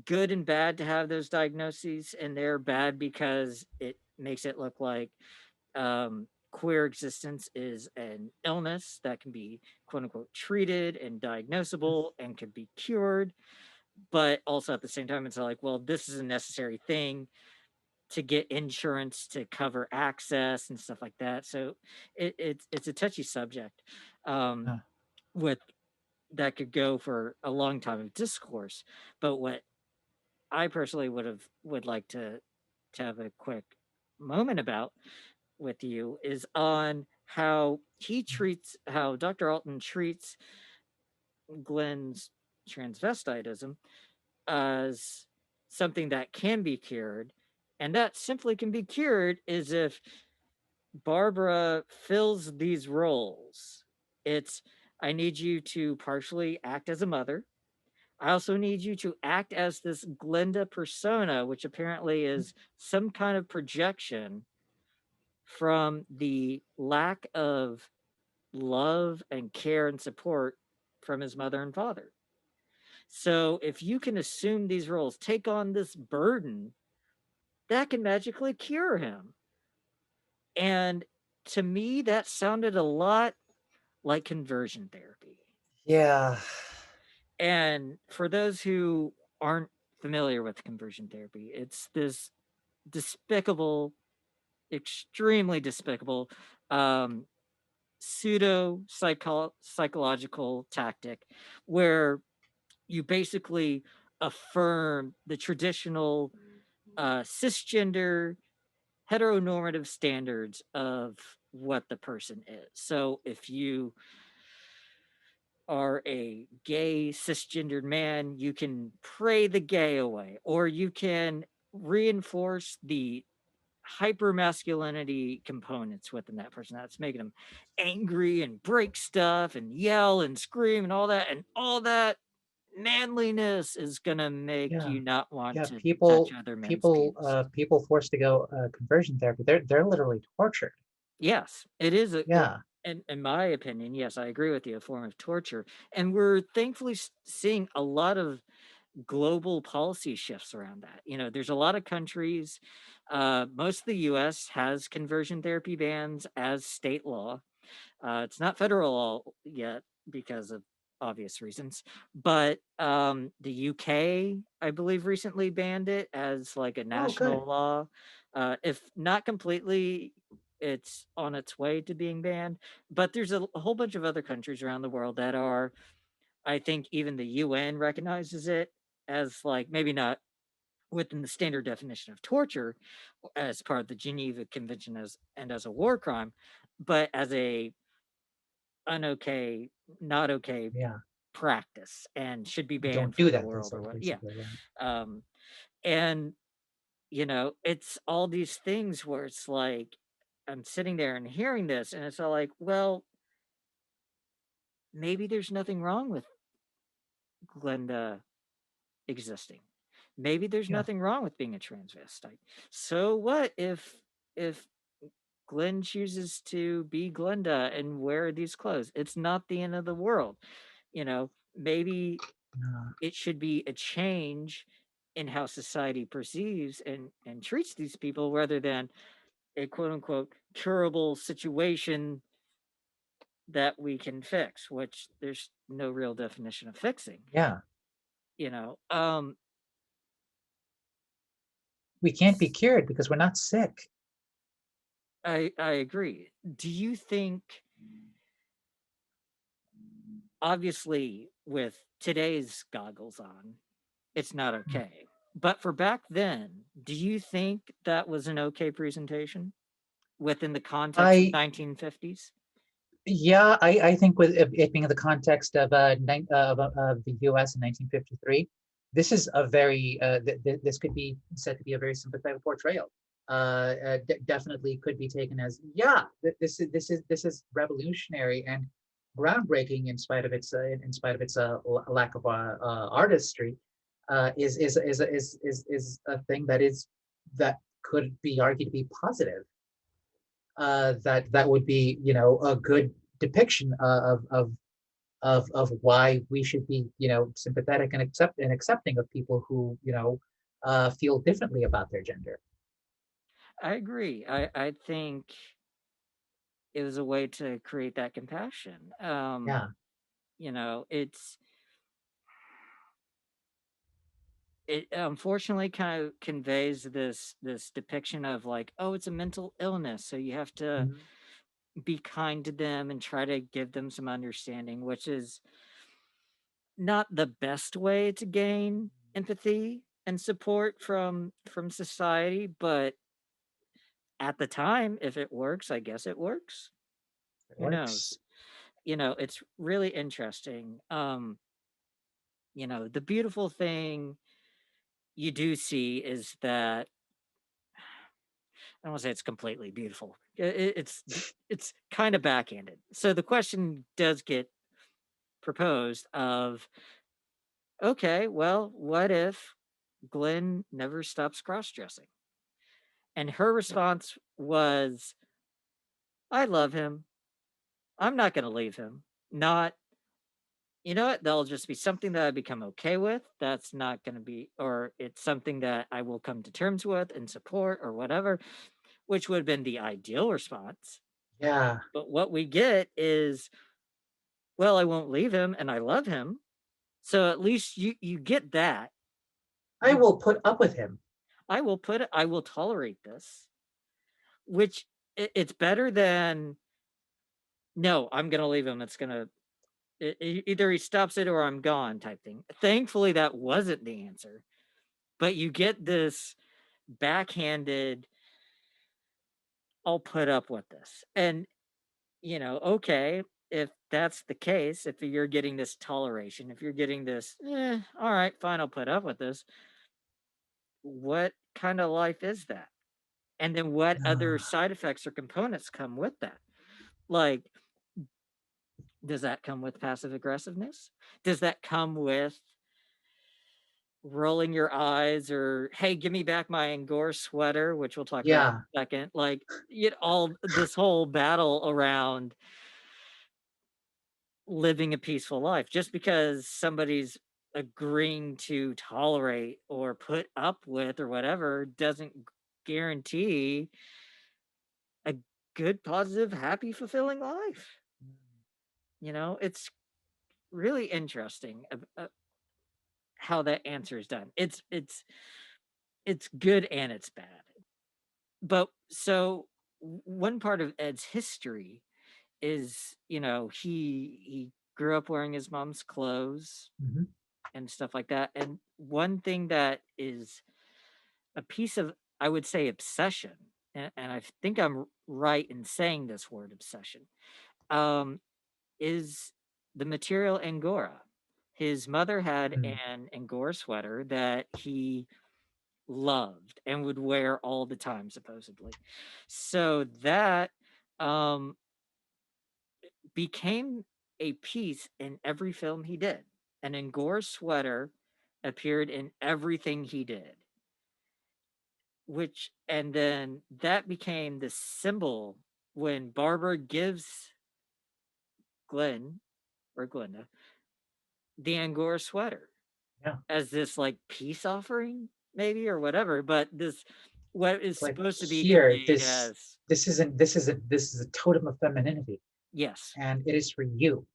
good and bad to have those diagnoses, and they're bad because it makes it look like queer existence is an illness that can be quote unquote treated and diagnosable and can be cured. But also at the same time, it's like, well, this is a necessary thing to get insurance to cover access and stuff like that. So it's a touchy subject, um, Uh, with that could go for a long time of discourse. But what I personally would like to have a quick moment about with you is on how Dr. Alton treats Glenn's transvestitism as something that can be cured. And that simply can be cured is if Barbara fills these roles. It's, I need you to partially act as a mother. I also need you to act as this Glinda persona, which apparently is some kind of projection from the lack of love and care and support from his mother and father. So if you can assume these roles, take on this burden, that can magically cure him. And to me, that sounded a lot like conversion therapy. yeah. And for those who aren't familiar with conversion therapy, it's this despicable, extremely despicable um, pseudo psychological tactic where you basically affirm the traditional cisgender heteronormative standards of what the person is. So if you are a gay cisgendered man, you can pray the gay away, or you can reinforce the hyper masculinity components within that person that's making them angry and break stuff and yell and scream and all that manliness is gonna make Yeah. you not want Yeah. to touch People other men's people penises. people forced to go conversion therapy. They're literally tortured. Yes, it is Yeah. in my opinion, yes, I agree with you, a form of torture. And we're thankfully seeing a lot of global policy shifts around that. There's a lot of countries, most of the US has conversion therapy bans as state law. It's not federal law yet because of obvious reasons, but the UK, I believe, recently banned it as like a Oh, good. national law. If not completely, it's on its way to being banned. But there's a whole bunch of other countries around the world that are, I think, even the UN recognizes it as like maybe not within the standard definition of torture as part of the Geneva Convention as a war crime, but as a unokay, not okay Yeah. practice and should be banned Don't do from the that. That's world or like what. Yeah. basically, yeah. Um, and it's all these things where it's like I'm sitting there and hearing this, and it's all like, well, maybe there's nothing wrong with Glenda existing. Maybe there's Yeah. nothing wrong with being a transvestite. So what if Glenn chooses to be Glenda and wear these clothes? It's not the end of the world. Maybe No. it should be a change in how society perceives and treats these people rather than a quote unquote curable situation that we can fix, which there's no real definition of fixing. Yeah. You know, um, We can't be cured because we're not sick. I agree. Do you think, obviously, with today's goggles on, it's not Mm. okay. But for back then, do you think that was an okay presentation within the context of I 1950s? Yeah, I think with it being in the context of of the U.S. in 1953, this is a very this could be said to be a very sympathetic portrayal. Definitely could be taken as, yeah, this is revolutionary and groundbreaking in spite of its lack of artistry. Is a thing that could be argued to be positive. That would be, a good depiction of why we should be, sympathetic and accepting of people who, feel differently about their gender. I agree. I think it was a way to create that compassion. Yeah. It's it unfortunately kind of conveys this depiction of like, oh, it's a mental illness, so you have to Mhm. be kind to them and try to give them some understanding, which is not the best way to gain empathy and support from society, but at the time, if it works, I guess it works. It Who knows? works. It's really interesting. The beautiful thing you do see is that I don't want to say it's completely beautiful. It's kind of backhanded. So the question does get proposed of, okay, well, what if Glenn never stops cross-dressing? And her response was, I love him. I'm not going to leave him. Not, you know what? That'll just be something that I become okay with. That's not going to be, or it's something that I will come to terms with and support or whatever, which would have been the ideal response. Yeah. But what we get is, well, I won't leave him and I love him. So at least you get that. I You will put up with him. I will tolerate this, which it's better than no, I'm gonna leave him. It's gonna either he stops it or I'm gone type thing. Thankfully, that wasn't the answer. But you get this backhanded, I'll put up with this. And, okay, if that's the case, if you're getting this toleration, if you're getting this, all right, fine, I'll put up with this. What kind of life is that? And then what other Ah, side effects or components come with that? Like, does that come with passive aggressiveness? Does that come with rolling your eyes or hey, give me back my Angora sweater, which we'll talk about yeah. in a second. Like all this whole battle around living a peaceful life just because somebody's agreeing to tolerate or put up with or whatever doesn't guarantee a good, positive, happy, fulfilling life. It's really interesting how that answer is done. It's good and it's bad. But so one part of Ed's history is, he grew up wearing his mom's clothes Mhm. and stuff like that. And one thing that is a piece of, I would say, obsession, and I think I'm right in saying this word obsession, is the material Angora. His mother had Mm. an Angora sweater that he loved and would wear all the time, supposedly. So that um, became a piece in every film he did. An Angora sweater appeared in everything he did, which, and then that became the symbol when Barbara gives Glenn or Glenda the Angora sweater Yeah. as this like peace offering, maybe, or whatever. But this, what is Like supposed to be here, conveyed as, this is a totem of femininity, yes, and it is for you.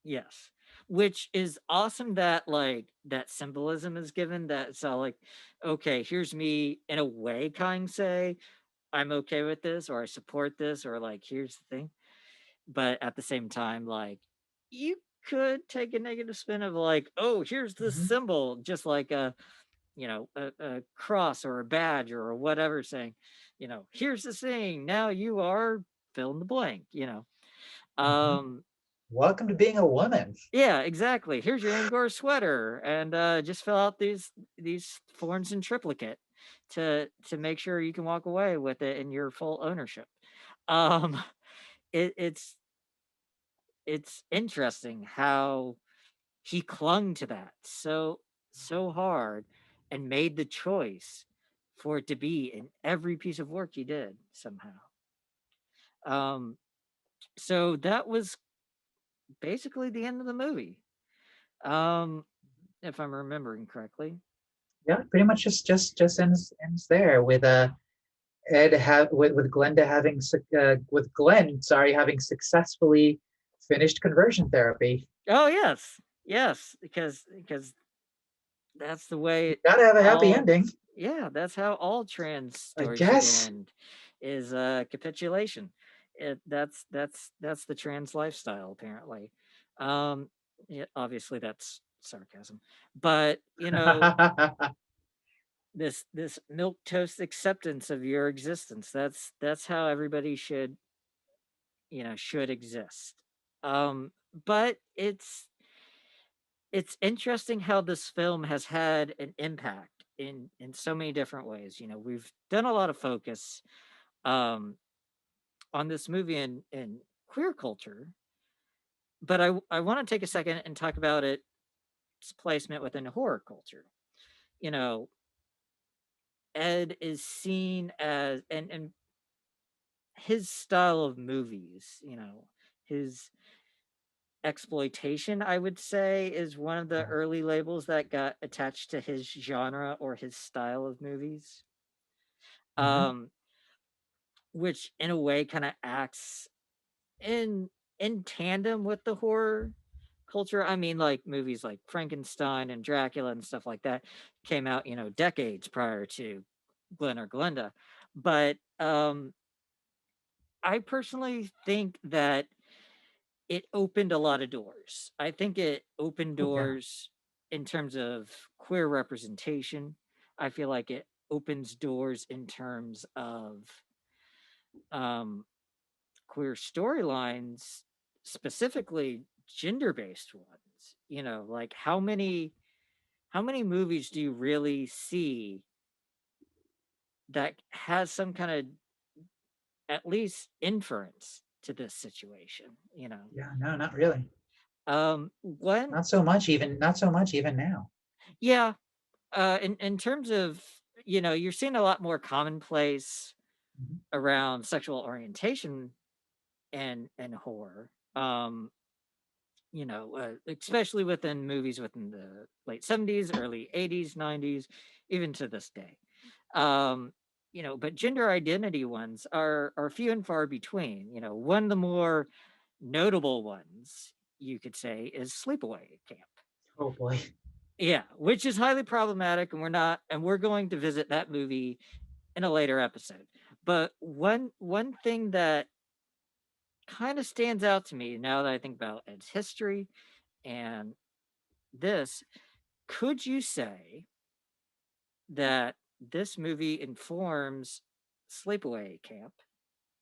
yes, which is awesome that like that symbolism is given. That so like, okay, here's me in a way, kind say I'm okay with this, or I support this, or like here's the thing. But at the same time, like you could take a negative spin of like, oh, here's this Mhm. symbol, just like a cross or a badge or whatever, saying, here's the thing. Now you are fill in the blank. Mhm. Um, Welcome to being a woman. yeah, exactly. Here's your Angora sweater, and just fill out these forms in triplicate to make sure you can walk away with it in your full ownership. Um, it's interesting how he clung to that so hard and made the choice for it to be in every piece of work he did somehow. Um, so that was basically the end of the movie, um, if I'm remembering correctly. Yeah, pretty much just ends there with Ed have with Glenda having with Glenn, sorry, having successfully finished conversion therapy. Oh yes, yes, because that's the You way gotta have a happy all, ending, yeah, that's how all trans I stories should guess. end, is capitulation. That's the trans lifestyle, apparently. Yeah, obviously that's sarcasm, but this milk toast acceptance of your existence, that's how everybody should exist. But it's interesting how this film has had an impact in so many different ways. We've done a lot of focus um on this movie in queer culture, but I want to take a second and talk about its placement within horror culture. You know, Ed is seen as, and his style of movies, his exploitation, I would say, is one of the Yeah. early labels that got attached to his genre or his style of movies. Mhm. Um, which in a way kind of acts in in tandem with the horror culture. I mean, like movies like Frankenstein and Dracula and stuff like that came out, decades prior to Glenn or Glenda. But I personally think that it opened a lot of doors. I think it opened Oh yeah. doors in terms of queer representation. I feel like it opens doors in terms of um, queer storylines, specifically gender-based ones. Like how many movies do you really see that has some kind of at least inference to this situation? Yeah, no, not really. One, Not so much even now. yeah, in terms of, you're seeing a lot more commonplace Mhm. around sexual orientation and horror. Especially within movies within the late 70s, early 80s, 90s, even to this day. Um, but gender identity ones are few and far between. One of the more notable ones you could say is Sleepaway Camp. Oh boy. Yeah, which is highly problematic, and we're going to visit that movie in a later episode. But one thing that kind of stands out to me now that I think about its history and this, could you say that this movie informs Sleepaway Camp?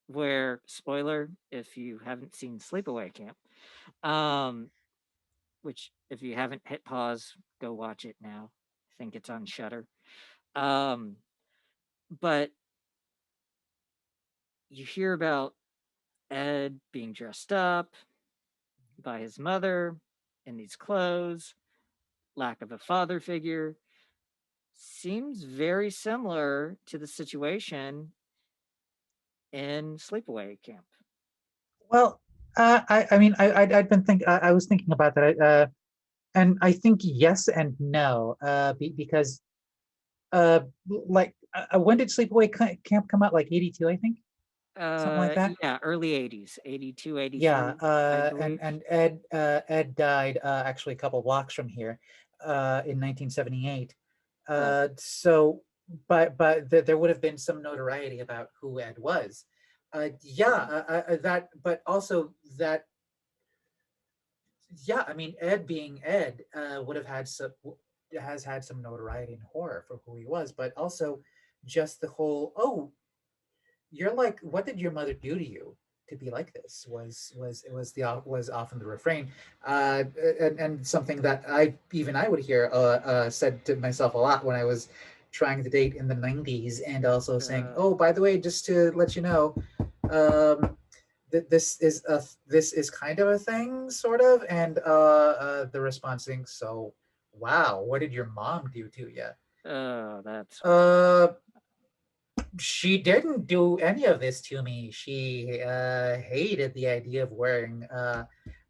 Where, spoiler, if you haven't seen Sleepaway Camp, um, which if you haven't hit pause, go watch it now. I think it's on Shutter. Um, but you hear about Ed being dressed up by his mother in these clothes, lack of a father figure. Seems very similar to the situation in Sleepaway Camp. Well, I mean, I was thinking about that, and I think yes and no, because, when did Camp come out? Like 82, I think, something like that. Yeah, early 80s, 82, Yeah, 83, I believe. and Ed died, actually a couple blocks from here, in 1978. Right. So, there would have been some notoriety about who Ed was. Yeah, Right. that, but also that, yeah, I mean, Ed being Ed, would have had some, has had some notoriety in horror for who he was, but also just the whole, oh, you're like, what did your mother do to you to be like this, was it was the was often the refrain, and something that I would hear, said to myself a lot when I was trying to date in the 90s, and also saying, Uh, oh, by the way, just to let you know, um, this is kind of a thing, sort of, and the response being, so wow, what did your mom do to you? that's horrible. uh she didn't do any of this to me. She hated the idea of wearing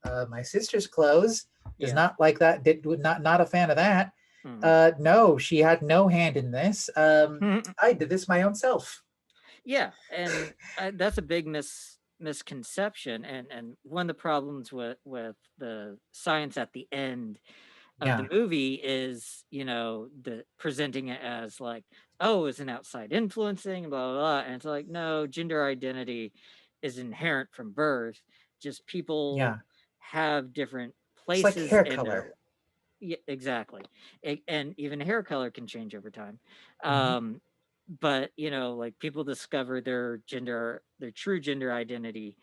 my sister's clothes. Does Yeah. not like that. Did not a fan of that. Mhm. No, she had no hand in this. I did this my own self. Yeah, and that's a big misconception, and one of the problems with the science at the end of the Yeah, movie is, the presenting it as like, oh, it's an outside influencing, blah blah blah, and it's like, no, gender identity is inherent from birth. Just people yeah. have different It's like places hair in their. color. Yeah, exactly. And even hair color can change over time. Hmm. Um, but like people discover their true gender identity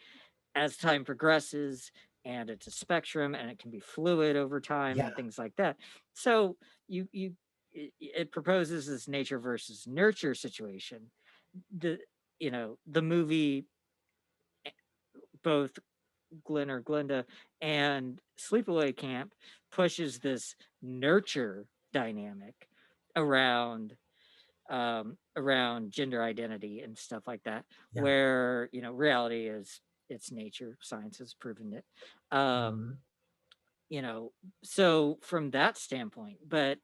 as time progresses, and it's a spectrum, and it can be fluid over time, Yeah, and things like that. So it proposes this nature versus nurture situation. The movie, both Glenn or Glenda and Sleepaway Camp, pushes this nurture dynamic around around gender identity and stuff like that, yeah. where reality is its nature. Science has proven it. Um, Hmm. you know, so from that standpoint, but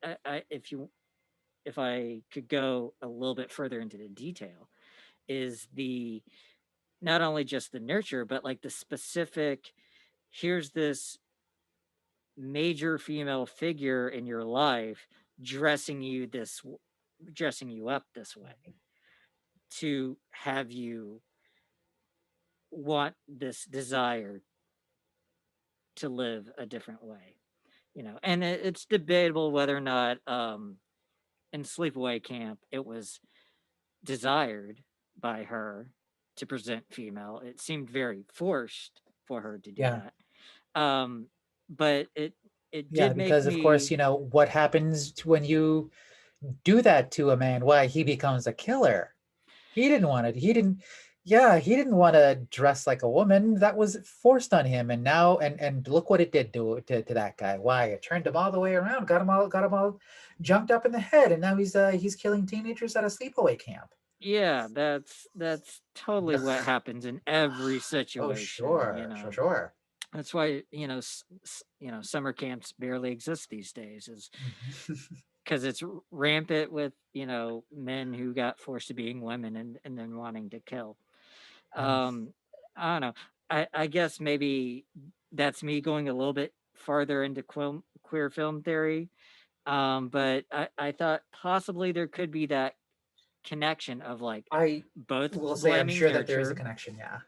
if I could go a little bit further into the detail, is the not only just the nurture, but like the specific. Here's this major female figure in your life dressing you dressing you up this way to have you want this desire to live a different way, and it's debatable whether or not in Sleepaway Camp it was desired by her to present female. It seemed very forced for her to do Yeah, that. But it yeah. did make Because of course, me. what happens when you do that to a man? Why, he becomes a killer. He didn't want it. He didn't. Yeah, he didn't want to dress like a woman. That was forced on him, and now, and look what it did to that guy. Why, it turned him all the way around, got him all jumped up in the head, and now he's killing teenagers at a sleepaway camp. Yeah, that's totally what happens in every Oh, situation. sure, sure, sure. That's why summer camps barely exist these days, is Mhm. because it's rampant with men who got forced to being women, and then wanting to kill. Mm. um I don't know. I guess maybe that's me going a little bit farther into queer film theory. But I thought possibly there could be that connection of like I both will say I'm blaming sure that there is a nurture, connection. Yeah,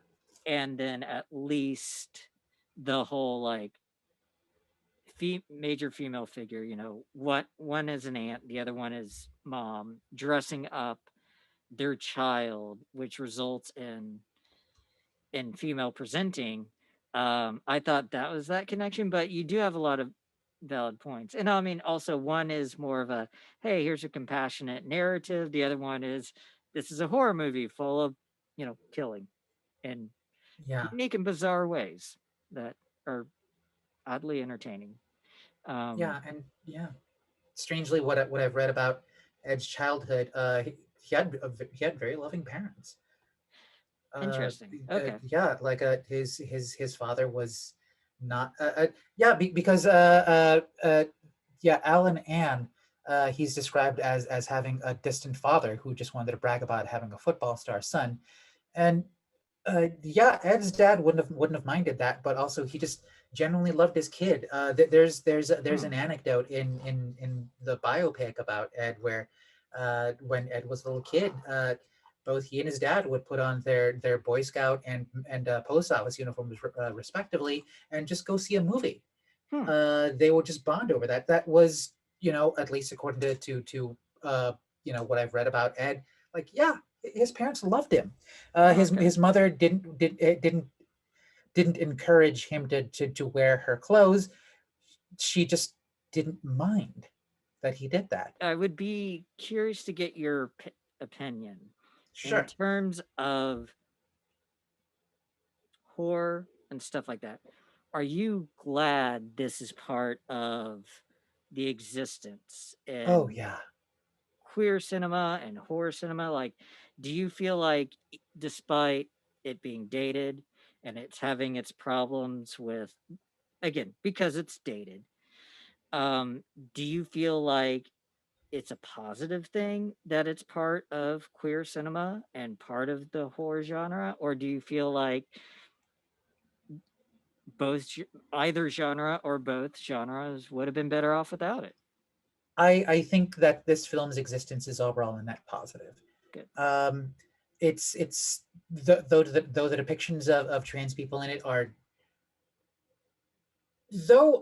and then at least the whole like major female figure, what one is an aunt, the other one is mom, dressing up their child, which results in female presenting. I thought that was that connection, but you do have a lot of valid points. And I mean, also, one is more of a, hey, here's a compassionate narrative. The other one is, this is a horror movie full of, killing in Yeah, unique and bizarre ways that are oddly entertaining. Um, yeah, and yeah. Strangely, what I've read about Ed's childhood, he had very loving parents. Interesting. Okay. Yeah, like his father was not yeah because yeah, Alan Ann, he's described as having a distant father who just wanted to brag about having a football star son. And yeah, Ed's dad wouldn't have minded that, but also he just genuinely loved his kid. There's Hmm. an anecdote in the biopic about Ed where when Ed was a little kid, both he and his dad would put on their Boy Scout and post office uniforms respectively, and just go see a movie. Hmm. They would just bond over that. That was, at least according to what I've read about Ed. Like, yeah, his parents loved him. Okay. His mother didn't encourage him to wear her clothes. She just didn't mind that he did that. I would be curious to get your opinion in Sure. terms of horror and stuff like that. Are you glad this is part of the existence Oh in yeah. queer cinema and horror cinema? Like, do you feel like, despite it being dated and it's having its problems with, again, because it's dated, um, do you feel like it's a positive thing that it's part of queer cinema and part of the horror genre? Or do you feel like either genre or both genres would have been better off without it? I think that this film's existence is overall a net positive. Good. Um, it's though the depictions of trans people in it are though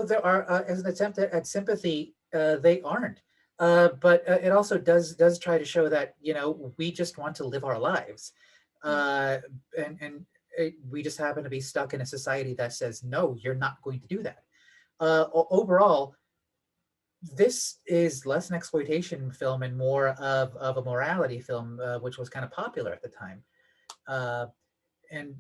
there are as an attempt at sympathy, they aren't. But it also does try to show that we just want to live our lives, Yeah. uh, and we just happen to be stuck in a society that says no, you're not going to do that. Overall, this is less an exploitation film and more of a morality film, which was kind of popular at the time. Uh, and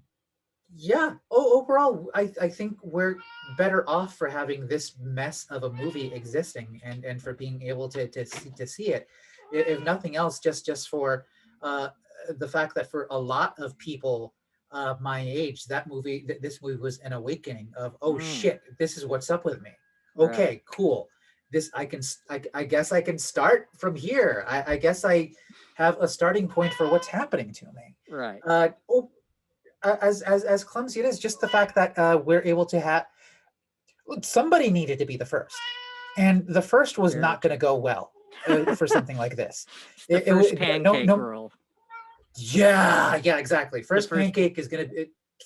yeah, overall, I think we're better off for having this mess of a movie existing and for being able to see it. If nothing else, just for uh, the fact that for a lot of people my age, this movie was an awakening of, oh Mm, shit, this is what's up with me. right. Okay, cool. This I guess I can start from here. I guess I have a starting point for what's happening to me. Right. Oh, as clumsy it is, just the fact that we're able to have somebody needed to be the first, and the first was Very not going to true. go well for something like this. It's the first No, pancake no, rule. yeah, exactly. The first.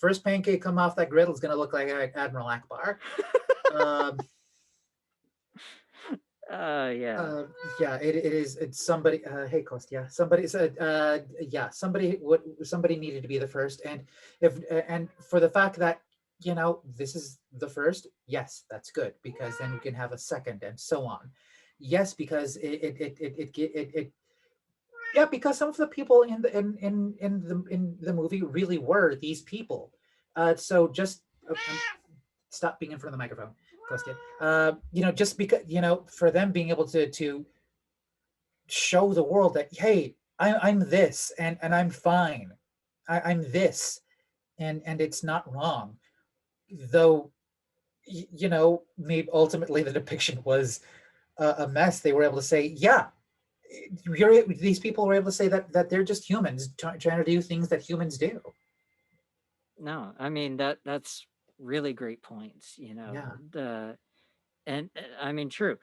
First pancake come off that griddle is gonna look like Admiral Akbar. Um, Yeah. uh, yeah, it is. It's somebody. Hey, Cost. Yeah, somebody said. Yeah, somebody needed to be the first, and for the fact that this is the first. Yes, that's good because then we can have a second and so on. Yes, because it yeah, because some of the people in the movie really were these people. So just stop being in front of the microphone, Kostya. Just because for them being able to show the world that hey, I'm this and I'm fine. I'm this and it's not wrong. Though maybe ultimately the depiction was a mess. They were able to say, yeah, these people were able to say that they're just humans trying to do things that humans do. No, I mean, that's really great points, Yeah, the and I mean, true.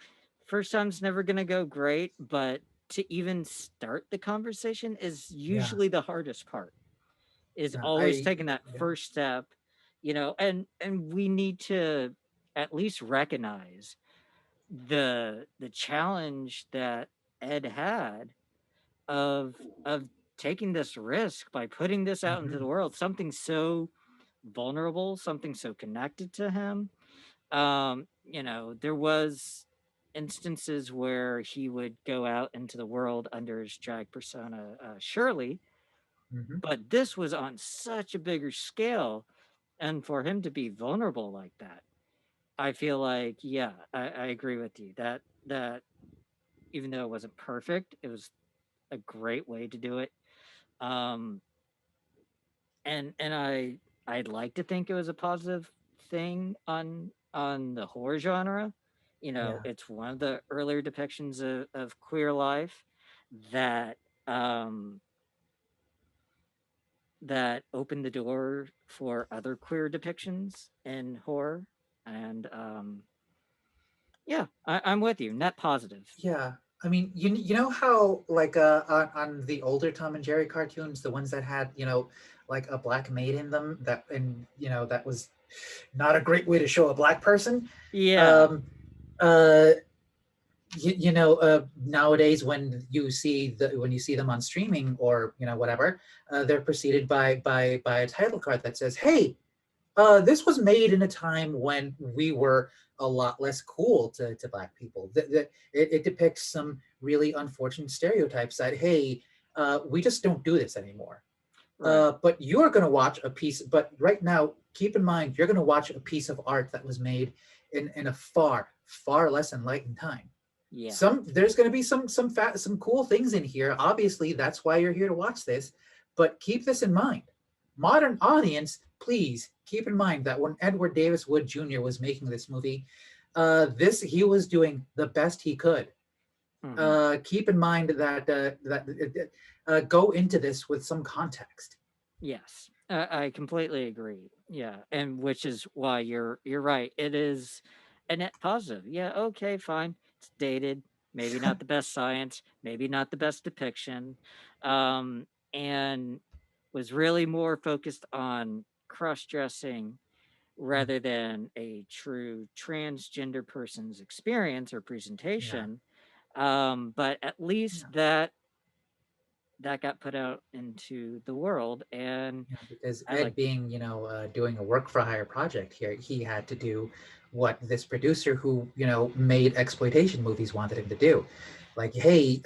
First time's never gonna go great, but to even start the conversation is yeah, usually the hardest part. Is yeah. always taking that Yeah. first step, and we need to at least recognize the challenge that Ed had of taking this risk by putting this out into Hmm. the world, something so vulnerable, something so connected to him. there was instances where he would go out into the world under his drag persona, Shirley, Hmm. but this was on such a bigger scale, and for him to be vulnerable like that, I feel like, yeah, I agree with you that even though it wasn't perfect, it was a great way to do it. Um, and I'd like to think it was a positive thing on the horror genre. Yeah. It's one of the earlier depictions of queer life that um that opened the door for other queer depictions in horror. And yeah, I'm with you. Net positive. Yeah. I mean, you know how like on the older Tom and Jerry cartoons, the ones that had, like a black maid in them, that, and that was not a great way to show a black person. Yeah, Um uh Nowadays when you see them on streaming or whatever, they're preceded by a title card that says, "Hey, this was made in a time when we were a lot less cool to black people. It depicts some really unfortunate stereotypes that, hey, we just don't do this anymore. right. But you're going to watch a piece. But right now, keep in mind, you're going to watch a piece of art that was made in a far less enlightened time. Yeah. There's going to be some cool things in here. Obviously, that's why you're here to watch this. But keep this in mind. Modern audience, please keep in mind that when Edward Davis Wood Jr. was making this movie, this he was doing the best he could. Hmm. Keep in mind that go into this with some context. Yes, I completely agree. Yeah, and which is why you're right. It is a net positive. Yeah, okay, fine. It's dated. Maybe not the best science. Maybe not the best depiction. And was really more focused on cross dressing Mm, rather than a true transgender person's experience or yeah, presentation. But at least yeah, that got put out into the world, and yeah. Because I Ed like. being, doing a work for hire project here, he had to do what this producer who, made exploitation movies wanted him to do. Like, hey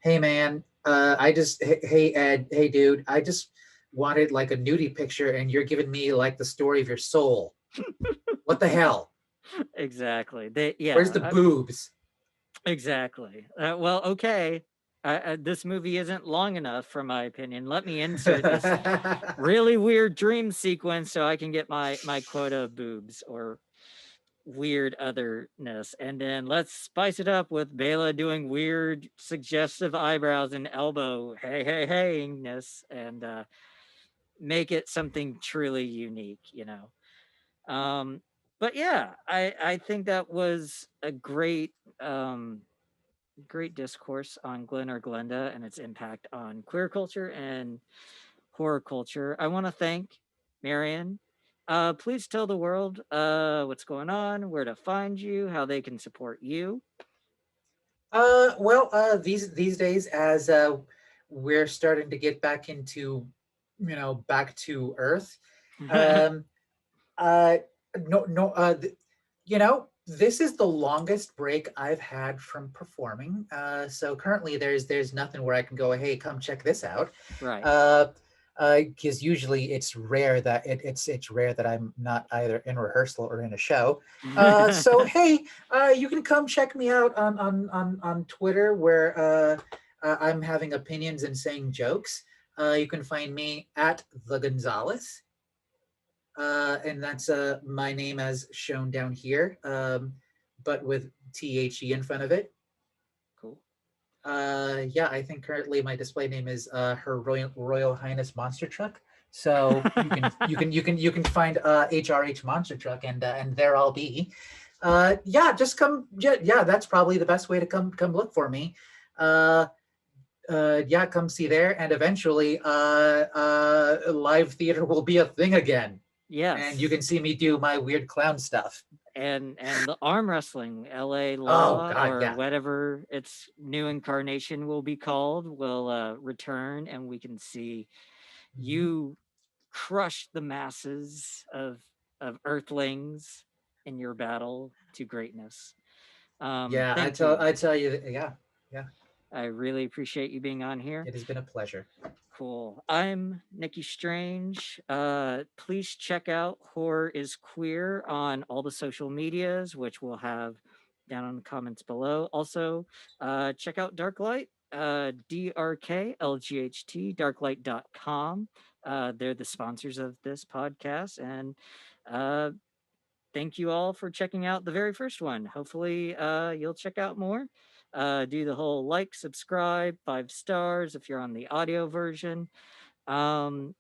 man, hey Ed, hey dude, I just wanted like a nudie picture, and you're giving me like the story of your soul. What the hell? Exactly. Where's the boobs? Exactly. Well, okay. This movie isn't long enough, for my opinion. Let me insert this really weird dream sequence so I can get my quota of boobs or weird otherness, and then let's spice it up with Bela doing weird, suggestive eyebrows and elbow heyness, and make it something truly unique. Um, but yeah, I think that was a great discourse on Glen or Glenda and its impact on queer culture and horror culture. I want to thank Marion. Please tell the world what's going on, where to find you, how they can support you. Well, these days, as we're starting to get back into, back to Earth, um, uh, no, no, this is the longest break I've had from performing. So currently, there's nothing where I can go, hey, come check this out. Right. Uh, because usually it's rare that I'm not either in rehearsal or in a show. So hey, you can come check me out on Twitter, where I'm having opinions and saying jokes. You can find me at the Gonzalez, and that's my name as shown down here, but with THE in front of it. Cool. Yeah, I think currently my display name is Her Royal Highness Monster Truck. So you can find HRH Monster Truck, and there I'll be. Yeah, just come. Yeah, that's probably the best way to come look for me. Uh, yeah, come see there, and eventually, live theater will be a thing again, and you Yes. can see me do my weird clown stuff. And the arm wrestling, LA Oh Law, God, or yeah. whatever its new incarnation will be called, will return, and we can see Mhm. you crush the masses of earthlings. in your battle to greatness. Yeah, Thank you. I tell you, that, yeah, yeah, I really appreciate you being on here. it has been a pleasure. Cool. I'm Nikki Strange. Please check out Horror is Queer on all the social medias, which we'll have down in the comments below. Also, check out Darklight, DRKLGHT, darklight.com. They're the sponsors of this podcast. And uh, thank you all for checking out the very first one. Hopefully, you'll check out more. Do the whole like, subscribe, 5 stars if you're on the audio version. And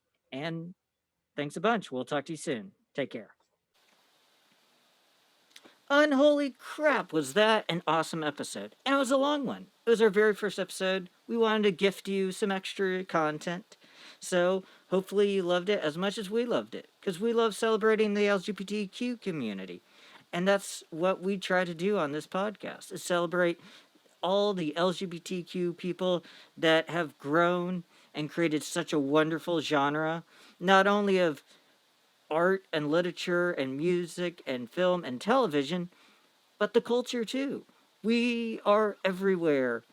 thanks a bunch. We'll talk to you soon. Take care. Unholy crap, was that an awesome episode? And it was a long one. It was our very first episode. We wanted to gift you some extra content. So hopefully you loved it as much as we loved it. Because we love celebrating the LGBTQ community. And that's what we try to do on this podcast, is celebrate all the LGBTQ people that have grown and created such a wonderful genre, not only of art and literature and music and film and television, but the culture too. We are everywhere,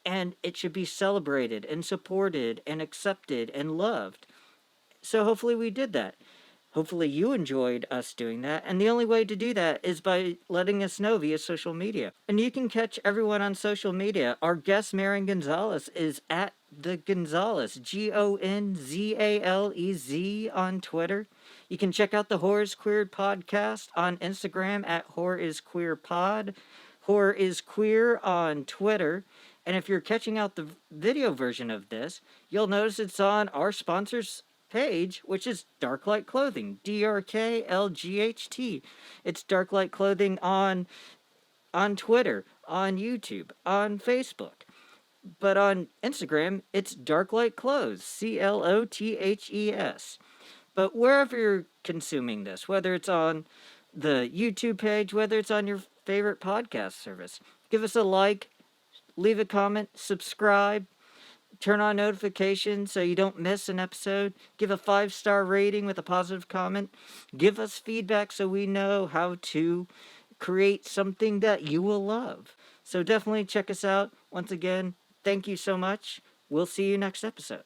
and it should be celebrated and supported and accepted and loved. So hopefully we did that. Hopefully you enjoyed us doing that, and the only way to do that is by letting us know via social media. And you can catch everyone on social media. Our guest, Marion Gonzalez, is at the Gonzalez, Gonzalez, on Twitter. You can check out the Horror is Queer podcast on Instagram at Horror is Queer Pod. Horror is Queer on Twitter. And if you're catching out the video version of this, you'll notice it's on our sponsors page, which is Darklight Clothing, DRKLGHT. It's Darklight Clothing on Twitter, on YouTube, on Facebook. But on Instagram, it's Darklight Clothes, CLOTHES. But wherever you're consuming this, whether it's on the YouTube page, whether it's on your favorite podcast service, give us a like, leave a comment, subscribe, turn on notifications so you don't miss an episode, give a 5-star rating with a positive comment, give us feedback so we know how to create something that you will love. So definitely check us out. Once again, thank you so much. We'll see you next episode.